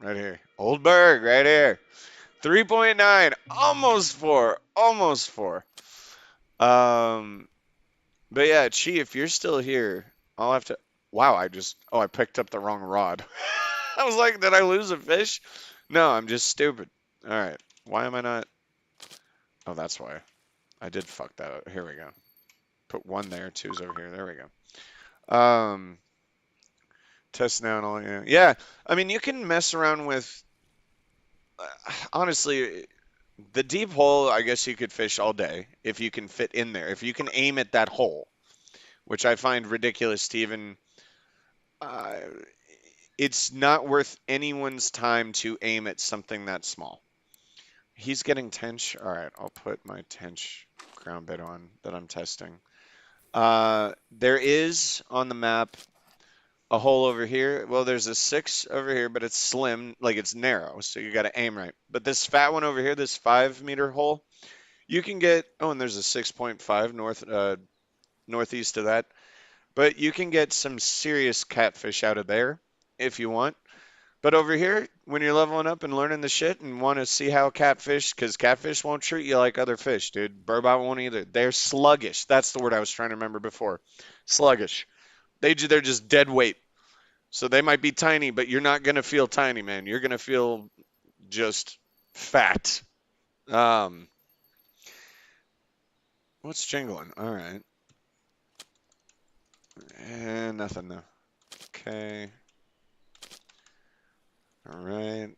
Speaker 1: right here. Old Berg right here. 3.9. Almost 4. Almost 4. Um, but yeah, Chief, you're still here. I'll have to. Wow, I picked up the wrong rod. I was like, did I lose a fish? No, I'm just stupid. All right. Why am I not? Oh, that's why. I did fuck that up. Here we go. Put one there, two's over here. There we go. Test now and all. Yeah. Yeah. I mean, you can mess around with. Honestly, the deep hole, I guess you could fish all day if you can fit in there. If you can aim at that hole, which I find ridiculous to even. Uh, it's not worth anyone's time to aim at something that small. He's getting tench. All right, I'll put my tench ground bait on that I'm testing. There is on the map a hole over here. Well, there's a 6 over here, but it's slim, like it's narrow, so you got to aim right. But this fat one over here, this 5 meter hole, you can get. Oh, and there's a 6.5 northeast of that. But you can get some serious catfish out of there if you want. But over here, when you're leveling up and learning the shit and want to see how catfish, because catfish won't treat you like other fish, dude. Burbot won't either. They're sluggish. That's the word I was trying to remember before. Sluggish. They're just dead weight. So they might be tiny, but you're not gonna feel tiny, man. You're gonna feel just fat. Um, what's jingling? All right, and nothing though. Okay. All right.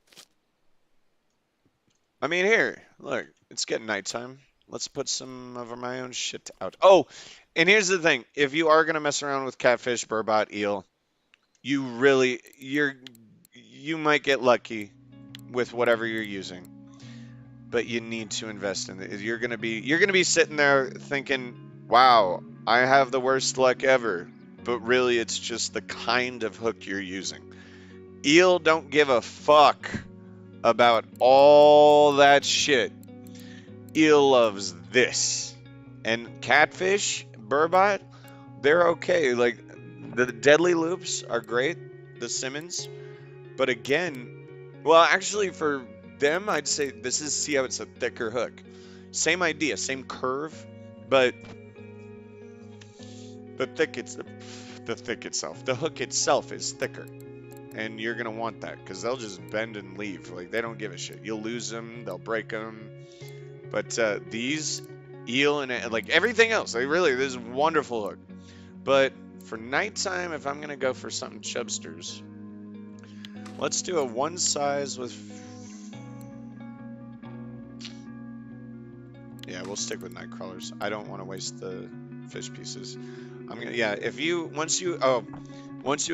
Speaker 1: I mean, here, look, it's getting nighttime. Let's put some of my own shit out. Oh, and here's the thing. If you are gonna mess around with catfish, burbot, eel, you might get lucky with whatever you're using, but you need to invest in it. You're gonna be sitting there thinking, "Wow, I have the worst luck ever," but really, it's just the kind of hook you're using. Eel don't give a fuck about all that shit. Eel loves this. And catfish, burbot, they're okay. Like the deadly loops are great, the Simmons. But again, well, actually for them, I'd say this is see how it's a thicker hook. Same idea, same curve, but the thick it's the thick itself. The hook itself is thicker. And you're gonna want that because they'll just bend and leave. Like they don't give a shit. You'll lose them, they'll break them. But these eel and like everything else, like really, this is a wonderful hook. But for nighttime, if I'm gonna go for something chubsters, let's do a one size with. Yeah, we'll stick with night crawlers. I don't want to waste the fish pieces. I'm gonna yeah. If you once you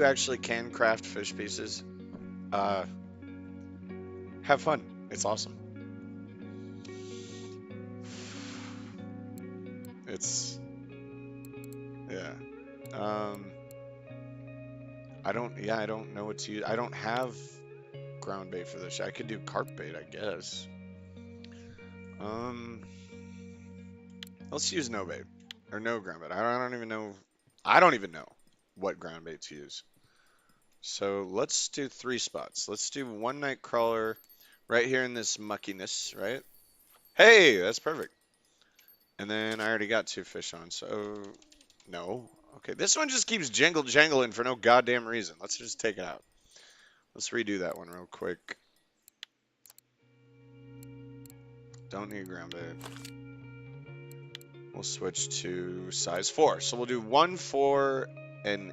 Speaker 1: actually can craft fish pieces, uh, have fun. It's awesome. It's yeah. Um, I don't know what to use. I don't have ground bait for this. I could do carp bait, I guess. Um, let's use no bait or no ground bait. I don't even know. I don't even know what ground bait to use. So let's do 3 spots. Let's do one night crawler right here in this muckiness, right? Hey, that's perfect. And then I already got 2 fish on, so no. Okay, this one just keeps jangling for no goddamn reason. Let's just take it out. Let's redo that one real quick. Don't need ground bait. We'll switch to size 4. So we'll do 1, 4, and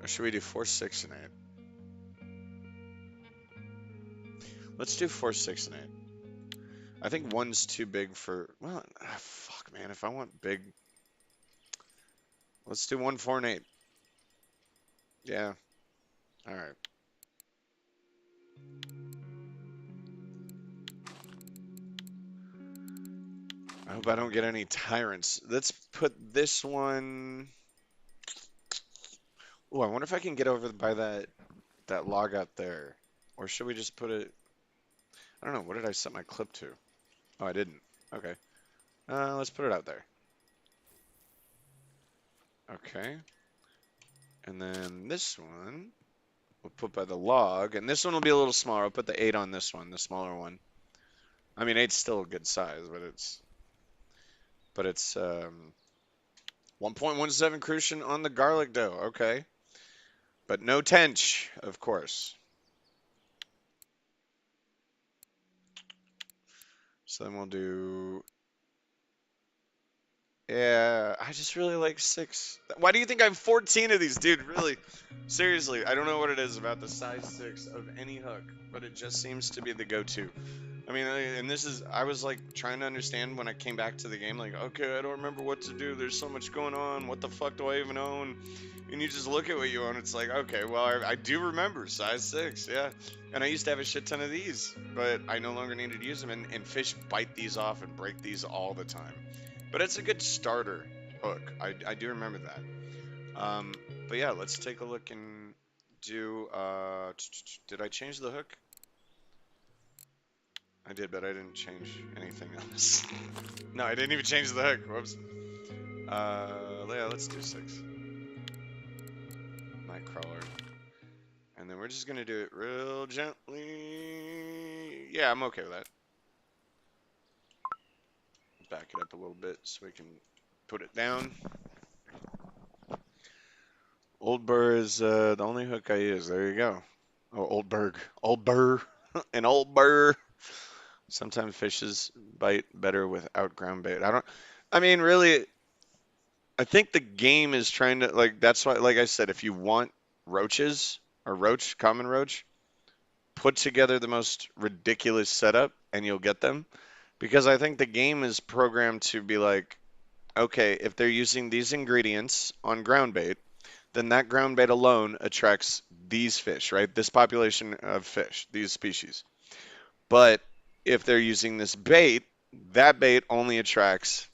Speaker 1: or should we do 4, 6, and 8? Let's do 4, 6, and 8. I think 1's too big for. Well, fuck, man. If I want big, let's do 1, 4, and 8. Yeah. All right. I hope I don't get any tyrants. Let's put this one. Oh, I wonder if I can get over by that log out there, or should we just put it? I don't know. What did I set my clip to? Oh, I didn't. Okay. Let's put it out there. Okay. And then this one we'll put by the log, and this one will be a little smaller. I'll put the 8 on this one, the smaller one. I mean, eight's still a good size, but it's 1.17 crucian on the garlic dough. Okay, but no tench, of course. So then we'll do. Yeah, I just really like 6. Why do you think I have 14 of these, dude? Really, seriously, I don't know what it is about the size 6 of any hook, but it just seems to be the go-to. I mean, and this is, I was like trying to understand when I came back to the game, like, okay, I don't remember what to do. There's so much going on. What the fuck do I even own? And you just look at what you own. It's like, okay, well, I do remember size 6, yeah. And I used to have a shit ton of these, but I no longer needed to use them. And fish bite these off and break these all the time. But it's a good starter hook. I do remember that. Um, but yeah, let's take a look and do. Did I change the hook? I did, but I didn't change anything else. No, I didn't even change the hook. Whoops. Yeah, let's do 6. Nightcrawler. And then we're just gonna do it real gently. Yeah, I'm okay with that. Back it up a little bit so we can put it down. Old Burr is the only hook I use. There you go. Oh, Old Berg. Old Burr. An Old Burr. Sometimes fishes bite better without ground bait. I mean, really, I think the game is trying to, like, that's why, like I said, if you want roaches or common roach, put together the most ridiculous setup and you'll get them. Because I think the game is programmed to be like, okay, if they're using these ingredients on ground bait, then that ground bait alone attracts these fish, right? This population of fish, these species. But if they're using this bait, that bait only attracts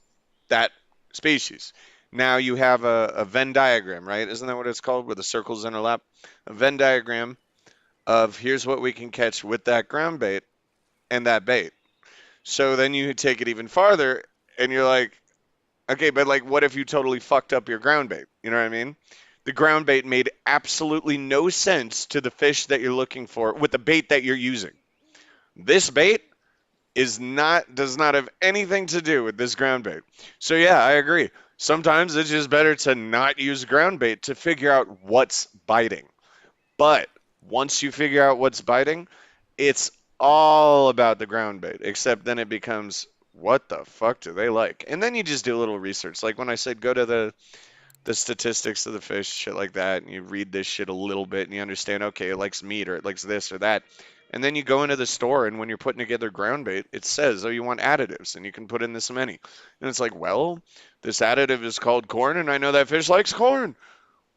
Speaker 1: that species. Now you have a Venn diagram, right? Isn't that what it's called, where the circles interlap? A Venn diagram of here's what we can catch with that ground bait and that bait. So then you take it even farther and you're like, okay, but like, what if you totally fucked up your ground bait? You know what I mean? The ground bait made absolutely no sense to the fish that you're looking for with the bait that you're using. This bait does not have anything to do with this ground bait. So yeah, I agree. Sometimes it's just better to not use ground bait to figure out what's biting. But once you figure out what's biting, it's all about the ground bait, except then it becomes what the fuck do they like? And then you just do a little research. Like when I said go to the statistics of the fish, shit like that, and you read this shit a little bit and you understand, okay, it likes meat or it likes this or that. And then you go into the store and when you're putting together ground bait, it says, oh, you want additives and you can put in this many. And it's like, well, this additive is called corn and I know that fish likes corn.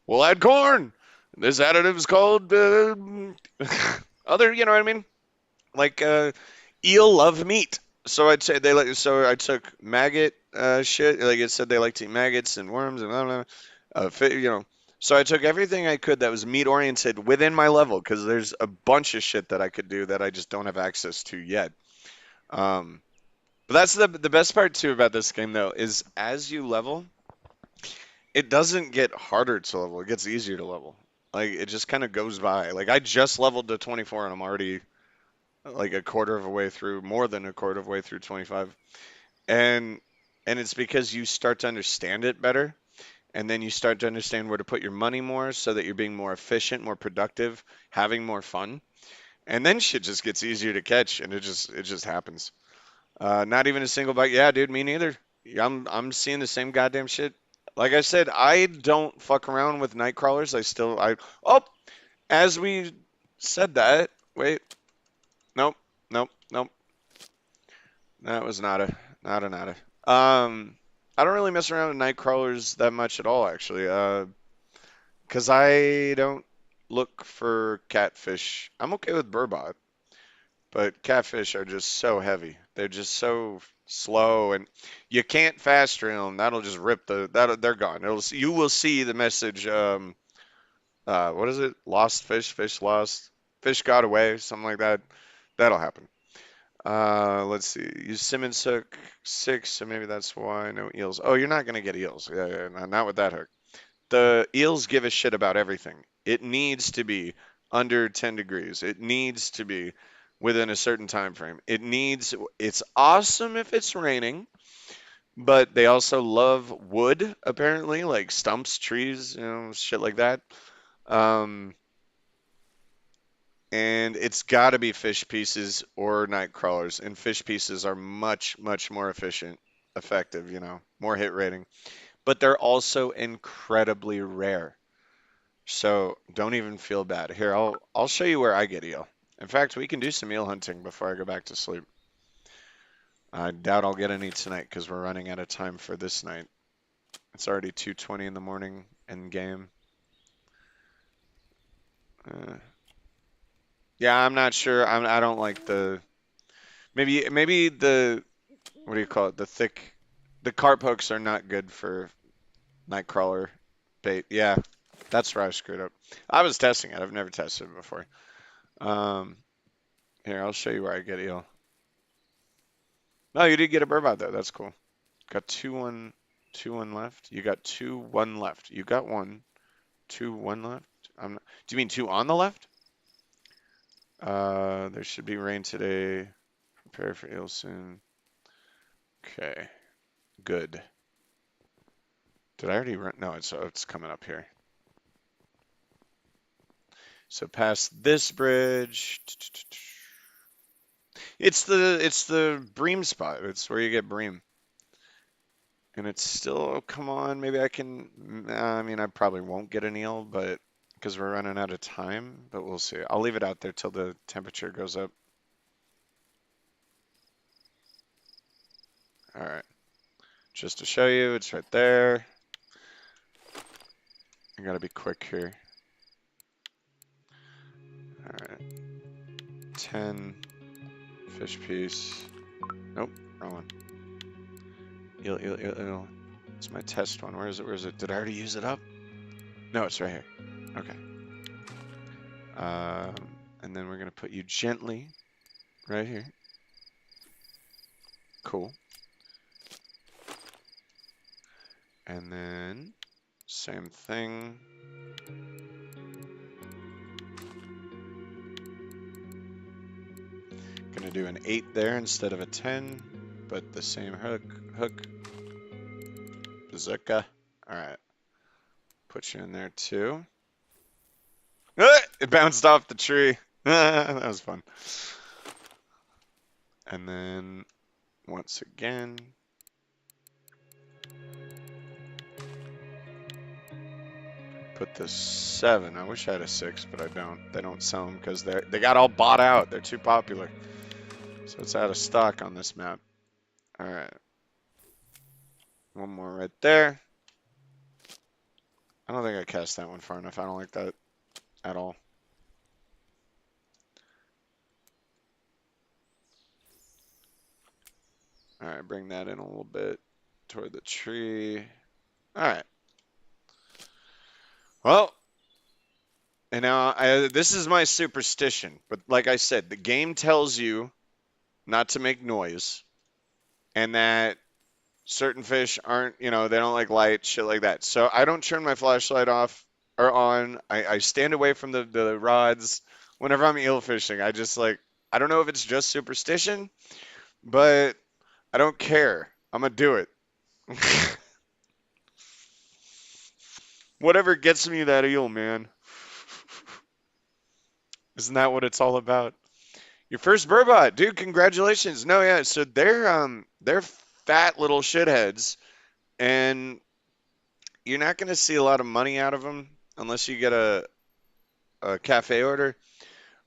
Speaker 1: We'll add corn. This additive is called other, you know what I mean? Like eel love meat. So I'd say they like. So I took maggot shit. Like it said, they like to eat maggots and worms and blah, blah, blah. You know. So I took everything I could that was meat oriented within my level because there's a bunch of shit that I could do that I just don't have access to yet. Um, but that's the best part too about this game though is as you level, it doesn't get harder to level. It gets easier to level. Like it just kind of goes by. Like I just leveled to 24 and I'm already like a quarter of a way through, more than a quarter of a way through 25. And it's because you start to understand it better, and then you start to understand where to put your money more so that you're being more efficient, more productive, having more fun. And then shit just gets easier to catch and it just happens. Not even a single bite. Yeah, dude, me neither. I'm seeing the same goddamn shit. Like I said, I don't fuck around with night crawlers. I oh, as we said that. Wait, nope, nope, nope. That was nada. I don't really mess around with night crawlers that much at all, actually. 'Cause I don't look for catfish. I'm okay with burbot, but catfish are just so heavy. They're just so slow, and you can't fast trail them. That'll just rip they're gone. You will see the message. What is it? Lost fish, fish lost, fish got away, something like that. That'll happen. Let's see. You Simmons hook 6, so maybe that's why no eels. Oh, you're not gonna get eels. Yeah, yeah, not with that hook. The eels give a shit about everything. It needs to be under 10 degrees. It needs to be within a certain time frame. It's awesome if it's raining, but they also love wood apparently, like stumps, trees, shit like that. Um, and it's got to be fish pieces or night crawlers, and fish pieces are much, much more effective, more hit rating. But they're also incredibly rare. So don't even feel bad. Here, I'll show you where I get eel. In fact, we can do some eel hunting before I go back to sleep. I doubt I'll get any tonight because we're running out of time for this night. It's already 2:20 in the morning in game. Uh, yeah, I'm not sure. I don't like the maybe the what do you call it? The cart pokes are not good for nightcrawler bait. Yeah, that's where I screwed up. I was testing it. I've never tested it before. Um, Here, I'll show you where I get eel. No, you did get a burbot though. That's cool. Got 2-1 left. You got 2-1 left. You got 1-2-1 left. Do you mean 2 on the left? There should be rain today. Prepare for eel soon. Okay, good. Did I already run? No, it's coming up here. So past this bridge. It's the bream spot. It's where you get bream. And it's still, oh, come on, maybe I can, I mean, I probably won't get an eel, but because we're running out of time, but we'll see. I'll leave it out there till the temperature goes up. All right, just to show you, it's right there. I gotta be quick here. All right, 10 fish piece. Nope, wrong one. Eel, eel, eel, eel. It's my test one. Where is it? Where is it? Did I already use it up? No, it's right here. Okay. Um, and then we're gonna put you gently right here. Cool. And then same thing. Gonna do an 8 there instead of a 10, but the same hook, bazooka. All right, put you in there too. Ah, it bounced off the tree. That was fun. And then once again, put the 7. I wish I had a 6, but I don't. They don't sell them because they got all bought out. They're too popular. So it's out of stock on this map. All right. One more right there. I don't think I cast that one far enough. I don't like that at all. All right, bring that in a little bit toward the tree. All right. Well, and now this is my superstition, but like I said, the game tells you not to make noise and that certain fish aren't, they don't like light, shit like that. So I don't turn my flashlight off or on. I stand away from the rods whenever I'm eel fishing. I don't know if it's just superstition, but I don't care. I'm gonna do it. Whatever gets me that eel, man. Isn't that what it's all about? Your first burbot, dude, congratulations. No, yeah, so they're fat little shitheads and you're not going to see a lot of money out of them unless you get a cafe order,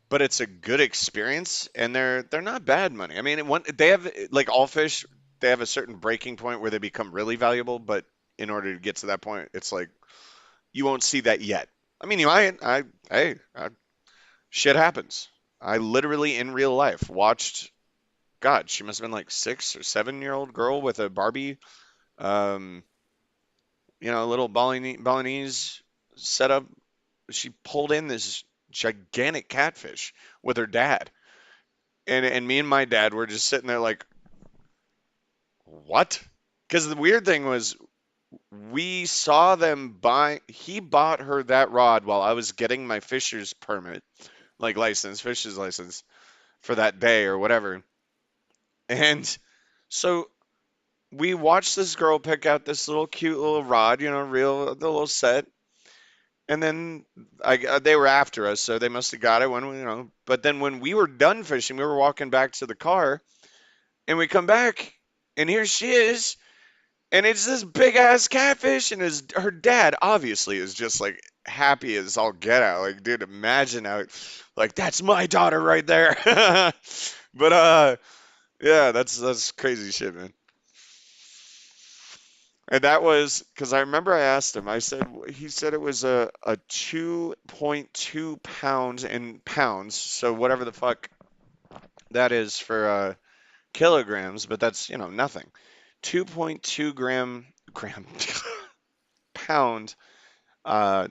Speaker 1: but it's a good experience and they're not bad money. I mean, they have like all fish, they have a certain breaking point where they become really valuable, but in order to get to that point, it's like you won't see that yet. I mean, you might. Shit happens. I literally in real life watched. God, she must have been like 6 or 7-year-old girl with a Barbie, um, little Balinese setup. She pulled in this gigantic catfish with her dad, and me and my dad were just sitting there like, what? Because the weird thing was we saw them buy, he bought her that rod while I was getting my fisher's permit, like license, fisher's license for that day or whatever. And so we watched this girl pick out this little cute little rod, real, the little set. And then they were after us, so they must have got it when we. But then when we were done fishing, we were walking back to the car, and we come back, and here she is, and it's this big ass catfish, and her dad obviously is just like happy as all get out. Like, dude, imagine how, like, that's my daughter right there. But yeah, that's crazy shit, man. And that was because I remember I asked him. I said he said it was a 2.2 pounds in pounds, so whatever the fuck that is for kilograms, but that's nothing. 2.2 gram pound uh,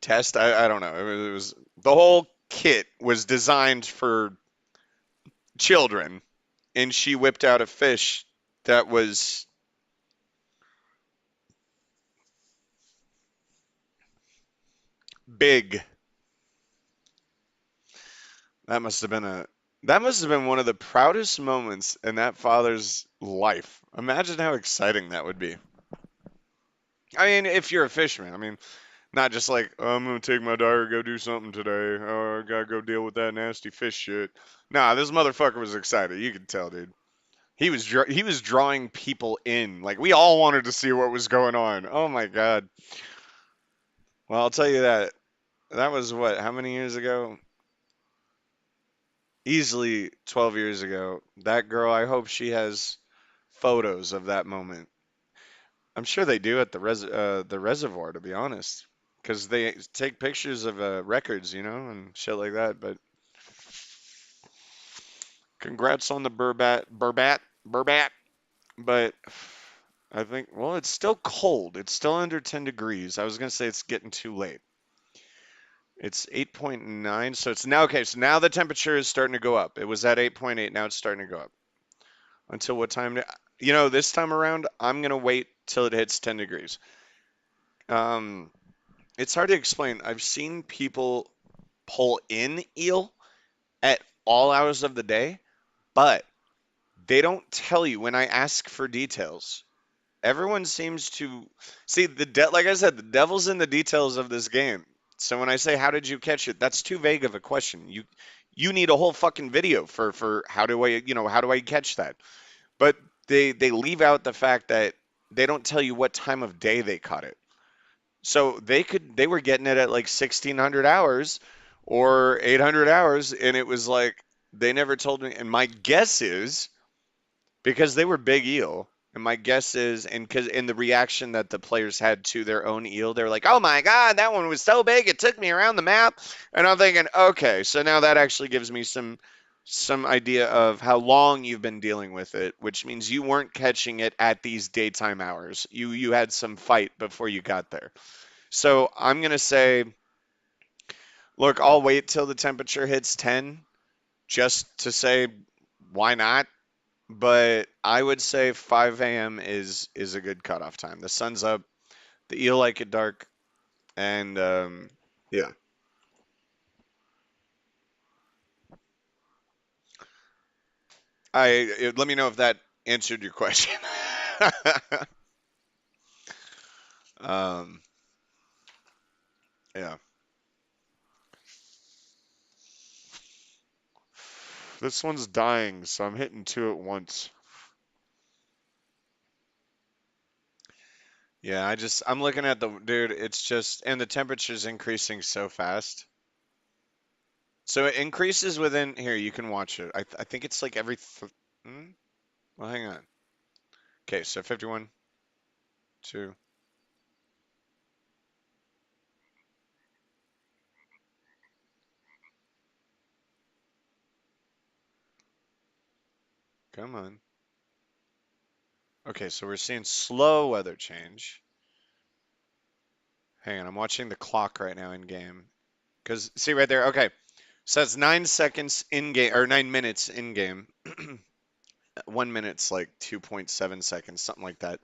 Speaker 1: test. I don't know. It was the whole kit was designed for children, and she whipped out a fish that was big. That must have been one of the proudest moments in that father's life. Imagine how exciting that would be. I mean, if you're a fisherman, I mean, not just like, oh, I'm gonna take my daughter go do something today. Oh, I gotta go deal with that nasty fish shit. Nah, this motherfucker was excited. You could tell, dude. He was drawing people in. Like we all wanted to see what was going on. Oh my god. Well, I'll tell you that. That was what? How many years ago? Easily 12 years ago. That girl, I hope she has photos of that moment. I'm sure they do at the reservoir, to be honest, because they take pictures of records, and shit like that. But congrats on the Burbat. But I think, well, it's still cold. It's still under 10 degrees. I was gonna say it's getting too late. It's 8.9, so it's now okay. So now the temperature is starting to go up. It was at 8.8. Now it's starting to go up. Until what time? This time around, I'm gonna wait till it hits 10 degrees. Um, it's hard to explain. I've seen people pull in eel at all hours of the day, but they don't tell you when I ask for details. Everyone seems to see like I said, the devil's in the details of this game. So when I say how did you catch it, that's too vague of a question. You need a whole fucking video for how do I catch that? But they leave out the fact that they don't tell you what time of day they caught it. So they were getting it at like 1600 hours or 800 hours, and it was like they never told me. And my guess is because they were big eel, and my guess is, and because in the reaction that the players had to their own eel, they're like, "Oh my God, that one was so big, it took me around the map." And I'm thinking, okay, so now that actually gives me some idea of how long you've been dealing with it, which means you weren't catching it at these daytime hours. You had some fight before you got there. So I'm gonna say, look, I'll wait till the temperature hits 10 just to say why not. But I would say 5 a.m. is a good cutoff time. The sun's up, the eel like it dark, and yeah. Let me know if that answered your question. um, yeah. This one's dying, so I'm hitting two at once. Yeah, I'm looking at the dude. It's just and the temperature's increasing so fast. So it increases within here. You can watch it. I think it's like every. Well, hang on. Okay, so 51, 2. Come on. Okay, so we're seeing slow weather change. Hang on, I'm watching the clock right now in game. Because see right there. Okay, so that's 9 seconds in game or 9 minutes in game. 1 minute's like 2.7 seconds, something like that.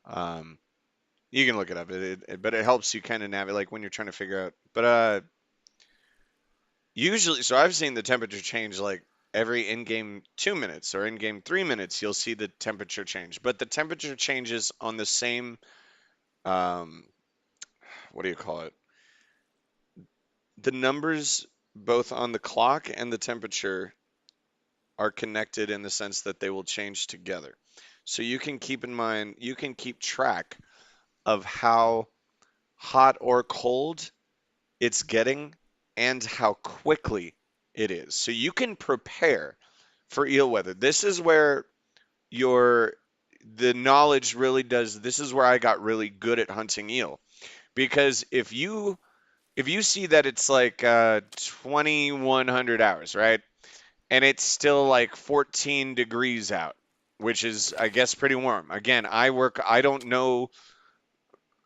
Speaker 1: Um, you can look it up, but it helps you kind of navigate like when you're trying to figure out. But usually, so I've seen the temperature change like every in-game 2 minutes or in-game 3 minutes. You'll see the temperature change, but the temperature changes on the same um, what do you call it? The numbers both on the clock and the temperature are connected in the sense that they will change together. So you can keep in mind, you can keep track of how hot or cold it's getting and how quickly it is. So you can prepare for eel weather. This is where your the knowledge really does. This is where I got really good at hunting eel because if you see that it's like 2100 hours, right? And it's still like 14 degrees out, which is, I guess, pretty warm. Again, I don't know,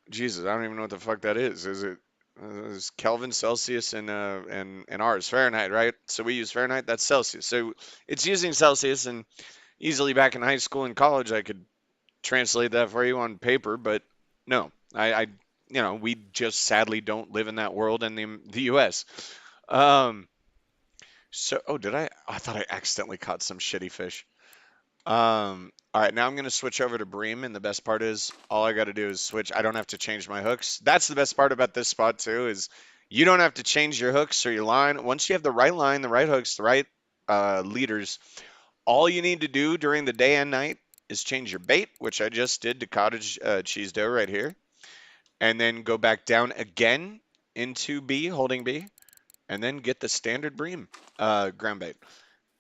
Speaker 1: Jesus, I don't even know what the fuck that is. Is it is Kelvin, Celsius, and ours Fahrenheit, right? So we use Fahrenheit. That's Celsius. So it's using Celsius, and easily back in high school and college, I could translate that for you on paper, but no, we just sadly don't live in that world in the U.S. Um, so, oh, did I? I thought I accidentally caught some shitty fish. All right, now I'm gonna switch over to bream, and the best part is all I got to do is switch. I don't have to change my hooks. That's the best part about this spot too, is you don't have to change your hooks or your line. Once you have the right line, the right hooks, the right leaders, all you need to do during the day and night is change your bait, which I just did to cottage cheese dough right here, and then go back down again into B, holding B, and then get the standard bream ground bait.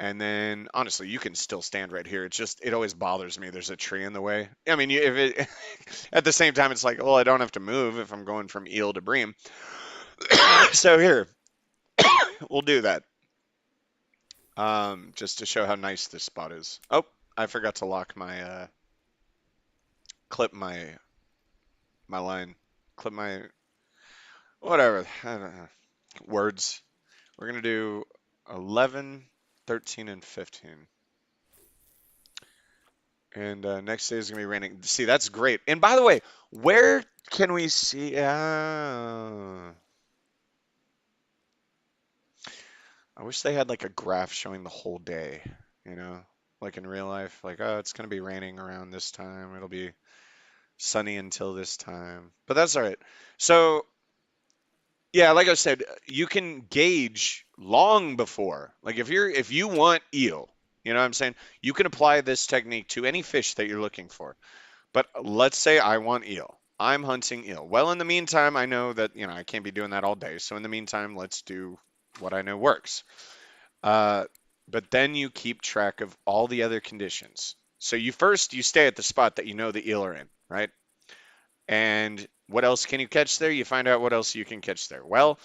Speaker 1: And then honestly, you can still stand right here. It's just it always bothers me. There's a tree in the way. I mean, if it at the same time, it's like, well, I don't have to move if I'm going from eel to bream. So here, we'll do that. Just to show how nice this spot is. Oh, I forgot to lock my clip my line, clip my whatever. I don't know. Words. We're gonna do 11, 13, and 15. And next day is gonna be raining. See, that's great. And by the way, where can we see? I wish they had like a graph showing the whole day, you know, like in real life. Like, oh, it's gonna be raining around this time. It'll be sunny until this time. But that's all right. So, yeah, like I said, you can gauge long before. Like if you want eel, you know what I'm saying? You can apply this technique to any fish that you're looking for. But let's say I want eel. I'm hunting eel. Well, in the meantime, I know that, I can't be doing that all day. So in the meantime, let's do what I know works. Uh, but then you keep track of all the other conditions. So you stay at the spot that you know the eel are in, right? And what else can you catch there? You find out what else you can catch there. Well,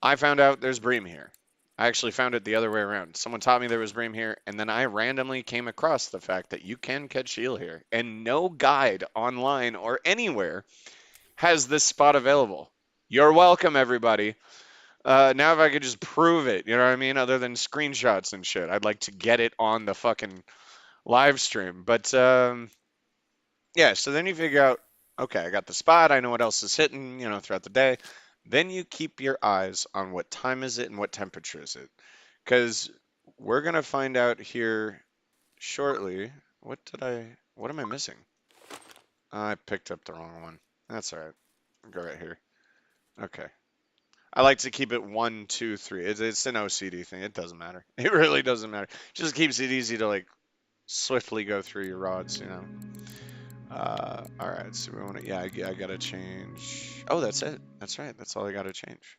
Speaker 1: I found out there's bream here. I actually found it the other way around. Someone taught me there was bream here, and then I randomly came across the fact that you can catch eel here, and no guide online or anywhere has this spot available. You're welcome, everybody. Now, if I could just prove it, you know what I mean? Other than screenshots and shit, I'd like to get it on the fucking live stream. But yeah, so then you figure out, okay, I got the spot. I know what else is hitting, throughout the day. Then you keep your eyes on what time is it and what temperature is it. Because we're going to find out here shortly. What am I missing? I picked up the wrong one. That's all right. I'll go right here. Okay. I like to keep it 1, 2, 3. It's an OCD thing. It doesn't matter. It really doesn't matter. Just keeps it easy to like swiftly go through your rods. All right. So we want to, yeah, I gotta change. Oh, that's it. That's right. That's all I gotta change.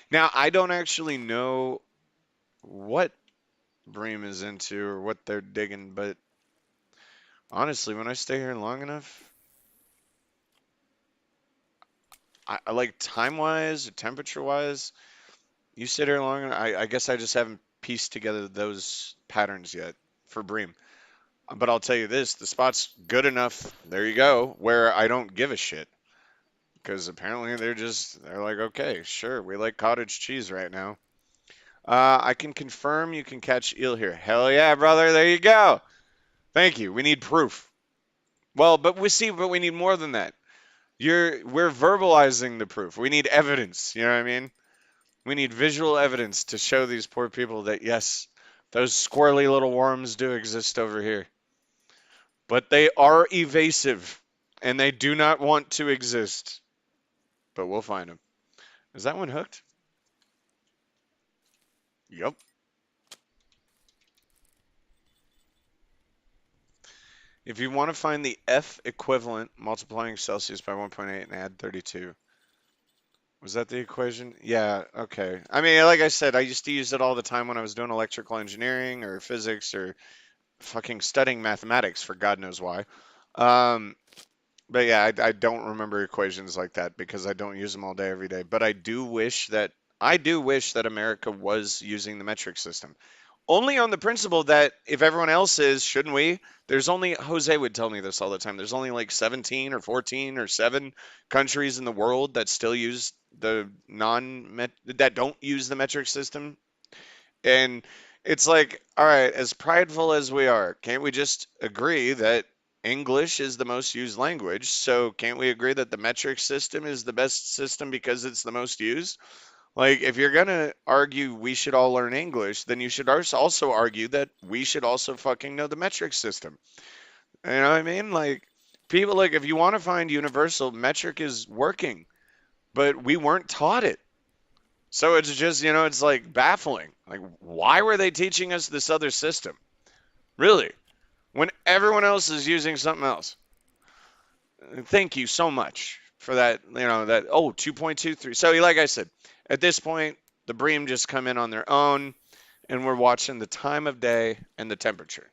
Speaker 1: Now, I don't actually know what Bream is into or what they're digging, but honestly, when I stay here long enough, I like time-wise, temperature-wise, you sit here long enough, I guess I just haven't pieced together those patterns yet for Bream. But I'll tell you this, the spot's good enough, there you go, where I don't give a shit. Because apparently they're like, okay, sure, we like cottage cheese right now. I can confirm you can catch eel here. Hell yeah, brother. There you go. Thank you. We need proof. Well, but we need more than that. We're verbalizing the proof. We need evidence. You know what I mean? We need visual evidence to show these poor people that yes, those squirrely little worms do exist over here. But they are evasive and they do not want to exist. But we'll find them. Is that one hooked? Yep. If you want to find the F equivalent, multiplying Celsius by 1.8 and add 32. Was that the equation? Yeah, okay. I mean, like I said, I used to use it all the time when I was doing electrical engineering or physics or fucking studying mathematics for God knows why. Um, but yeah, I don't remember equations like that because I don't use them all day every day. But I do wish that America was using the metric system. Only on the principle that if everyone else is, shouldn't we? There's only Jose would tell me this all the time. There's only like 17 or 14 or 7 countries in the world that still use the non that don't use the metric system. And it's like, all right, as prideful as we are, can't we just agree that English is the most used language? So can't we agree that the metric system is the best system because it's the most used? Like, if you're gonna argue we should all learn English, then you should also argue that we should also fucking know the metric system. You know what I mean? Like, people, like, if you want to find universal, metric is working, but we weren't taught it. So it's just, it's like baffling. Like, why were they teaching us this other system? Really? When everyone else is using something else. Thank you so much for that, oh, 2.23. So, like I said, at this point, the Bream just come in on their own, and we're watching the time of day and the temperature.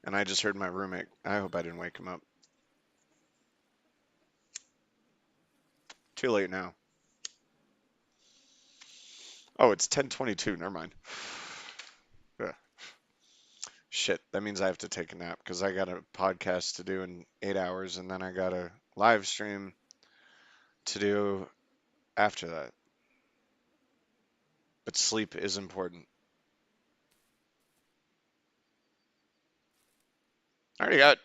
Speaker 1: And I just heard my roommate. I hope I didn't wake him up. Too late now. Oh, it's 10:22. Never mind. Ugh. Shit, that means I have to take a nap because I got a podcast to do in 8 hours, and then I got a live stream to do after that. But sleep is important. I already got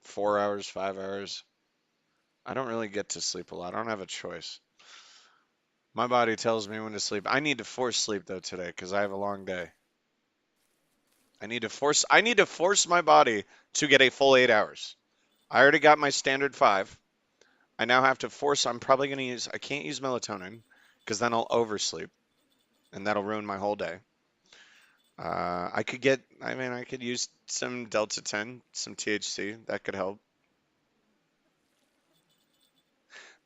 Speaker 1: 4 hours, 5 hours. I don't really get to sleep a lot. I don't have a choice. My body tells me when to sleep. I need to force sleep though today because I have a long day. I need to force my body to get a full 8 hours. I already got my standard 5. I now have to force. I'm probably going to use. I can't use melatonin because then I'll oversleep and that'll ruin my whole day. I could get. I mean, I could use some Delta 10, some THC. That could help.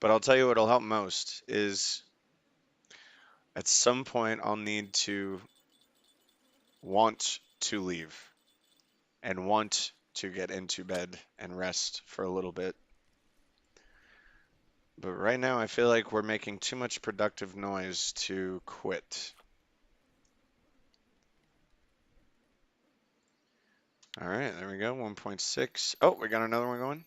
Speaker 1: But I'll tell you what'll help most is at some point I'll need to want to leave and want to get into bed and rest for a little bit. But right now, I feel like we're making too much productive noise to quit. All right, there we go. 1.6. Oh, we got another one going.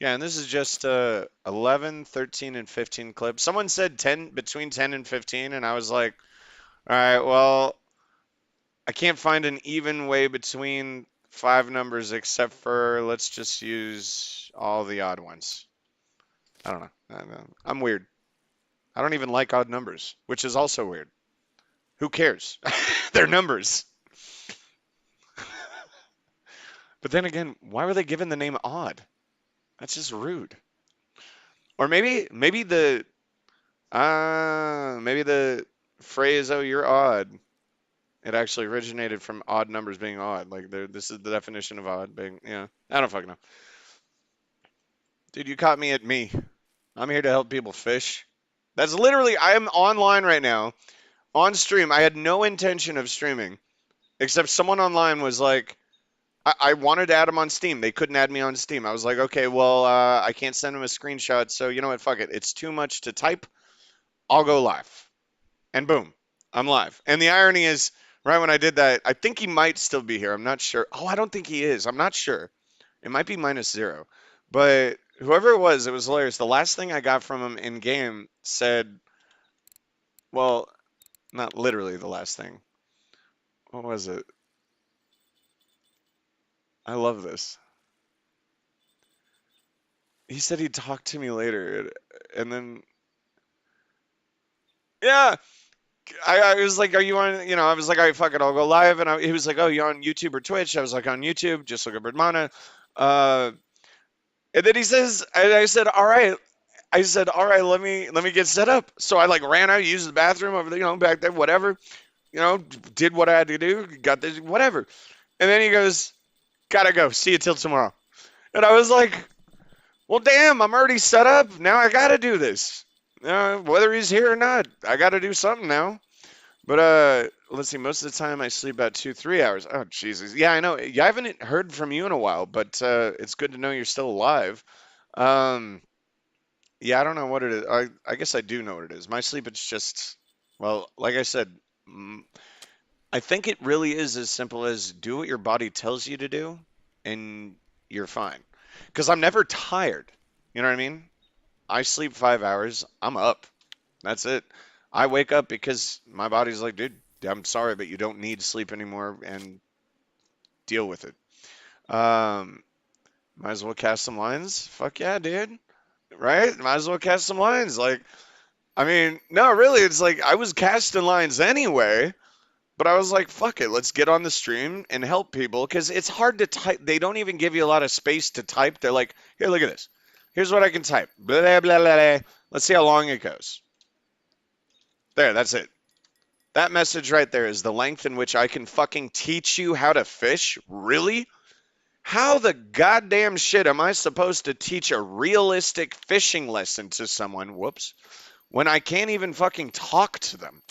Speaker 1: Yeah, and this is just 11, 13, and 15 clips. Someone said 10, between 10 and 15, and I was like, all right, well, I can't find an even way between 5 numbers except for let's just use all the odd ones. I don't know. I'm weird. I don't even like odd numbers, which is also weird. Who cares? They're numbers. But then again, why were they given the name odd? That's just rude. Or maybe the phrase "oh, you're odd." It actually originated from odd numbers being odd. Like this is the definition of odd being. Yeah, I don't fucking know. Dude, you caught me at me. I'm here to help people fish. That's literally. I am online right now on stream. I had no intention of streaming, except someone online was like, I wanted to add them on Steam. They couldn't add me on Steam. I was like, okay, well, I can't send them a screenshot, so you know what? Fuck it. It's too much to type. I'll go live. And boom, I'm live. And the irony is, right when I did that, I think he might still be here. I'm not sure. Oh, I don't think he is. I'm not sure. It might be -0. But whoever it was hilarious. The last thing I got from him in game said, Well, not literally the last thing. What was it? I love this. He said he'd talk to me later, and then yeah, I was like, "Are you on?" You know, I was like, "All right, fuck it, I'll go live." And he was like, "Oh, you on YouTube or Twitch?" I was like, "On YouTube, just look up Birdmana." Uh, and then he says, and I said, "All right." I said, "All right, let me get set up." So I like ran out, used the bathroom over there, back there, whatever. Did what I had to do, got this, whatever. And then he goes, "Gotta go. See you till tomorrow." And I was like, "Well, damn, I'm already set up. Now I gotta do this. Whether he's here or not, I gotta do something now." But let's see. Most of the time, I sleep about 2, 3 hours. Oh, Jesus. Yeah, I know. Yeah, I haven't heard from you in a while, but it's good to know you're still alive. Um, yeah, I don't know what it is. I guess I do know what it is. My sleep, it's just, well, like I said, mm, I think it really is as simple as do what your body tells you to do, and you're fine. Because I'm never tired. You know what I mean? I sleep 5 hours. I'm up. That's it. I wake up because my body's like, dude, I'm sorry, but you don't need sleep anymore and deal with it. Um, might as well cast some lines. Fuck yeah, dude. Right? Might as well cast some lines. Like, I mean, no, really, it's like I was casting lines anyway, but I was like, fuck it, let's get on the stream and help people because it's hard to type. They don't even give you a lot of space to type. They're like, here, look at this. Here's what I can type. Blah, blah, blah, blah. Let's see how long it goes. There, that's it. That message right there is the length in which I can fucking teach you how to fish? Really? How the goddamn shit am I supposed to teach a realistic fishing lesson to someone, whoops, when I can't even fucking talk to them?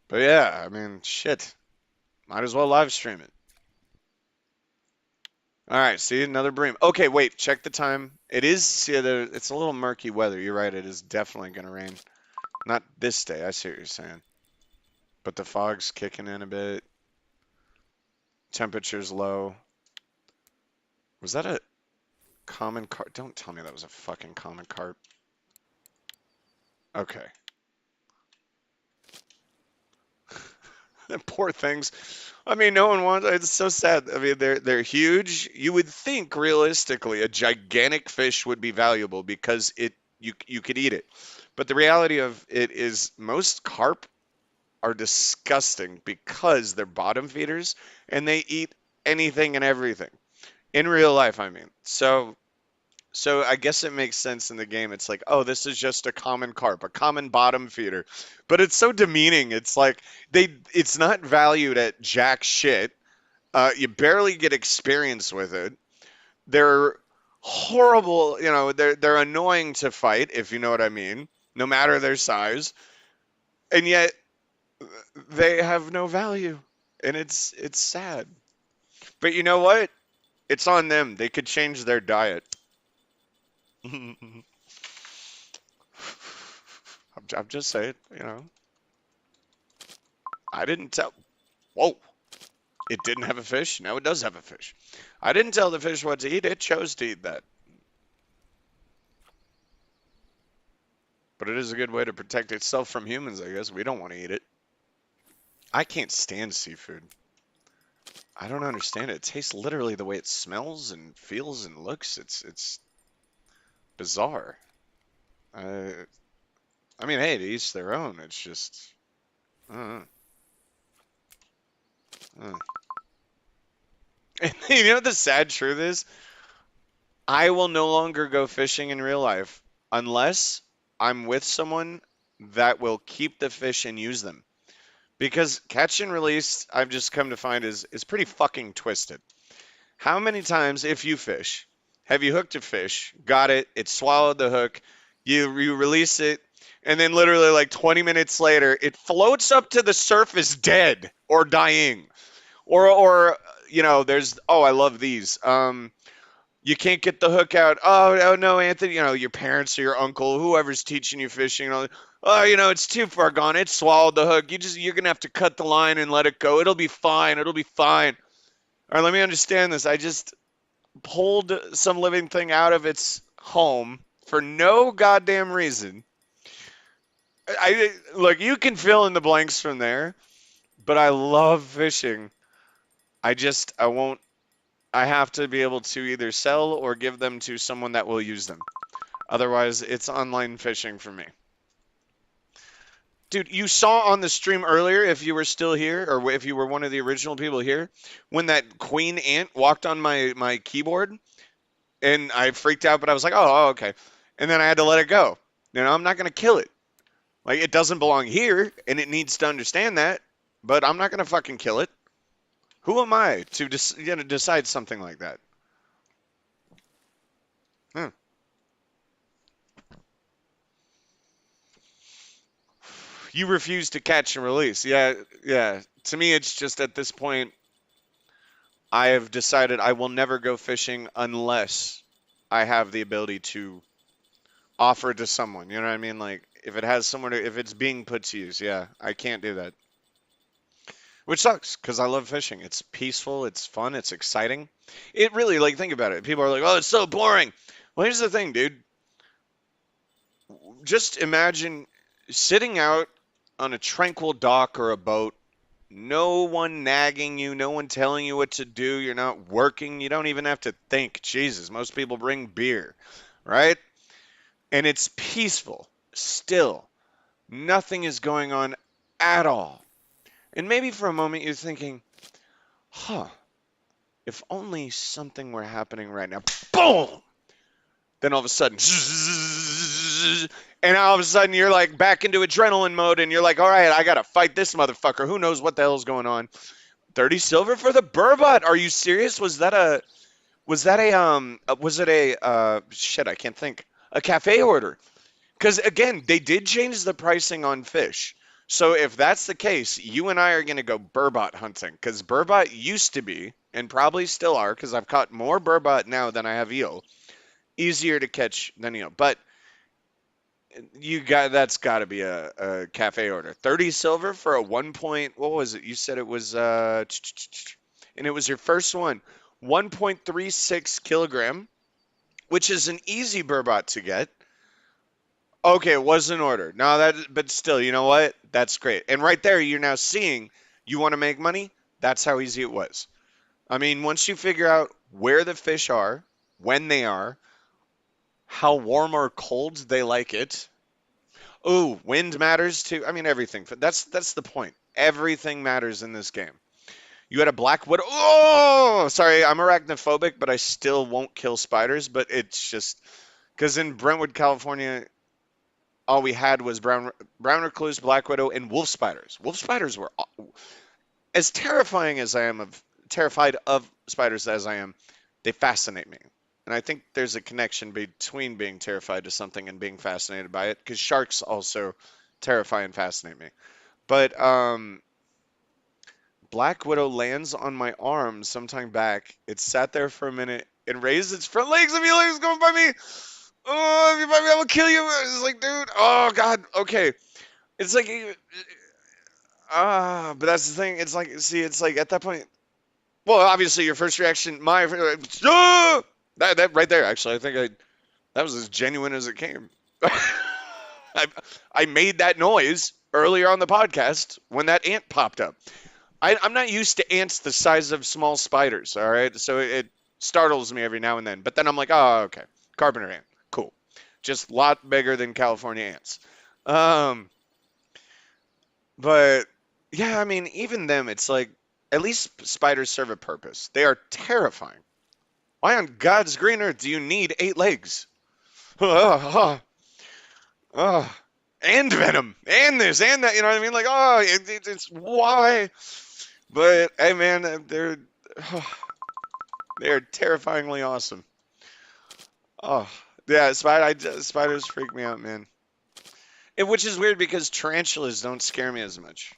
Speaker 1: But yeah, I mean, shit. Might as well live stream it. All right, see, another bream. Okay, wait, check the time. It is, see, it's a little murky weather. You're right, it is definitely going to rain. Not this day, I see what you're saying. But the fog's kicking in a bit. Temperature's low. Was that a common carp? Don't tell me that was a fucking common carp. Okay. Poor things. I mean, no one wants. It's so sad. I mean, they're huge. You would think realistically a gigantic fish would be valuable because you could eat it. But the reality of it is most carp are disgusting because they're bottom feeders and they eat anything and everything. In real life, I mean. So I guess it makes sense in the game. It's like, oh, this is just a common carp, a common bottom feeder. But it's so demeaning. It's like it's not valued at jack shit. You barely get experience with it. They're horrible, they're annoying to fight, if you know what I mean, no matter their size. And yet they have no value. And it's sad. But you know what? It's on them. They could change their diet. I'm just saying, I didn't tell. Whoa, it didn't have a fish. Now it does have a fish. I didn't tell the fish what to eat. It chose to eat that. But it is a good way to protect itself from humans, I guess. We don't want to eat it. I can't stand seafood. I don't understand it. It tastes literally the way it smells and feels and looks. It's bizarre. I I mean, hey, to each their own. It's just, uh, uh. And you know what the sad truth is? I will no longer go fishing in real life unless I'm with someone that will keep the fish and use them. Because catch and release, I've just come to find is pretty fucking twisted. How many times, if you fish, have you hooked a fish, got it, it swallowed the hook, you release it, and then literally like 20 minutes later, it floats up to the surface dead or dying, or there's I love these. You can't get the hook out. Oh no, Anthony. Your parents or your uncle, whoever's teaching you fishing. Oh, it's too far gone. It swallowed the hook. You're gonna have to cut the line and let it go. It'll be fine. It'll be fine. All right, let me understand this. I just pulled some living thing out of its home for no goddamn reason. I look, you can fill in the blanks from there, but I love fishing. I won't. I have to be able to either sell or give them to someone that will use them. Otherwise, it's online fishing for me. Dude, you saw on the stream earlier, if you were still here, or if you were one of the original people here, when that queen ant walked on my keyboard, and I freaked out, but I was like, oh, okay. And then I had to let it go. I'm not gonna kill it. Like it doesn't belong here, and it needs to understand that. But I'm not gonna fucking kill it. Who am I to decide something like that? Hmm. You refuse to catch and release. Yeah, yeah. To me, it's just at this point, I have decided I will never go fishing unless I have the ability to offer it to someone. You know what I mean? Like if it has somewhere to, if it's being put to use, yeah, I can't do that. Which sucks because I love fishing. It's peaceful, it's fun, it's exciting. It really, like, think about it. People are like, oh, it's so boring. Well, here's the thing, dude. Just imagine sitting out on a tranquil dock or a boat, no one nagging you, no one telling you what to do. You're not working. You don't even have to think. Jesus, most people bring beer, right? And it's peaceful still. Nothing is going on at all. And maybe for a moment you're thinking, huh, if only something were happening right now. Boom! Then all of a sudden, and all of a sudden you're like back into adrenaline mode, and you're like, all right, I gotta fight this motherfucker. Who knows what the hell's going on? 30 silver for the burbot. Are you serious? Was it a shit? I can't think. A cafe order. Because again, they did change the pricing on fish. So if that's the case, you and I are going to go burbot hunting. Because burbot used to be, and probably still are, because I've caught more burbot now than I have eel. Easier to catch than eel. But that's got to be a cafe order. 30 silver for a 1 point. What was it? You said it was and it was your first one. 1.36 kilogram, which is an easy burbot to get. Okay, it was an order. No, but still, you know what? That's great. And right there, you're now seeing you want to make money. That's how easy it was. I mean, once you figure out where the fish are, when they are, how warm or cold they like it. Ooh, wind matters too. I mean, everything. That's the point. Everything matters in this game. You had a black widow. Oh, sorry, I'm arachnophobic, but I still won't kill spiders. But it's just because in Brentwood, California, all we had was brown recluse, black widow, and wolf spiders. Wolf spiders were as terrifying as I am of terrified of spiders as I am. They fascinate me, and I think there's a connection between being terrified to something and being fascinated by it. Because sharks also terrify and fascinate me. But Black Widow lands on my arm sometime back. It sat there for a minute and raised its front legs. If you legs going by me, oh, if you bite me, I will kill you. It's like, dude, oh god, okay. It's like, but that's the thing. It's like, see, it's like at that point. Well, obviously, your first reaction, that right there. Actually, I think that was as genuine as it came. I, I made that noise earlier on the podcast when that ant popped up. I'm not used to ants the size of small spiders. All right, so it startles me every now and then. But then I'm like, oh, okay, carpenter ant, cool, just a lot bigger than California ants. Um, But yeah, I mean, even them, it's like at least spiders serve a purpose. They are terrifying. Why on God's green earth do you need 8 legs? And venom, and this, and that. You know what I mean? Like, it's why. But hey, man, they're terrifyingly awesome. Oh, yeah, spiders freak me out, man. Which is weird because tarantulas don't scare me as much.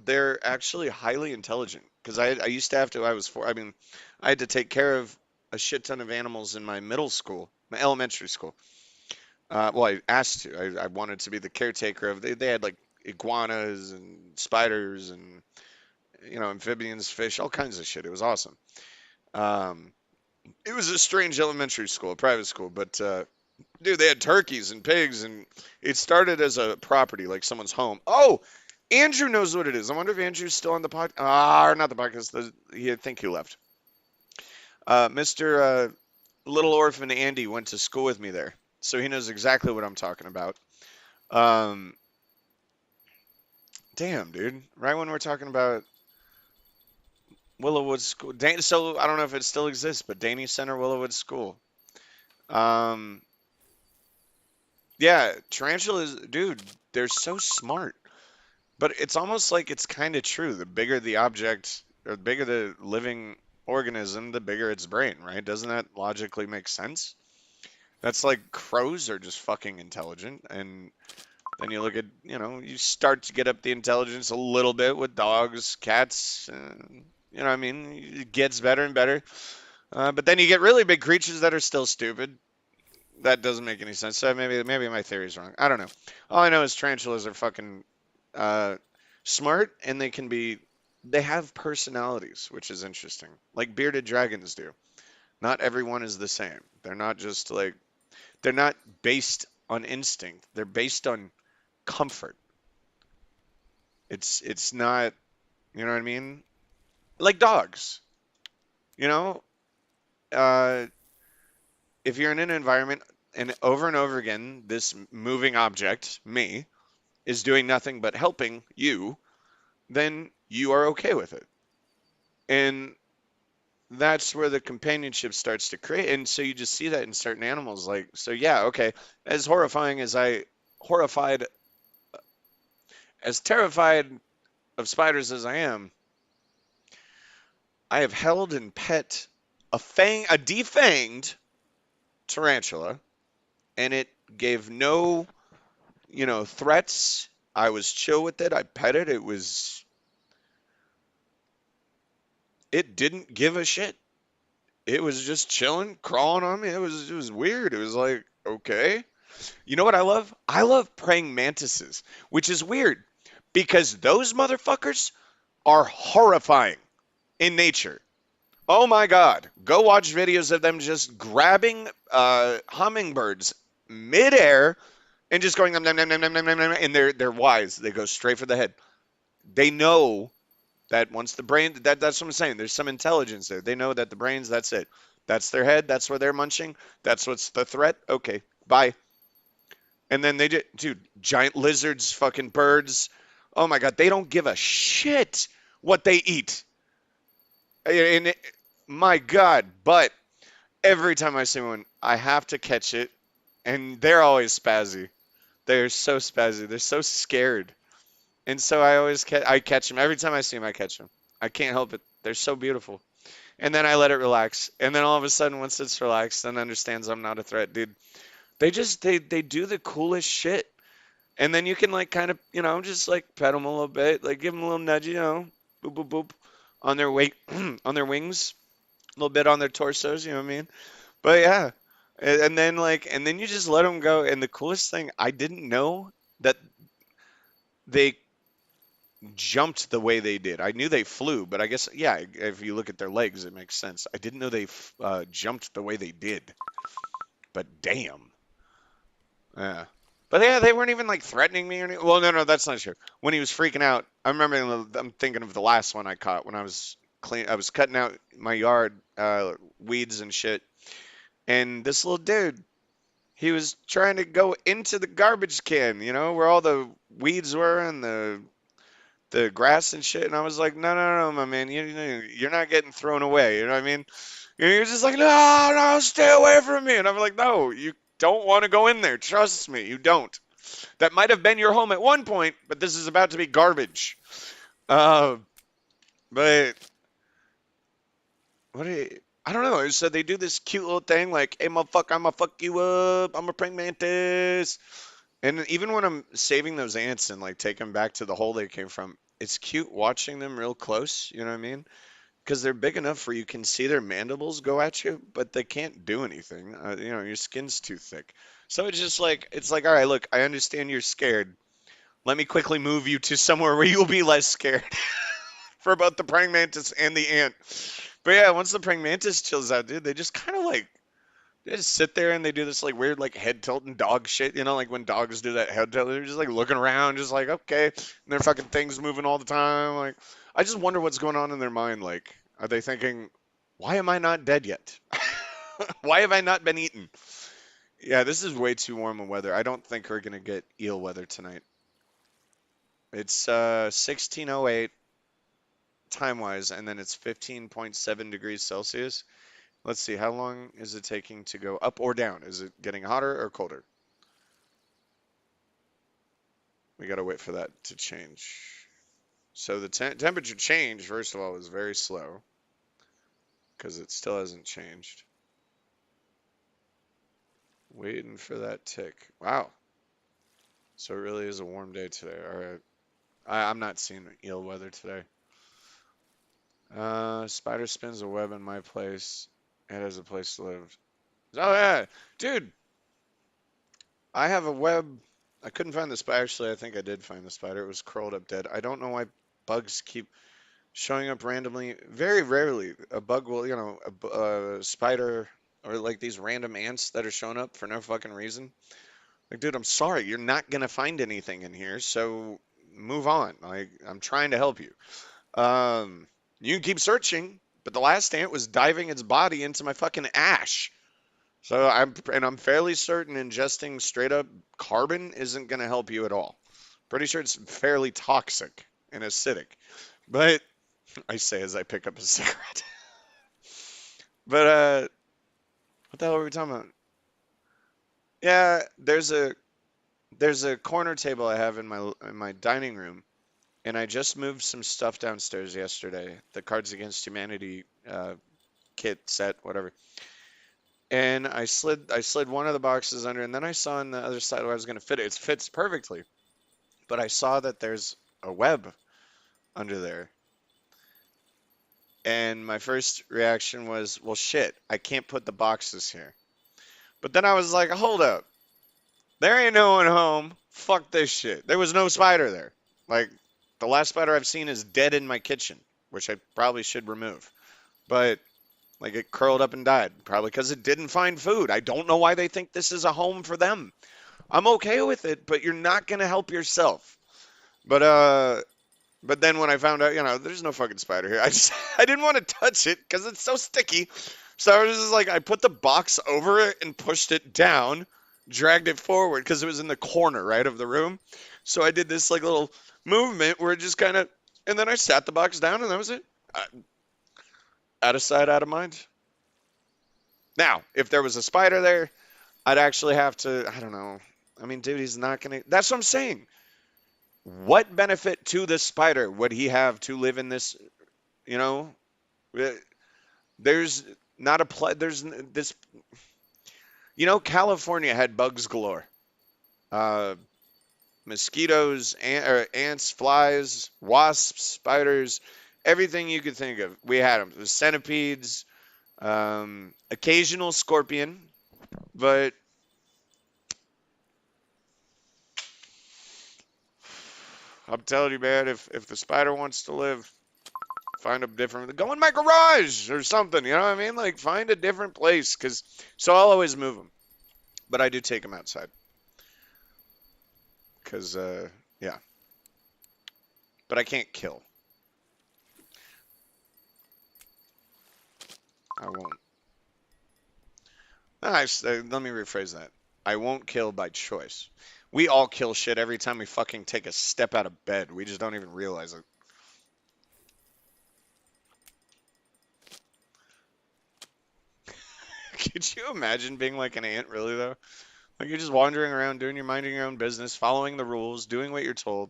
Speaker 1: They're actually highly intelligent because I used to have to. I was four. I mean, I had to take care of a shit ton of animals in my middle school, my elementary school. Well, I asked to. I wanted to be the caretaker of. They had like iguanas and spiders and amphibians, fish, all kinds of shit. It was awesome. Um, it was a strange elementary school, a private school, but Dude, they had turkeys and pigs, and it started as a property, like someone's home. Oh, Andrew knows what it is. I wonder if Andrew's still on the podcast. Or not the podcast. I think he left. Mr. Little Orphan Andy went to school with me there, so he knows exactly what I'm talking about. Um, damn, dude. Right when we're talking about Willowwood School, so I don't know if it still exists, but Danny Center, Willowwood School. Um, yeah, tarantulas, dude, they're so smart. But it's almost like it's kind of true. The bigger the object, or the bigger the living organism, the bigger its brain, right? Doesn't that logically make sense? That's like crows are just fucking intelligent. And then you look at, you start to get up the intelligence a little bit with dogs, cats. You know what I mean? It gets better and better. But then you get really big creatures that are still stupid. That doesn't make any sense. So maybe my theory's wrong. I don't know. All I know is tarantulas are fucking uh, smart, and they have personalities, which is interesting, like bearded dragons do. Not everyone is the same. They're not just like they're not based on instinct. They're based on comfort. It's not, you know what I mean? Like dogs, you know? Uh, if you're in an environment and over again, this moving object, me, is doing nothing but helping you, then you are okay with it. And that's where the companionship starts to create. And so you just see that in certain animals. Like, so yeah, okay. As horrifying as horrified, as terrified of spiders as I am, I have held and pet a defanged tarantula, and it gave no, threats. I was chill with it. I pet it. It didn't give a shit. It was just chilling, crawling on me. It was weird. It was like, okay. You know what I love? I love praying mantises, which is weird because those motherfuckers are horrifying in nature. Oh my God. Go watch videos of them just grabbing hummingbirds midair and just going, nom, nom, nom, nom, nom, nom, nom, nom, and they're wise. They go straight for the head. They know that once the brain, that's what I'm saying. There's some intelligence there. They know that the brains, that's it. That's their head. That's where they're munching. That's what's the threat. Okay, bye. And then they just, dude, giant lizards, fucking birds. Oh my God, they don't give a shit what they eat. And my God, but every time I see one, I have to catch it, and they're always spazzy. They're so spazzy. They're so scared, and so I catch them every time I see them. I catch them. I can't help it. They're so beautiful. And then I let it relax, and then all of a sudden, once it's relaxed and understands I'm not a threat, dude, they do the coolest shit. And then you can like kind of, just like pet them a little bit, like give them a little nudge, boop boop boop on their weight, on their wings, a little bit on their torsos, you know what I mean? But yeah, and then you just let them go. And the coolest thing, I didn't know that they jumped the way they did. I knew they flew, but I guess yeah, if you look at their legs, it makes sense. I didn't know they jumped the way they did. But damn. Yeah. But yeah, they weren't even like threatening me or anything. Well, no, that's not true. When he was freaking out, I remember I'm thinking of the last one I caught when I was I was cutting out my yard, weeds and shit. And this little dude, he was trying to go into the garbage can, where all the weeds were and the grass and shit. And I was like, no, no, no, my man, you're not getting thrown away. You know what I mean? And he was just like, no, no, stay away from me. And I'm like, no, you don't want to go in there. Trust me, you don't. That might have been your home at one point, but this is about to be garbage. Uh, but I don't know. So they do this cute little thing like, hey, motherfucker, I'm gonna fuck you up. I'm a praying mantis. And even when I'm saving those ants and like taking them back to the hole they came from, it's cute watching them real close. You know what I mean? Because they're big enough where you can see their mandibles go at you, but they can't do anything. Your skin's too thick. So it's like, all right, look, I understand you're scared. Let me quickly move you to somewhere where you'll be less scared for both the praying mantis and the ant. But yeah, once the praying mantis chills out, dude, they just kind of like They just sit there and they do this like weird like head tilting dog shit, you know, like when dogs do that head tilt, they're just like looking around, just like okay, and their fucking things moving all the time. Like, I just wonder what's going on in their mind. Like, are they thinking, why am I not dead yet? Why have I not been eaten? Yeah, this is way too warm of weather. I don't think we're gonna get eel weather tonight. It's 16:08 time wise, and then it's 15.7 degrees Celsius. Let's see, how long is it taking to go up or down? Is it getting hotter or colder? We gotta wait for that to change. So the temperature change, first of all, was very slow because it still hasn't changed. Waiting for that tick. Wow. So it really is a warm day today. All right. I'm not seeing eel weather today. Spider spins a web in my place. It has a place to live. Oh yeah, dude. I have a web. I couldn't find the spider. Actually, I think I did find the spider. It was curled up dead. I don't know why bugs keep showing up randomly. Very rarely, a bug will, a spider or like these random ants that are showing up for no fucking reason. Like, dude, I'm sorry, you're not gonna find anything in here, so move on. Like, I'm trying to help you. Um, you can keep searching, but the last ant was diving its body into my fucking ash. So I'm fairly certain ingesting straight up carbon isn't gonna help you at all. Pretty sure it's fairly toxic and acidic. But I say as I pick up a cigarette. But what the hell were we talking about? Yeah, there's a corner table I have in my dining room, and I just moved some stuff downstairs yesterday. The Cards Against Humanity kit set, whatever. And I slid one of the boxes under, and then I saw on the other side where I was gonna fit it. It fits perfectly, but I saw that there's a web under there. And my first reaction was, well, shit, I can't put the boxes here. But then I was like, hold up. There ain't no one home. Fuck this shit. There was no spider there. Like, the last spider I've seen is dead in my kitchen, which I probably should remove. But, like, it curled up and died, probably because it didn't find food. I don't know why they think this is a home for them. I'm okay with it, but you're not going to help yourself. But, but then when I found out, there's no fucking spider here. I didn't want to touch it because it's so sticky. So I was just like, I put the box over it and pushed it down, dragged it forward because it was in the corner, right, of the room. So I did this like little movement where it just kind of, and then I sat the box down and that was it. Out of sight, out of mind. Now, if there was a spider there, I'd actually have to, I don't know. I mean, dude, he's not gonna. That's what I'm saying. What benefit to the spider would he have to live in this? You know, Uh, there's not a there's this. California had bugs galore. Uh, Mosquitoes, ants, flies, wasps, spiders, everything you could think of. We had them. The centipedes, occasional scorpion, but I'm telling you, man, if the spider wants to live, find a different. Go in my garage or something. You know what I mean? Like find a different place, cause so I'll always move them, but I do take them outside, cause yeah, but I can't kill. I won't. Let me rephrase that. I won't kill by choice. We all kill shit every time we fucking take a step out of bed. We just don't even realize it. Could you imagine being like an ant, really, though? Like you're just wandering around, minding your own business, following the rules, doing what you're told,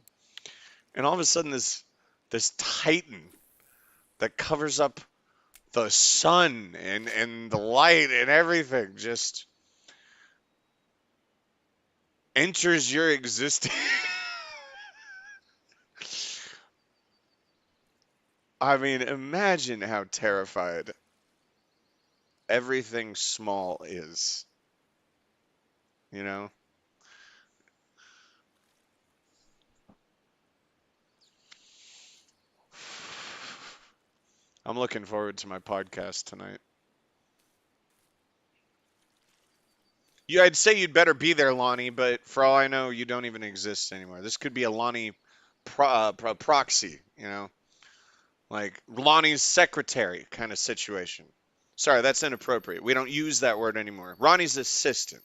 Speaker 1: and all of a sudden this titan that covers up the sun and the light and everything just enters your existence. I mean, imagine how terrified everything small is, you know? I'm looking forward to my podcast tonight. I'd say you'd better be there, Lonnie, but for all I know, you don't even exist anymore. This could be a Lonnie proxy, like Lonnie's secretary kind of situation. Sorry, that's inappropriate. We don't use that word anymore. Ronnie's assistant.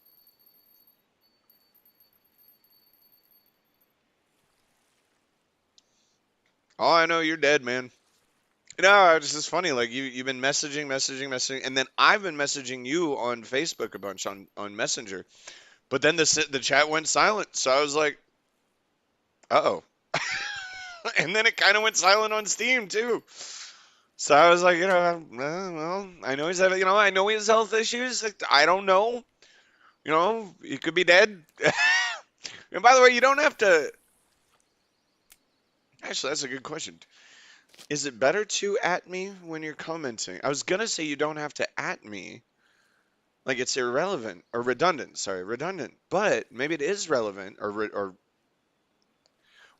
Speaker 1: Oh, I know you're dead, man. No, it's just funny. Like you've been messaging, and then I've been messaging you on Facebook a bunch on Messenger. But then the chat went silent, so I was like, uh-oh. And then it kind of went silent on Steam too. So I was like, well, I know he's having, I know he has health issues. I don't know. He could be dead. And by the way, you don't have to. Actually, that's a good question. Is it better to at me when you're commenting? I was gonna say you don't have to at me. Like it's irrelevant or redundant. Sorry, redundant. But maybe it is relevant or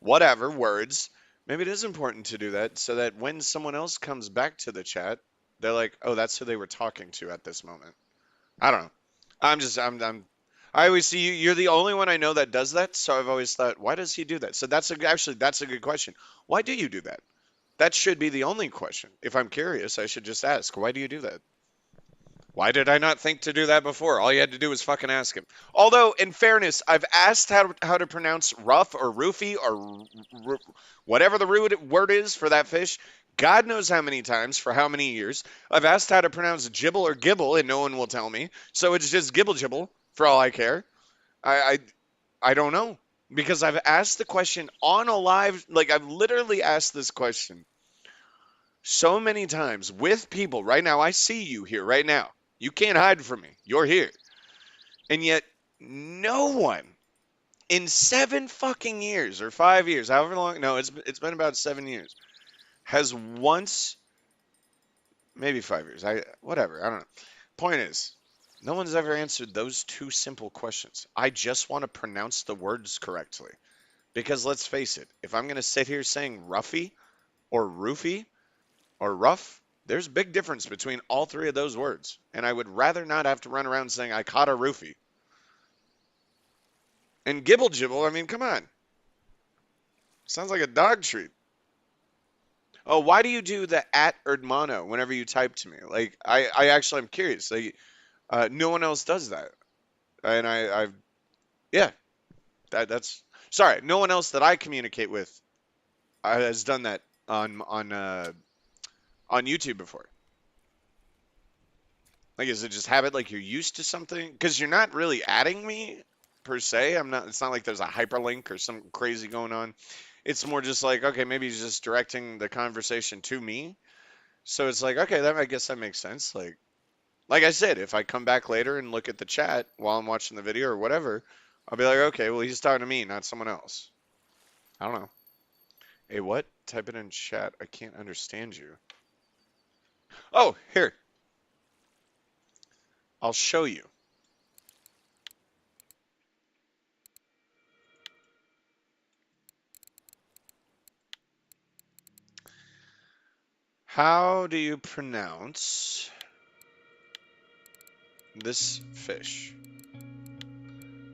Speaker 1: whatever words. Maybe it is important to do that so that when someone else comes back to the chat, they're like, oh, that's who they were talking to at this moment. I don't know. I always see you. You're the only one I know that does that. So I've always thought, why does he do that? So that's a good question. Why do you do that? That should be the only question. If I'm curious, I should just ask, why do you do that? Why did I not think to do that before? All you had to do was fucking ask him. Although, in fairness, I've asked how to pronounce rough or roofie or whatever the word is for that fish. God knows how many times for how many years. I've asked how to pronounce gibble or gibble, and no one will tell me. So it's just gibble gibble for all I care. I I don't know because I've asked the question on a live, like I've literally asked this question so many times with people right now. I see you here right now. You can't hide from me. You're here. And yet, no one in 7 fucking years or 5 years, however long, no, it's been about 7 years, has once, maybe 5 years, whatever, I don't know. Point is, no one's ever answered those two simple questions. I just want to pronounce the words correctly. Because let's face it, if I'm going to sit here saying roughy or roofie or rough, there's a big difference between all three of those words. And I would rather not have to run around saying I caught a roofie. And gibble jibble, I mean, come on. Sounds like a dog treat. Oh, why do you do the at Erdmano whenever you type to me? Like, I actually am curious. Like, no one else does that. And yeah, that's, sorry, no one else that I communicate with has done that on YouTube before. Like, is it just habit? Like you're used to something? Because you're not really adding me per se. I'm not. It's not like there's a hyperlink or something crazy going on. It's more just like, okay, maybe he's just directing the conversation to me. So it's like, okay, I guess that makes sense. Like I said, if I come back later and look at the chat while I'm watching the video or whatever, I'll be like, okay, well, he's talking to me, not someone else. I don't know. Hey, what? Type it in chat. I can't understand you. Oh, here. I'll show you. How do you pronounce this fish?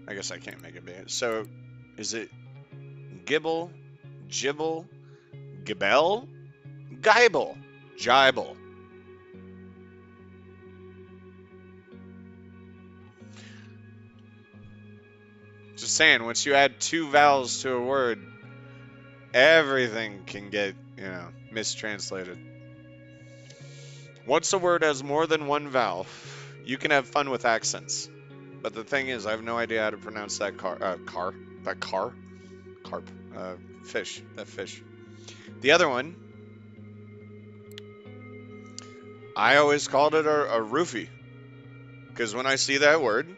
Speaker 1: I guess I can't make it big. So, is it gibble, gibble, gibel, gibel, gibel? Just saying, once you add two vowels to a word, everything can get, mistranslated. Once a word has more than one vowel, you can have fun with accents. But the thing is, I have no idea how to pronounce that carp, fish, that fish. The other one, I always called it a roofie. Because when I see that word,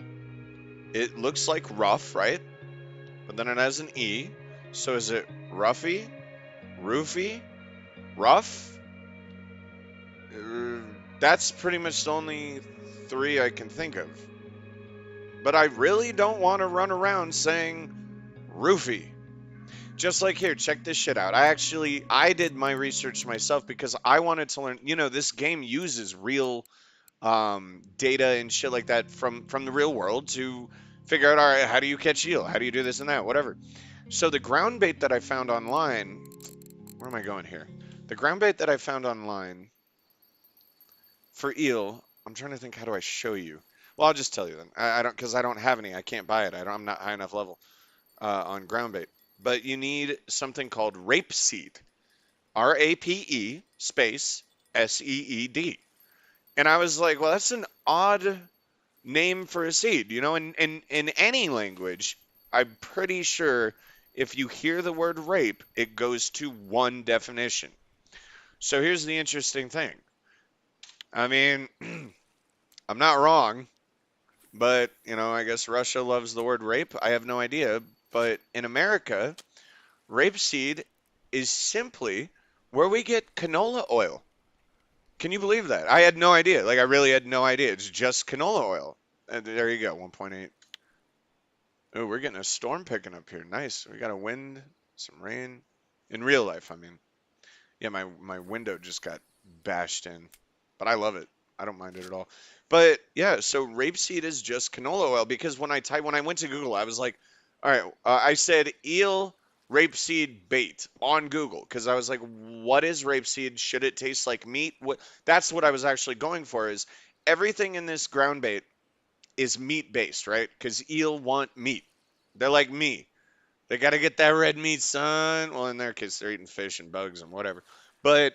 Speaker 1: it looks like rough, right? But then it has an E. So is it roughy, roofie, rough? That's pretty much the only three I can think of. But I really don't want to run around saying roofie. Just like here, check this shit out. I did my research myself because I wanted to learn, this game uses real data and shit like that from the real world to figure out, all right, how do you catch eel? How do you do this and that? Whatever. So the ground bait that I found online, where am I going here? The ground bait that I found online for eel, I'm trying to think, how do I show you? Well, I'll just tell you then. I don't, because I don't have any. I can't buy it. I'm not high enough level on ground bait. But you need something called rapeseed. RAPE space SEED. And I was like, well, that's an odd name for a seed. You know, in any language, I'm pretty sure if you hear the word rape, it goes to one definition. So here's the interesting thing. I mean, I'm not wrong, but, you know, I guess Russia loves the word rape. I have no idea. But in America, rapeseed is simply where we get canola oil. Can you believe that? I had no idea. Like, I really had no idea. It's just canola oil. And there you go, 1.8. Oh, we're getting a storm picking up here. Nice. We got a wind, some rain. In real life, I mean. Yeah, my window just got bashed in, but I love it. I don't mind it at all. But yeah, so rapeseed is just canola oil because when I went to Google, I was like, all right, I said eel rapeseed bait on Google because I was like, what is rapeseed? Should it taste like meat? That's what I was actually going for is everything in this ground bait is meat based, right? Because eel want meat. They're like me. They got to get that red meat, son. Well, in their case, they're eating fish and bugs and whatever. But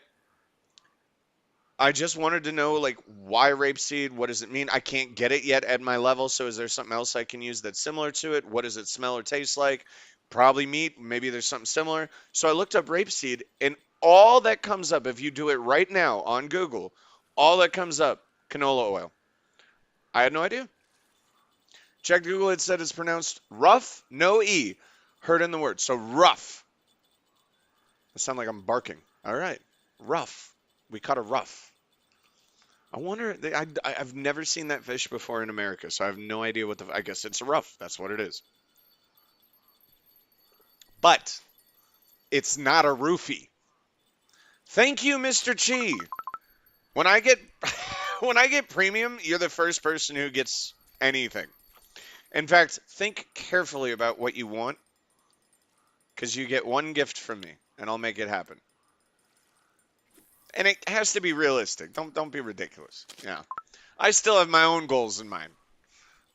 Speaker 1: I just wanted to know, like, why rapeseed? What does it mean? I can't get it yet at my level, so is there something else I can use that's similar to it? What does it smell or taste like? Probably meat. Maybe there's something similar. So I looked up rapeseed, and all that comes up, if you do it right now on Google, all that comes up, canola oil. I had no idea. Checked Google, it said it's pronounced rough, no E. Heard in the word. So rough. I sound like I'm barking. All right. Rough. We caught a rough. I wonder. I've never seen that fish before in America, so I have no idea what the. I guess it's a rough. That's what it is. But it's not a roofie. Thank you, Mr. Chi. When I get when I get premium, you're the first person who gets anything. In fact, think carefully about what you want, because you get one gift from me, and I'll make it happen. And it has to be realistic. Don't be ridiculous. Yeah. I still have my own goals in mind.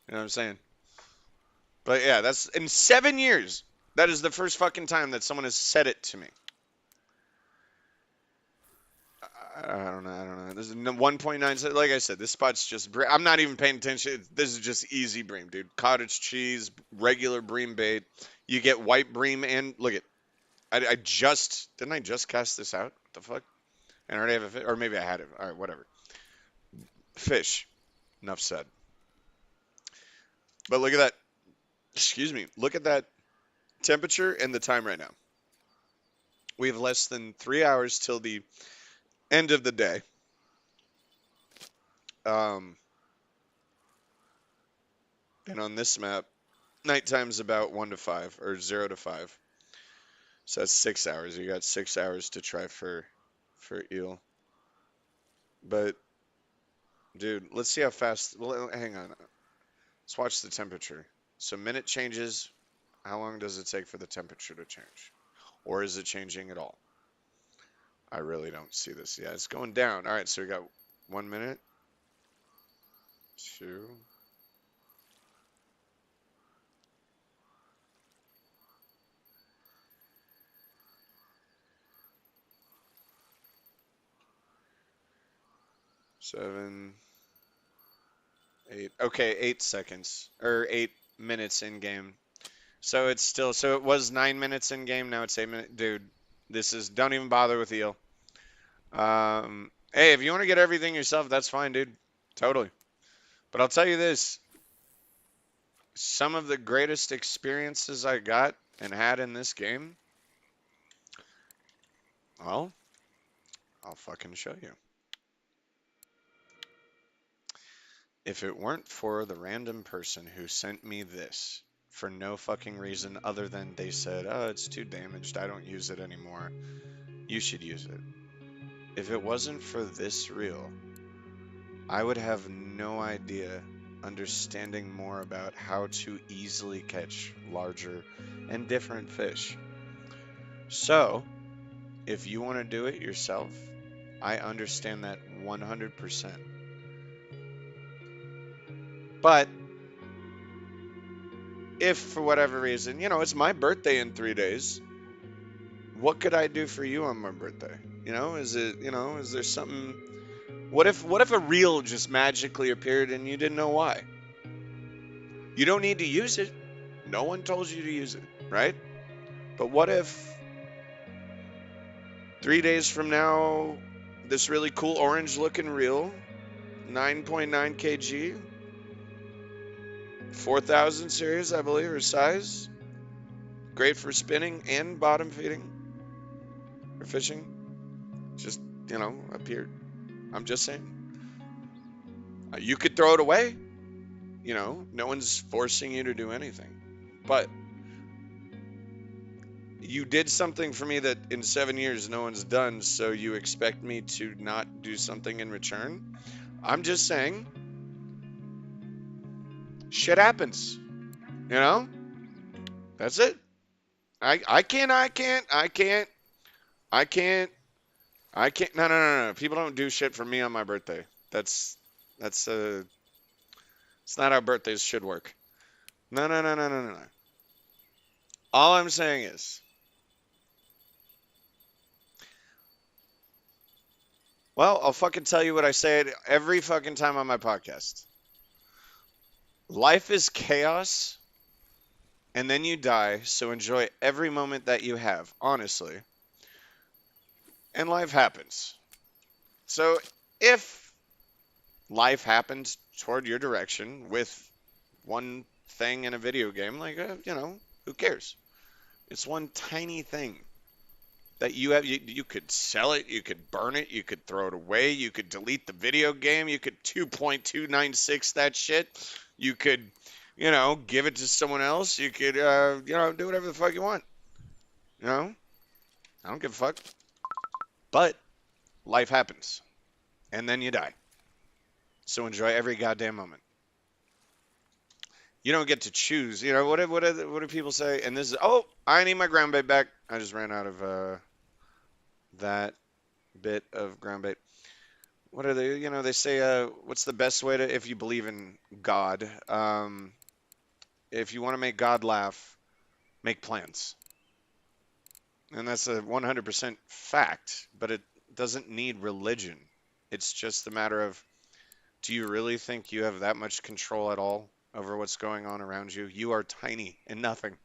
Speaker 1: You know what I'm saying? But yeah, that's in 7 years. That is the first fucking time that someone has said it to me. I don't know. I don't know. This is 1.9. Like I said, this spot's just. I'm not even paying attention. This is just easy bream, dude. Cottage cheese, regular bream bait. You get white bream and look at. I just didn't I just cast this out? What the fuck? And I already have a fish, or maybe I had it. All right, whatever. Fish. Enough said. But look at that. Excuse me. Look at that temperature and the time right now. We have less than 3 hours till the end of the day. Um, and on this map, nighttime's about 1 to 5 or 0 to 5. So that's 6 hours. You got 6 hours to try for eel. But dude, let's see how fast. Well, hang on. Let's watch the temperature. So minute changes. How long does it take for the temperature to change? Or is it changing at all? I really don't see this. Yeah, it's going down. All right, so we got 1 minute, two, 7, 8. Okay, 8 seconds or 8 minutes in game. So it's still, so it was 9 minutes in game. Now it's 8 minutes. Dude, this is, don't even bother with eel. Hey, if you want to get everything yourself, that's fine, dude. Totally. But I'll tell you this, some of the greatest experiences I got and had in this game, well, I'll fucking show you. If it weren't for the random person who sent me this for no fucking reason other than they said, oh, it's too damaged, I don't use it anymore, you should use it. If it wasn't for this reel, I would have no idea understanding more about how to easily catch larger and different fish. So, if you want to do it yourself, I understand that 100%. But if for whatever reason, it's my birthday in 3 days, what could I do for you on my birthday? Is there something? What if a reel just magically appeared and you didn't know why? You don't need to use it. No one told you to use it, right? But what if 3 days from now, this really cool orange looking reel, 9.9 kg, 4,000 series, I believe, or size, great for spinning and bottom feeding or fishing, just, appeared. I'm just saying. You could throw it away. No one's forcing you to do anything. But you did something for me that in 7 years no one's done, so you expect me to not do something in return? I'm just saying, shit happens. You know? That's it. I can't, I can't, I can't, I can't, I can't. No, no, no, no. People don't do shit for me on my birthday. That's it's not how birthdays should work. No, no, no, no, no, no, no. All I'm saying is, well, I'll fucking tell you what I say every fucking time on my podcast. Life is chaos, and then you die, so enjoy every moment that you have, honestly. And life happens. So if life happens toward your direction with one thing in a video game, like, who cares? It's one tiny thing that you have. You could sell it, you could burn it, you could throw it away, you could delete the video game, you could 2.296 that shit, you could, give it to someone else, you could, do whatever the fuck you want. You know, I don't give a fuck. But life happens, and then you die. So enjoy every goddamn moment. You don't get to choose. What do people say? And this is, oh, I need my ground bait back. I just ran out of that bit of ground bait. What are they? They say, what's the best way to, if you believe in God, if you want to make God laugh, make plans. And that's a 100% fact, but it doesn't need religion. It's just a matter of, do you really think you have that much control at all over what's going on around you? You are tiny and nothing.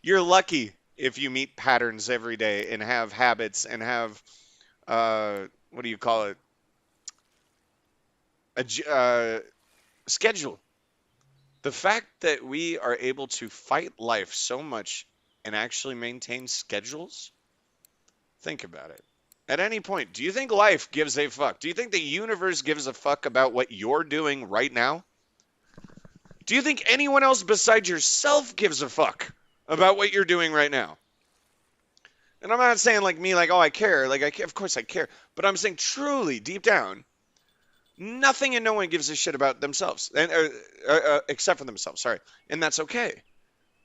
Speaker 1: You're lucky if you meet patterns every day and have habits and have, what do you call it? A schedule. The fact that we are able to fight life so much and actually maintain schedules, think about it. At any point, do you think life gives a fuck? Do you think the universe gives a fuck about what you're doing right now? Do you think anyone else besides yourself gives a fuck about what you're doing right now? And I'm not saying like me, like, oh, I care. Like, I care. Of course I care. But I'm saying truly, deep down, nothing and no one gives a shit about themselves, and except for themselves. Sorry, and that's okay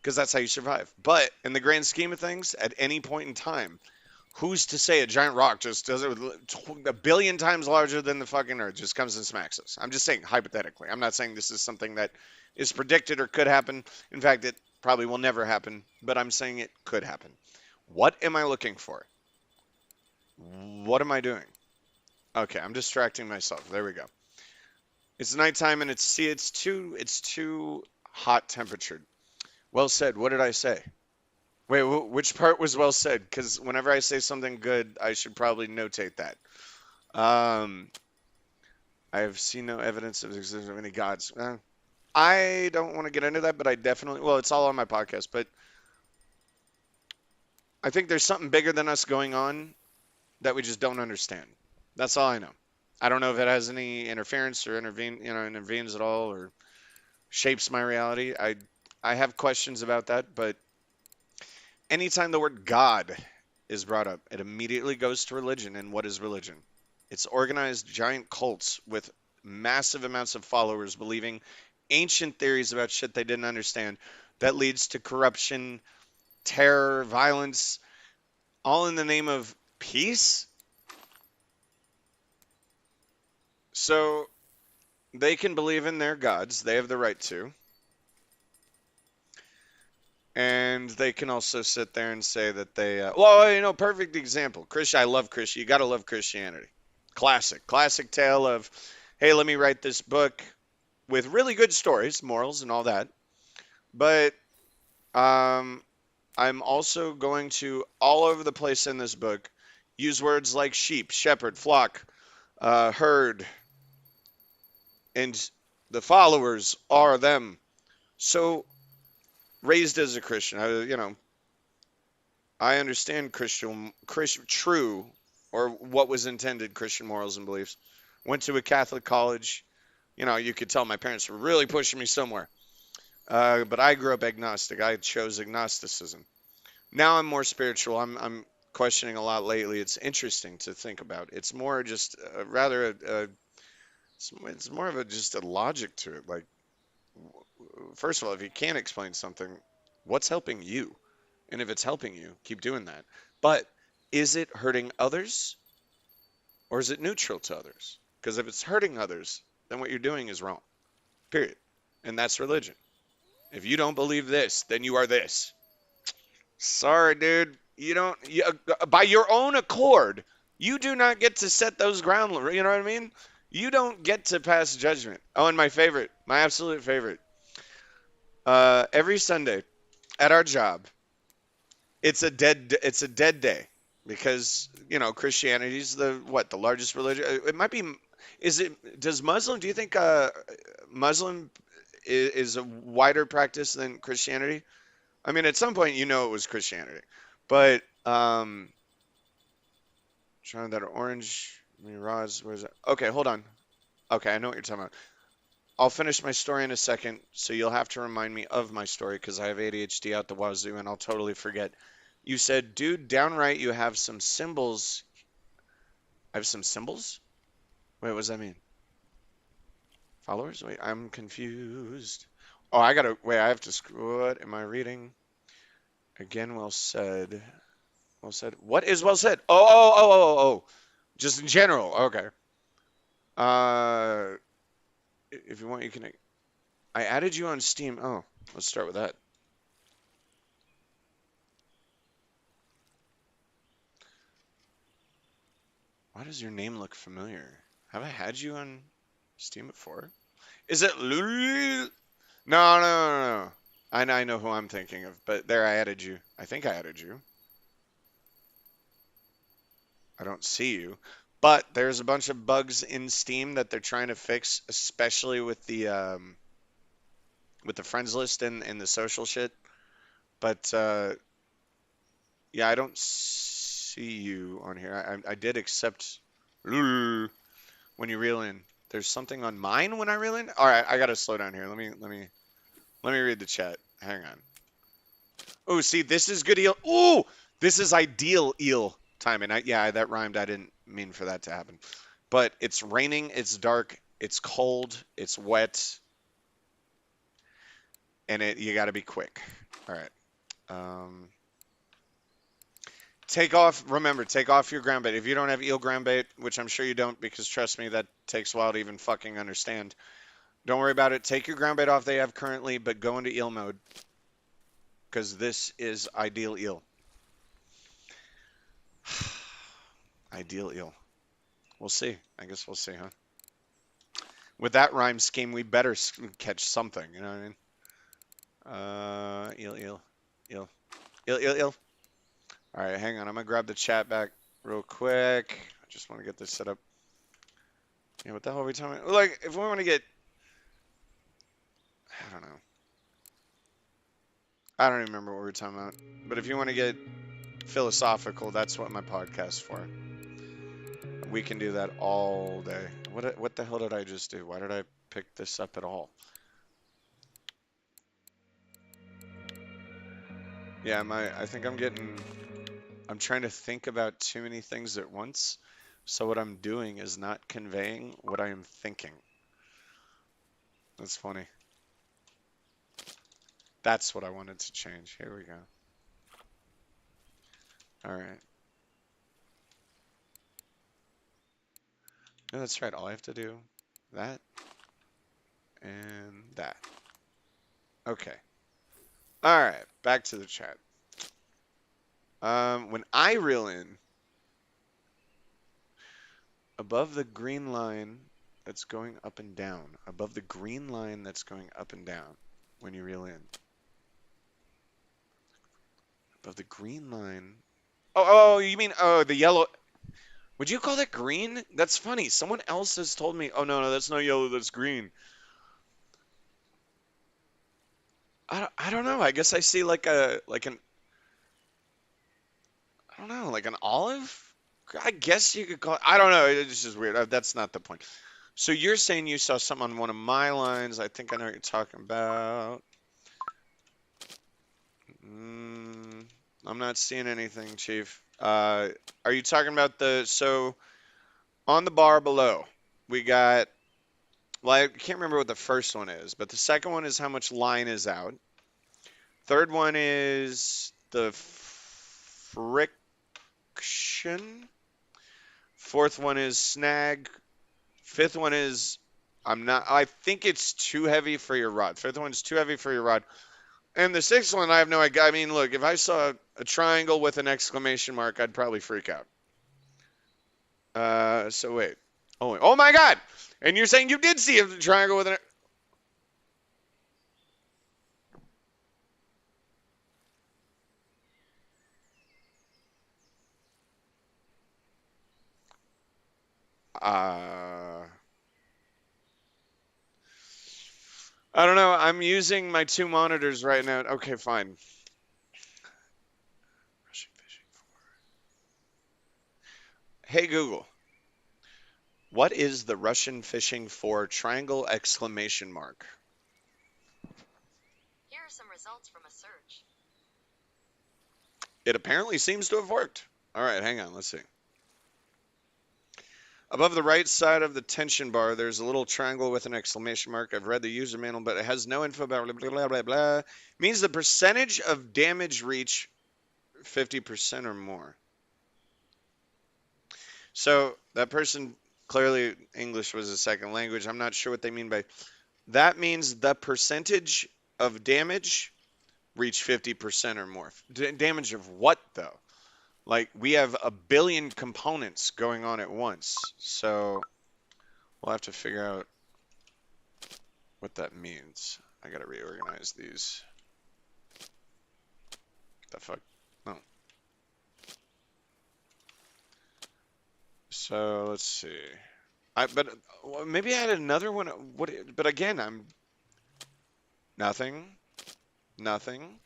Speaker 1: because that's how you survive. But in the grand scheme of things, at any point in time, who's to say a giant rock just does it a billion times larger than the fucking Earth just comes and smacks us? I'm just saying hypothetically. I'm not saying this is something that is predicted or could happen. In fact, it probably will never happen. But I'm saying it could happen. What am I looking for? What am I doing? Okay, I'm distracting myself. There we go. It's nighttime and it's too hot temperatured. Well said. What did I say? Wait, which part was well said? Because whenever I say something good, I should probably notate that. Um, I have seen no evidence of the existence of any gods. I don't want to get into that, but I definitely, well, it's all on my podcast, but I think there's something bigger than us going on that we just don't understand. That's all I know. I don't know if it has any interference or intervenes at all or shapes my reality. I have questions about that, but anytime the word God is brought up, it immediately goes to religion. And what is religion? It's organized giant cults with massive amounts of followers believing ancient theories about shit they didn't understand that leads to corruption, terror, violence, all in the name of peace. So they can believe in their gods, they have the right to, and they can also sit there and say that well, perfect example. Christian, I love Christian. You got to love Christianity. Classic tale of, hey, let me write this book with really good stories, morals, and all that. But um, I'm also going to all over the place in this book use words like sheep, shepherd, flock, herd, and the followers are them. So raised as a Christian, I understand Christian true or what was intended Christian morals and beliefs. Went to a Catholic college. You could tell my parents were really pushing me somewhere. But I grew up agnostic. I chose agnosticism. Now I'm more spiritual. I'm questioning a lot lately. It's interesting to think about. It's more just rather it's more of a just a logic to it. Like first of all, if you can't explain something, what's helping you? And if it's helping you, keep doing that. But is it hurting others or is it neutral to others? Because if it's hurting others, then what you're doing is wrong. Period. And that's religion. If you don't believe this, then you are this. Sorry, dude. You don't, by your own accord, you do not get to set those ground rules. You know what I mean? You don't get to pass judgment. Oh, and my favorite, my absolute favorite. Every Sunday at our job, it's a dead day because Christianity's the largest religion. It might be. Is it? Does Muslim? Do you think Muslim is a wider practice than Christianity? I mean, at some point it was Christianity, but trying that orange. Mirage, where's it? Okay, hold on. Okay, I know what you're talking about. I'll finish my story in a second, so you'll have to remind me of my story because I have ADHD out the wazoo and I'll totally forget. You said, dude, downright, you have some symbols. I have some symbols? Wait, what does that mean? Followers? Wait, I'm confused. Oh, wait, I have to screw it. Am I reading? Again, well said. Well said. What is well said? Oh. Just in general. Okay. Uh, if you want, you can. I added you on Steam. Oh, let's start with that. Why does your name look familiar? Have I had you on Steam before? Is it Lulu? No. I know who I'm thinking of, but there I added you. I think I added you. I don't see you. But there's a bunch of bugs in Steam that they're trying to fix, especially with the friends list and the social shit. But yeah, I don't see you on here. I did accept Lulu when you reel in. There's something on mine when I reel in. All right, I gotta slow down here. Let me read the chat. Hang on. Oh, see, this is good eel. Ooh, this is ideal eel timing. Yeah, that rhymed. I didn't mean for that to happen. But it's raining, it's dark, it's cold, it's wet, and you got to be quick. All right. Um, take off your ground bait. If you don't have eel ground bait, which I'm sure you don't, because trust me, that takes a while to even fucking understand. Don't worry about it. Take your ground bait off they have currently, but go into eel mode, because this is ideal eel. Ideal eel. We'll see. I guess we'll see, huh? With that rhyme scheme, we better catch something. You know what I mean? Eel, eel, eel, eel, eel, eel. All right, hang on. I'm gonna grab the chat back real quick. I just want to get this set up. Yeah, what the hell are we talking about? Like, if we want to get, I don't know. I don't even remember what we were talking about. But if you want to get philosophical, that's what my podcast's for. We can do that all day. What the hell did I just do? Why did I pick this up at all? Yeah, I think I'm trying to think about too many things at once. So what I'm doing is not conveying what I am thinking. That's funny. That's what I wanted to change. Here we go. All right. No, that's right. All I have to do, that and that. Okay. All right. Back to the chat. When I reel in above the green line that's going up and down, above the green line that's going up and down, when you reel in, above the green line. Oh, you mean the yellow? Would you call that green? That's funny. Someone else has told me, oh no, that's not yellow, that's green. I don't know. I guess I see I don't know, like an olive? I guess you could call it, I don't know. It's just weird. That's not the point. So you're saying you saw something on one of my lines. I think I know what you're talking about. Mm, I'm not seeing anything, Chief. Are you talking about so on the bar below, we got, well, I can't remember what the first one is, but the second one is how much line is out. Third one is the friction. Fourth one is snag. Fifth one is I think it's too heavy for your rod. Fifth one's too heavy for your rod. And the sixth one, I have no idea. I mean, look, if I saw a triangle with an exclamation mark, I'd probably freak out. So wait. Oh my God! And you're saying you did see a triangle with an. Uh, I don't know. I'm using my two monitors right now. Okay, fine. Hey Google, what is the Russian fishing for triangle exclamation mark?
Speaker 2: Here are some results from a search.
Speaker 1: It apparently seems to have worked. All right, hang on. Let's see. Above the right side of the tension bar, there's a little triangle with an exclamation mark. I've read the user manual, but it has no info about blah, blah, blah, blah. Means the percentage of damage reach 50% or more. So that person, clearly English was a second language. I'm not sure what they mean by that. Means the percentage of damage reach 50% or more. Damage of what, though? Like, we have a billion components going on at once. So we'll have to figure out what that means. I gotta reorganize these. The fuck? No. So let's see. But maybe I had another one. What? But again, I'm nothing, nothing,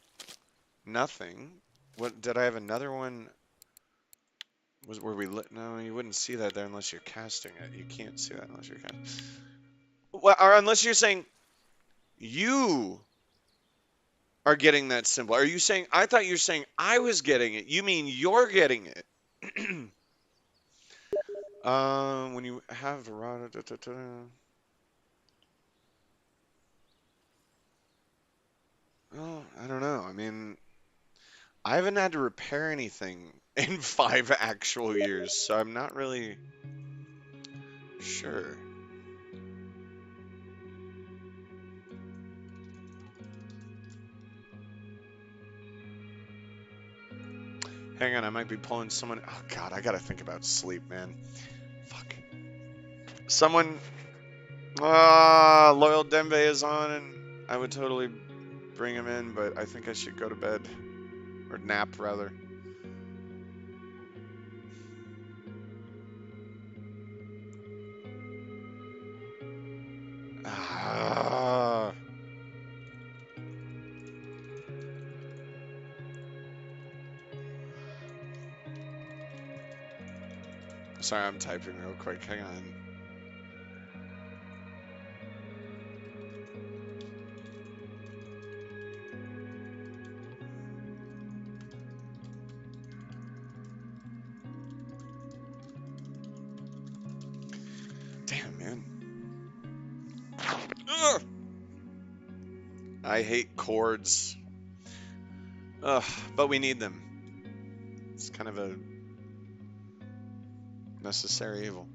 Speaker 1: nothing. What did I have another one? Were we lit? No, you wouldn't see that there unless you're casting it. You can't see that unless you're casting. Well, or unless you're saying you are getting that symbol. Are you saying? I thought you were saying I was getting it. You mean you're getting it? When you have a rod, well, I don't know. I mean, I haven't had to repair anything in 5 actual years, so I'm not really sure. Hang on, I might be pulling someone. Oh God, I gotta think about sleep, man. Fuck. Someone. Loyal Dembe is on, and I would totally bring him in, but I think I should go to bed or nap rather. Ah. Sorry, I'm typing real quick. Hang on. man. Ugh, I hate cords. Ugh, but we need them. It's kind of a necessary evil.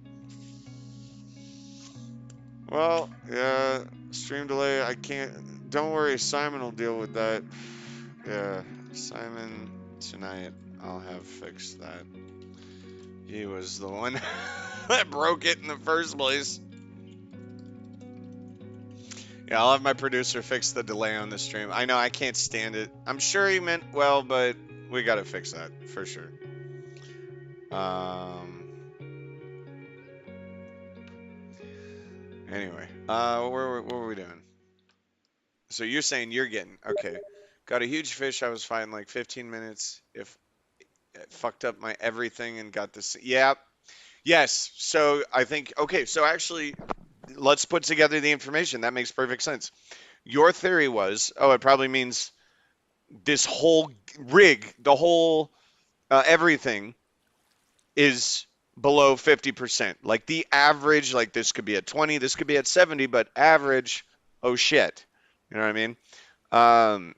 Speaker 1: Well, yeah, stream delay. I can't. Don't worry, Simon will deal with that. Yeah, Simon tonight. I'll have fixed that. He was the one that broke it in the first place. Yeah, I'll have my producer fix the delay on the stream. I know I can't stand it. I'm sure he meant well, but we gotta fix that for sure. Um. Anyway, what were we doing? So you're saying you're getting okay? Got a huge fish. I was fine like 15 minutes. If it fucked up my everything and got this. Yeah. Yes. So I think okay. So actually, let's put together the information. That makes perfect sense. Your theory was, oh, it probably means this whole rig, the whole everything is below 50%. Like the average, like this could be at 20, this could be at 70, but average, oh shit. You know what I mean? Um,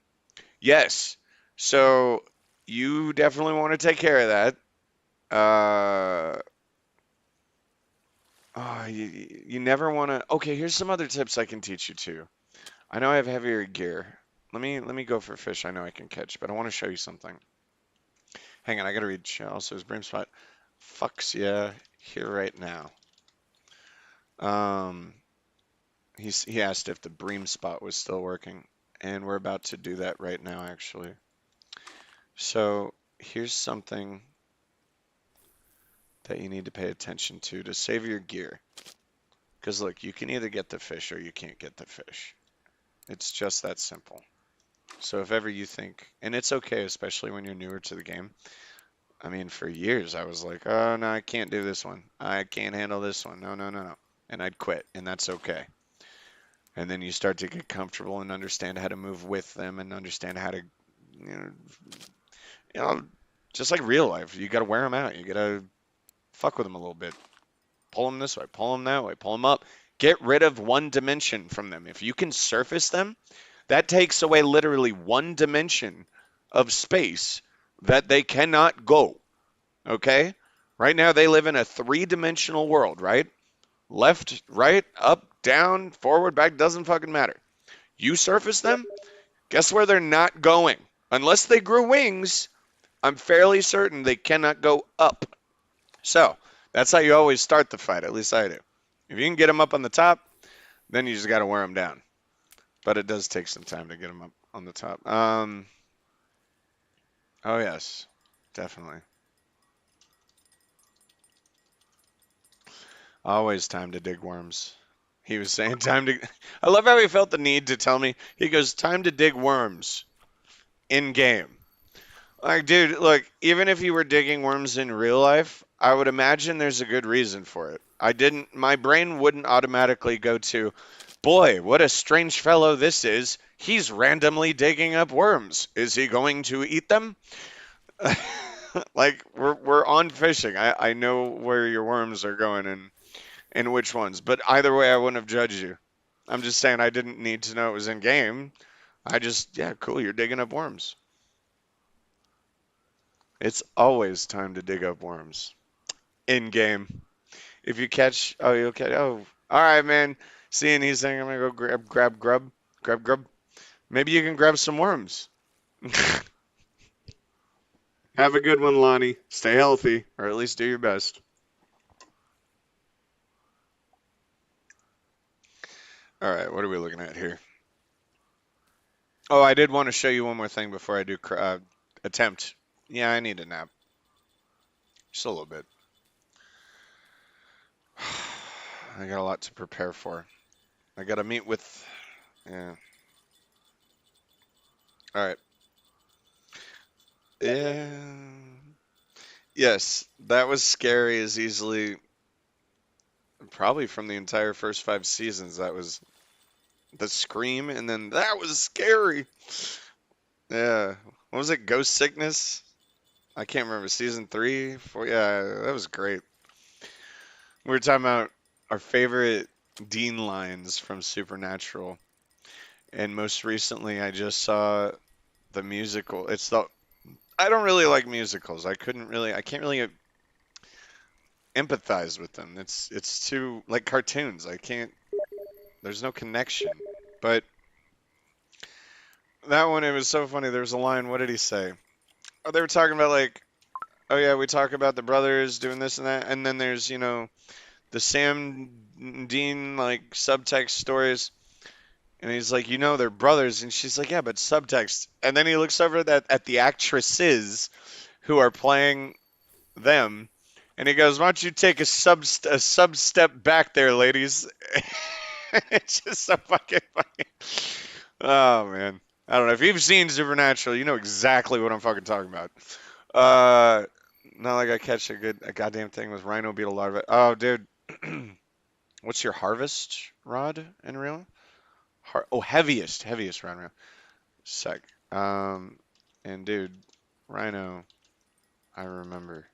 Speaker 1: yes. So you definitely want to take care of that. Uh, you never want to. Okay, here's some other tips I can teach you too. I know I have heavier gear. Let me go for fish I know I can catch, but I want to show you something. Hang on, I gotta read. Also, his bream spot fucks yeah here right now. Um, he asked if the bream spot was still working, and we're about to do that right now, actually. So here's something that you need to pay attention to save your gear. Because look, you can either get the fish or you can't get the fish. It's just that simple. So if ever you think, and it's okay, especially when you're newer to the game. I mean, for years I was like, oh no, I can't do this one. I can't handle this one. No, no, no, no. And I'd quit, and that's okay. And then you start to get comfortable and understand how to move with them and understand how to, know, you know, just like real life, you got to wear them out. You got to fuck with them a little bit. Pull them this way, pull them that way, pull them up. Get rid of one dimension from them. If you can surface them, that takes away literally one dimension of space that they cannot go. Okay? Right now, they live in a three-dimensional world, right? Left, right, up, down, forward, back, doesn't fucking matter. You surface them, guess where they're not going? Unless they grew wings, I'm fairly certain they cannot go up. So, that's how you always start the fight, at least I do. If you can get them up on the top, then you just got to wear them down. But it does take some time to get them up on the top. Oh, yes, definitely. Always time to dig worms. He was saying time to. I love how he felt the need to tell me. He goes, time to dig worms in game. Like, dude, look, even if you were digging worms in real life, I would imagine there's a good reason for it. My brain wouldn't automatically go to, boy, what a strange fellow this is. He's randomly digging up worms. Is he going to eat them? Like, we're on fishing. I know where your worms are going and which ones. But either way, I wouldn't have judged you. I'm just saying I didn't need to know it was in game. I just, yeah, cool, you're digging up worms. It's always time to dig up worms in game. If you catch, oh, you'll catch, oh, all right, man. Seeing he's saying I'm gonna go grab grub. Maybe you can grab some worms. Have a good one, Lonnie. Stay healthy, or at least do your best. All right, what are we looking at here? Oh, I did want to show you one more thing before I do attempt. Yeah, I need a nap. Just a little bit. I got a lot to prepare for. I got to meet with. Yeah. All right. Yeah. Yes, that was scary as easily, probably from the entire first 5 seasons. That was the scream, and then that was scary. Yeah. What was it? Ghost Sickness? I can't remember. Season 3, 4. Yeah, that was great. We were talking about our favorite Dean lines from Supernatural. And most recently, I just saw the musical. I don't really like musicals. I can't really empathize with them. It's too like cartoons. I can't, there's no connection. But that one, it was so funny. There was a line, what did he say? Oh, they were talking about like, oh yeah, we talk about the brothers doing this and that, and then there's, the Sam Dean like subtext stories. And he's like, they're brothers. And she's like, yeah, but subtext. And then he looks over at the actresses who are playing them. And he goes, why don't you take a sub step back there, ladies? It's just so fucking funny. Oh, man. I don't know. If you've seen Supernatural, you know exactly what I'm fucking talking about. Uh, Not like I catch a goddamn thing with rhino beetle larvae. Oh, dude. What's your harvest rod and reel? Heaviest rod and reel. Sec. Um, and dude, rhino, I remember,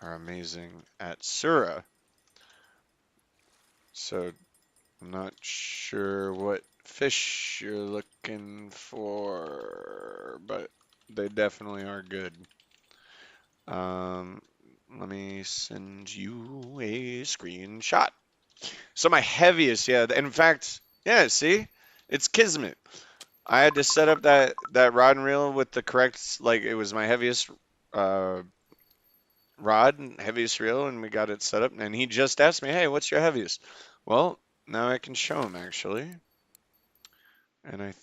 Speaker 1: are amazing at Sura. So I'm not sure what fish you're looking for, but they definitely are good. Um, Let me send you a screenshot. So my heaviest, yeah. In fact, yeah. See, it's kismet. I had to set up that rod and reel with the correct, like it was my heaviest uh, rod and heaviest reel, and we got it set up. And he just asked me, "Hey, what's your heaviest?" Well, now I can show him actually, and I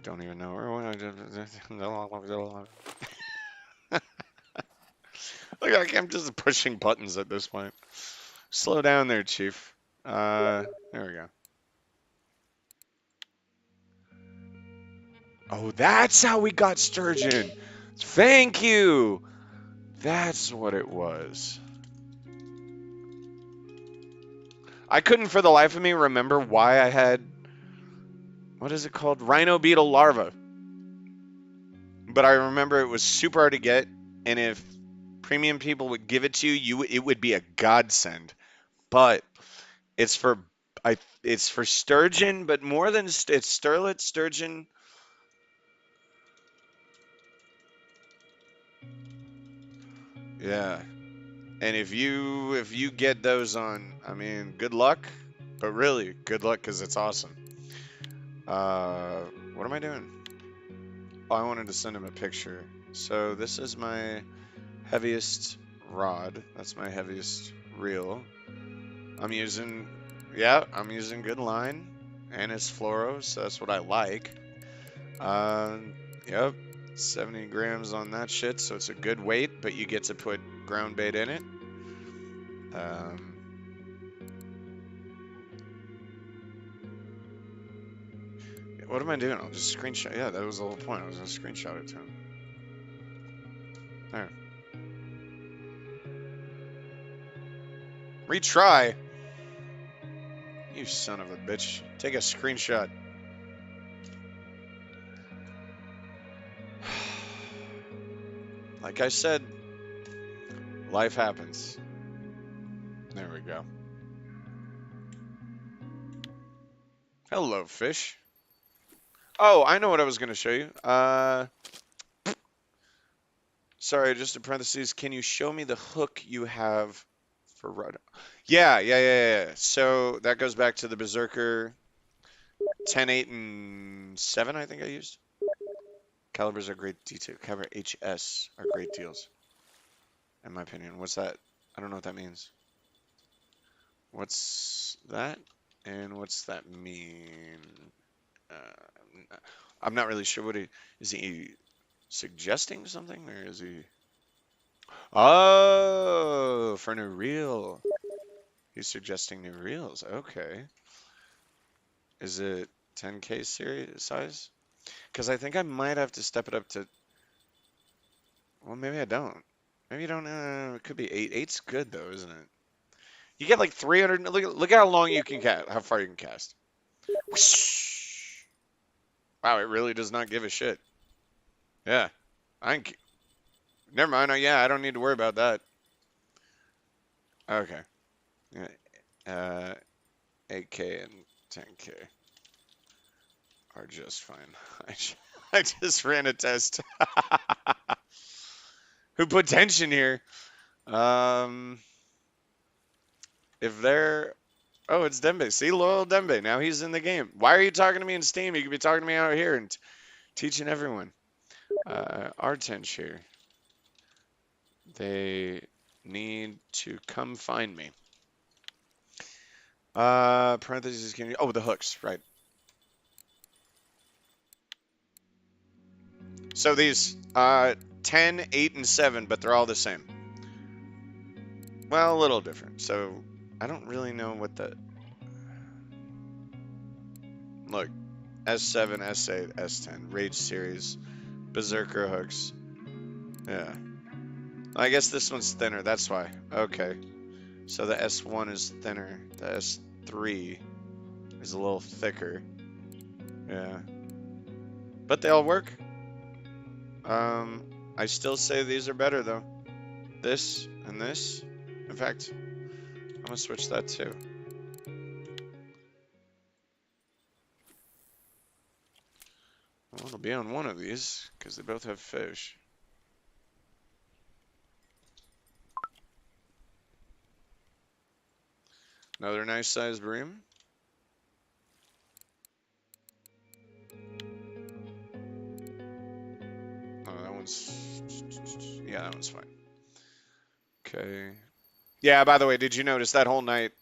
Speaker 1: don't even know where. Like I'm just pushing buttons at this point. Slow down there, Chief. There we go. Oh, that's how we got sturgeon. Thank you. That's what it was. I couldn't for the life of me remember why I had, what is it called? Rhino beetle larva. But I remember it was super hard to get, and if premium people would give it to you, it would be a godsend. But it's for it's for sturgeon, but more than it's sterlet, sturgeon. Yeah. And if you get those on, I mean, good luck. But really, good luck because it's awesome. Uh, what am I doing? Oh, I wanted to send him a picture. So this is my heaviest rod. That's my heaviest reel. I'm using, yeah, I'm using good line, and it's fluoro, so that's what I like. Uh, yep, 70 grams on that shit, so it's a good weight, but you get to put ground bait in it. Um, what am I doing? I'll just screenshot. Yeah, that was the whole point. I was gonna screenshot it to him. There. Retry. You son of a bitch. Take a screenshot. Like I said, life happens. There we go. Hello, fish. Oh, I know what I was going to show you. Sorry, just in parentheses, can you show me the hook you have for rod? Yeah. So that goes back to the Berserker 10, 8, and 7, I think I used. Calibers are great detail. Caliber HS are great deals, in my opinion. What's that? I don't know what that means. What's that? And what's that mean? I'm not really sure what is he suggesting something or is he? Oh, for new reel. He's suggesting new reels. Okay. Is it 10K series size? Because I think I might have to step it up to. Well, maybe I don't. Maybe you don't. It could be 8. Eight's good though, isn't it? You get like 300. Look at how long you can cast. How far you can cast. Whoosh. Wow, it really does not give a shit. Yeah. I can, never mind. Yeah, I don't need to worry about that. Okay. Yeah, Uh, 8K and 10K are just fine. I just ran a test. Who put tension here? Um, if they're Oh, it's Dembe. See, loyal Dembe. Now he's in the game. Why are you talking to me in Steam? You could be talking to me out here and teaching everyone. Artench here. They need to come find me. Parentheses. Can you? Oh, the hooks. Right. So these 10, 8, and 7, but they're all the same. Well, a little different. So I don't really know what the look. S7, S8, S10, Rage series, Berserker hooks. Yeah. I guess this one's thinner. That's why. Okay. So the S1 is thinner. The S3 is a little thicker. Yeah. But they all work. Um, I still say these are better though. This and this. In fact, I'm gonna switch that too. Well, it'll be on one of these because they both have fish. Another nice sized bream. Oh, that one's. Yeah, that one's fine. Okay. Yeah, by the way, did you notice that whole night?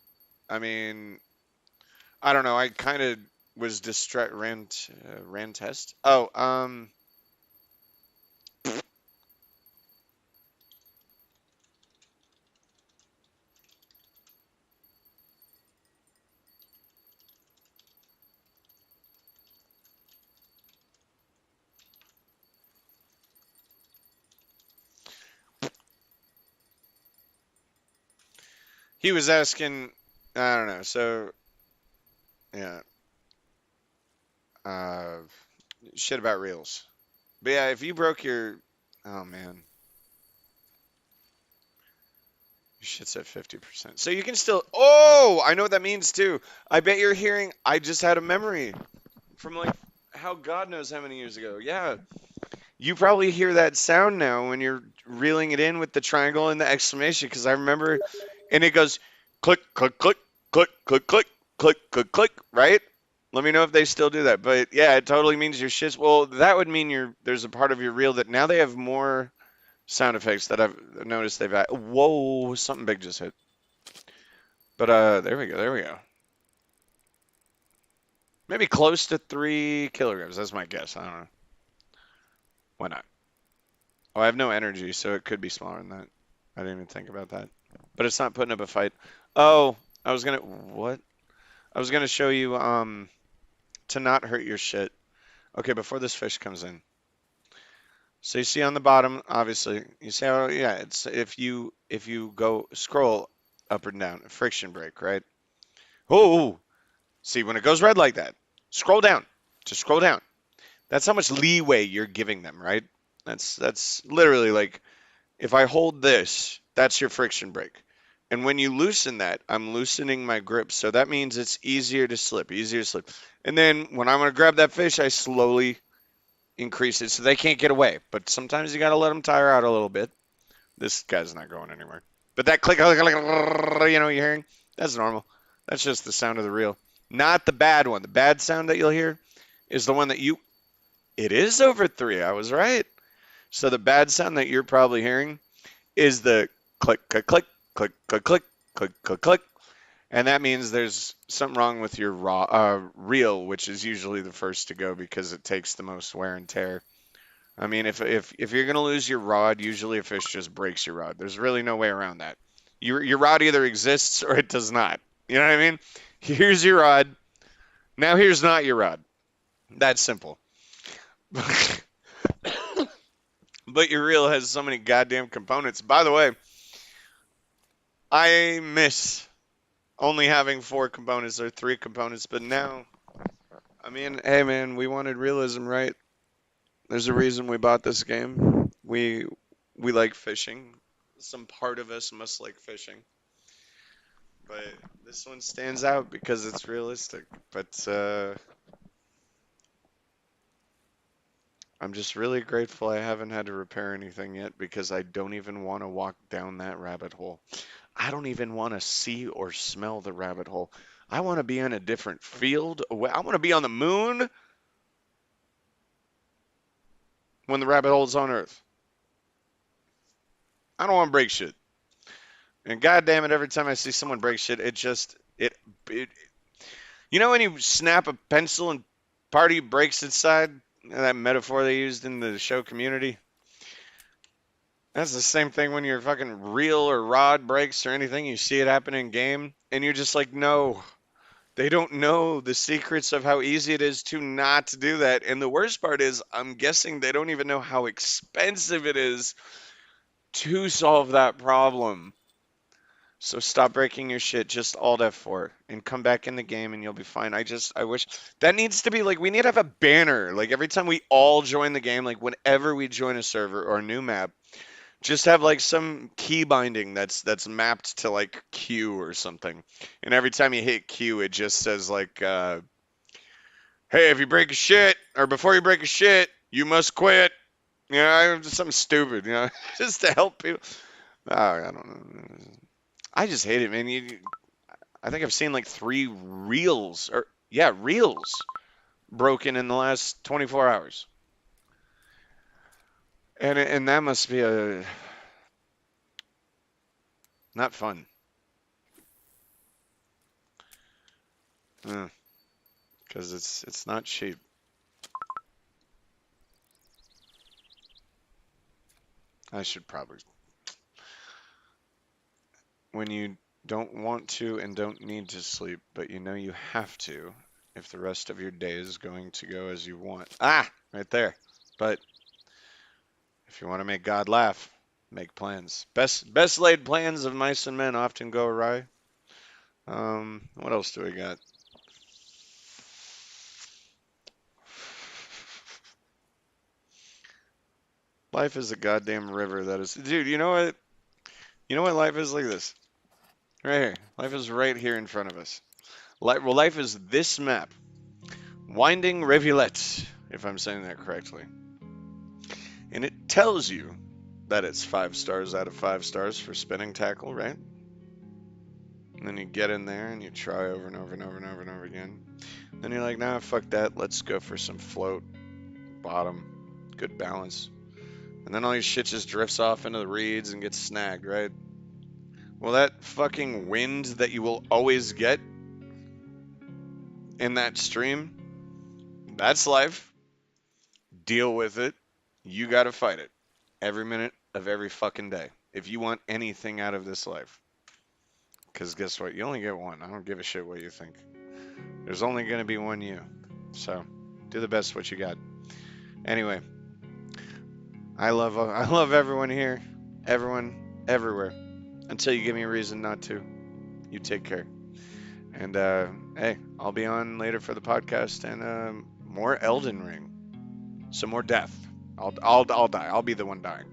Speaker 1: I mean, I don't know. I kind of was distracted. Ran test. Oh, he was asking. I don't know. So yeah, uh, shit about reels. But yeah, if you broke your, oh man, your shit's at 50%. So you can still. Oh, I know what that means too. I bet you're hearing. I just had a memory from like how God knows how many years ago. Yeah, you probably hear that sound now when you're reeling it in with the triangle and the exclamation because I remember, and it goes click, click, click, click, click, click, click, click, click, right? Let me know if they still do that. But yeah, it totally means your shit's. Well, that would mean there's a part of your reel that now they have more sound effects that I've noticed they've had. Whoa, something big just hit. But there we go, there we go. Maybe close to 3 kilograms. That's my guess. I don't know. Why not? Oh, I have no energy, so it could be smaller than that. I didn't even think about that. But it's not putting up a fight. Oh, what? I was gonna show you to not hurt your shit. Okay, before this fish comes in. So you see on the bottom, obviously, you see how yeah, it's if you go scroll up and down, friction brake, right? Oh, see when it goes red like that, scroll down. Just scroll down. That's how much leeway you're giving them, right? That's literally like if I hold this, that's your friction brake. And when you loosen that, I'm loosening my grip. So that means it's easier to slip, easier to slip. And then when I'm going to grab that fish, I slowly increase it so they can't get away. But sometimes you got to let them tire out a little bit. This guy's not going anywhere. But that click, you're hearing? That's normal. That's just the sound of the reel. Not the bad one. The bad sound that you'll hear is the one that it is over 3. I was right. So the bad sound that you're probably hearing is the click, click, click, click, click, click, click, click, click. And that means there's something wrong with your reel, which is usually the first to go because it takes the most wear and tear. I mean, if you're gonna lose your rod, usually a fish just breaks your rod. There's really no way around that. Your rod either exists or it does not. You know what I mean? Here's your rod. Now here's not your rod. That's simple. But your reel has so many goddamn components. By the way, I miss only having 4 components or 3 components, but now, I mean, hey man, we wanted realism, right? There's a reason we bought this game. We like fishing. Some part of us must like fishing. but this one stands out because it's realistic. But I'm just really grateful I haven't had to repair anything yet because I don't even want to walk down that rabbit hole. I don't even want to see or smell the rabbit hole. I want to be in a different field. I want to be on the moon when the rabbit hole's on Earth. I don't want to break shit. And goddamn it, every time I see someone break shit, it you know when you snap a pencil and part of you breaks inside? That metaphor they used in the show Community. That's the same thing when your fucking reel or rod breaks or anything. You see it happen in game, and you're just like, no, they don't know the secrets of how easy it is to not do that. And the worst part is, I'm guessing they don't even know how expensive it is to solve that problem. So stop breaking your shit. Just Alt F4 and come back in the game, and you'll be fine. I wish that needs to be like we need to have a banner like every time we all join the game, like whenever we join a server or a new map. Just have like some key binding that's mapped to like Q or something. And every time you hit Q, it just says like, "Hey, if you break a shit or before you break a shit, you must quit." You know, just something stupid. You know, just to help people. Oh, I don't know. I just hate it, man. I think I've seen like three reels or yeah, reels broken in the last 24 hours, and that must be a not fun. Because it's not cheap. I should probably when you don't want to and don't need to sleep, but you know you have to if the rest of your day is going to go as you want. Ah, right there. But if you want to make God laugh, make plans. Best laid plans of mice and men often go awry. What else do we got? Life is a goddamn river that is, dude. You know what? You know what life is like this right here. Life is right here in front of us. Life is this map. Winding Rivulet, if I'm saying that correctly. And it tells you that it's 5 stars out of 5 stars for spinning tackle, right? And then you get in there and you try over and over and over and over and over again. Then you're like, nah, fuck that. Let's go for some float, bottom, good balance. And then all your shit just drifts off into the reeds and gets snagged, right? Well, that fucking wind that you will always get in that stream, that's life. Deal with it. You gotta fight it every minute of every fucking day if you want anything out of this life. Because guess what? You only get one. I don't give a shit what you think. There's only going to be one you. So do the best what you got. Anyway, I love everyone here, everyone, everywhere. Until you give me a reason not to. You take care. And hey, I'll be on later for the podcast and more Elden Ring, some more death. I'll die. I'll be the one dying.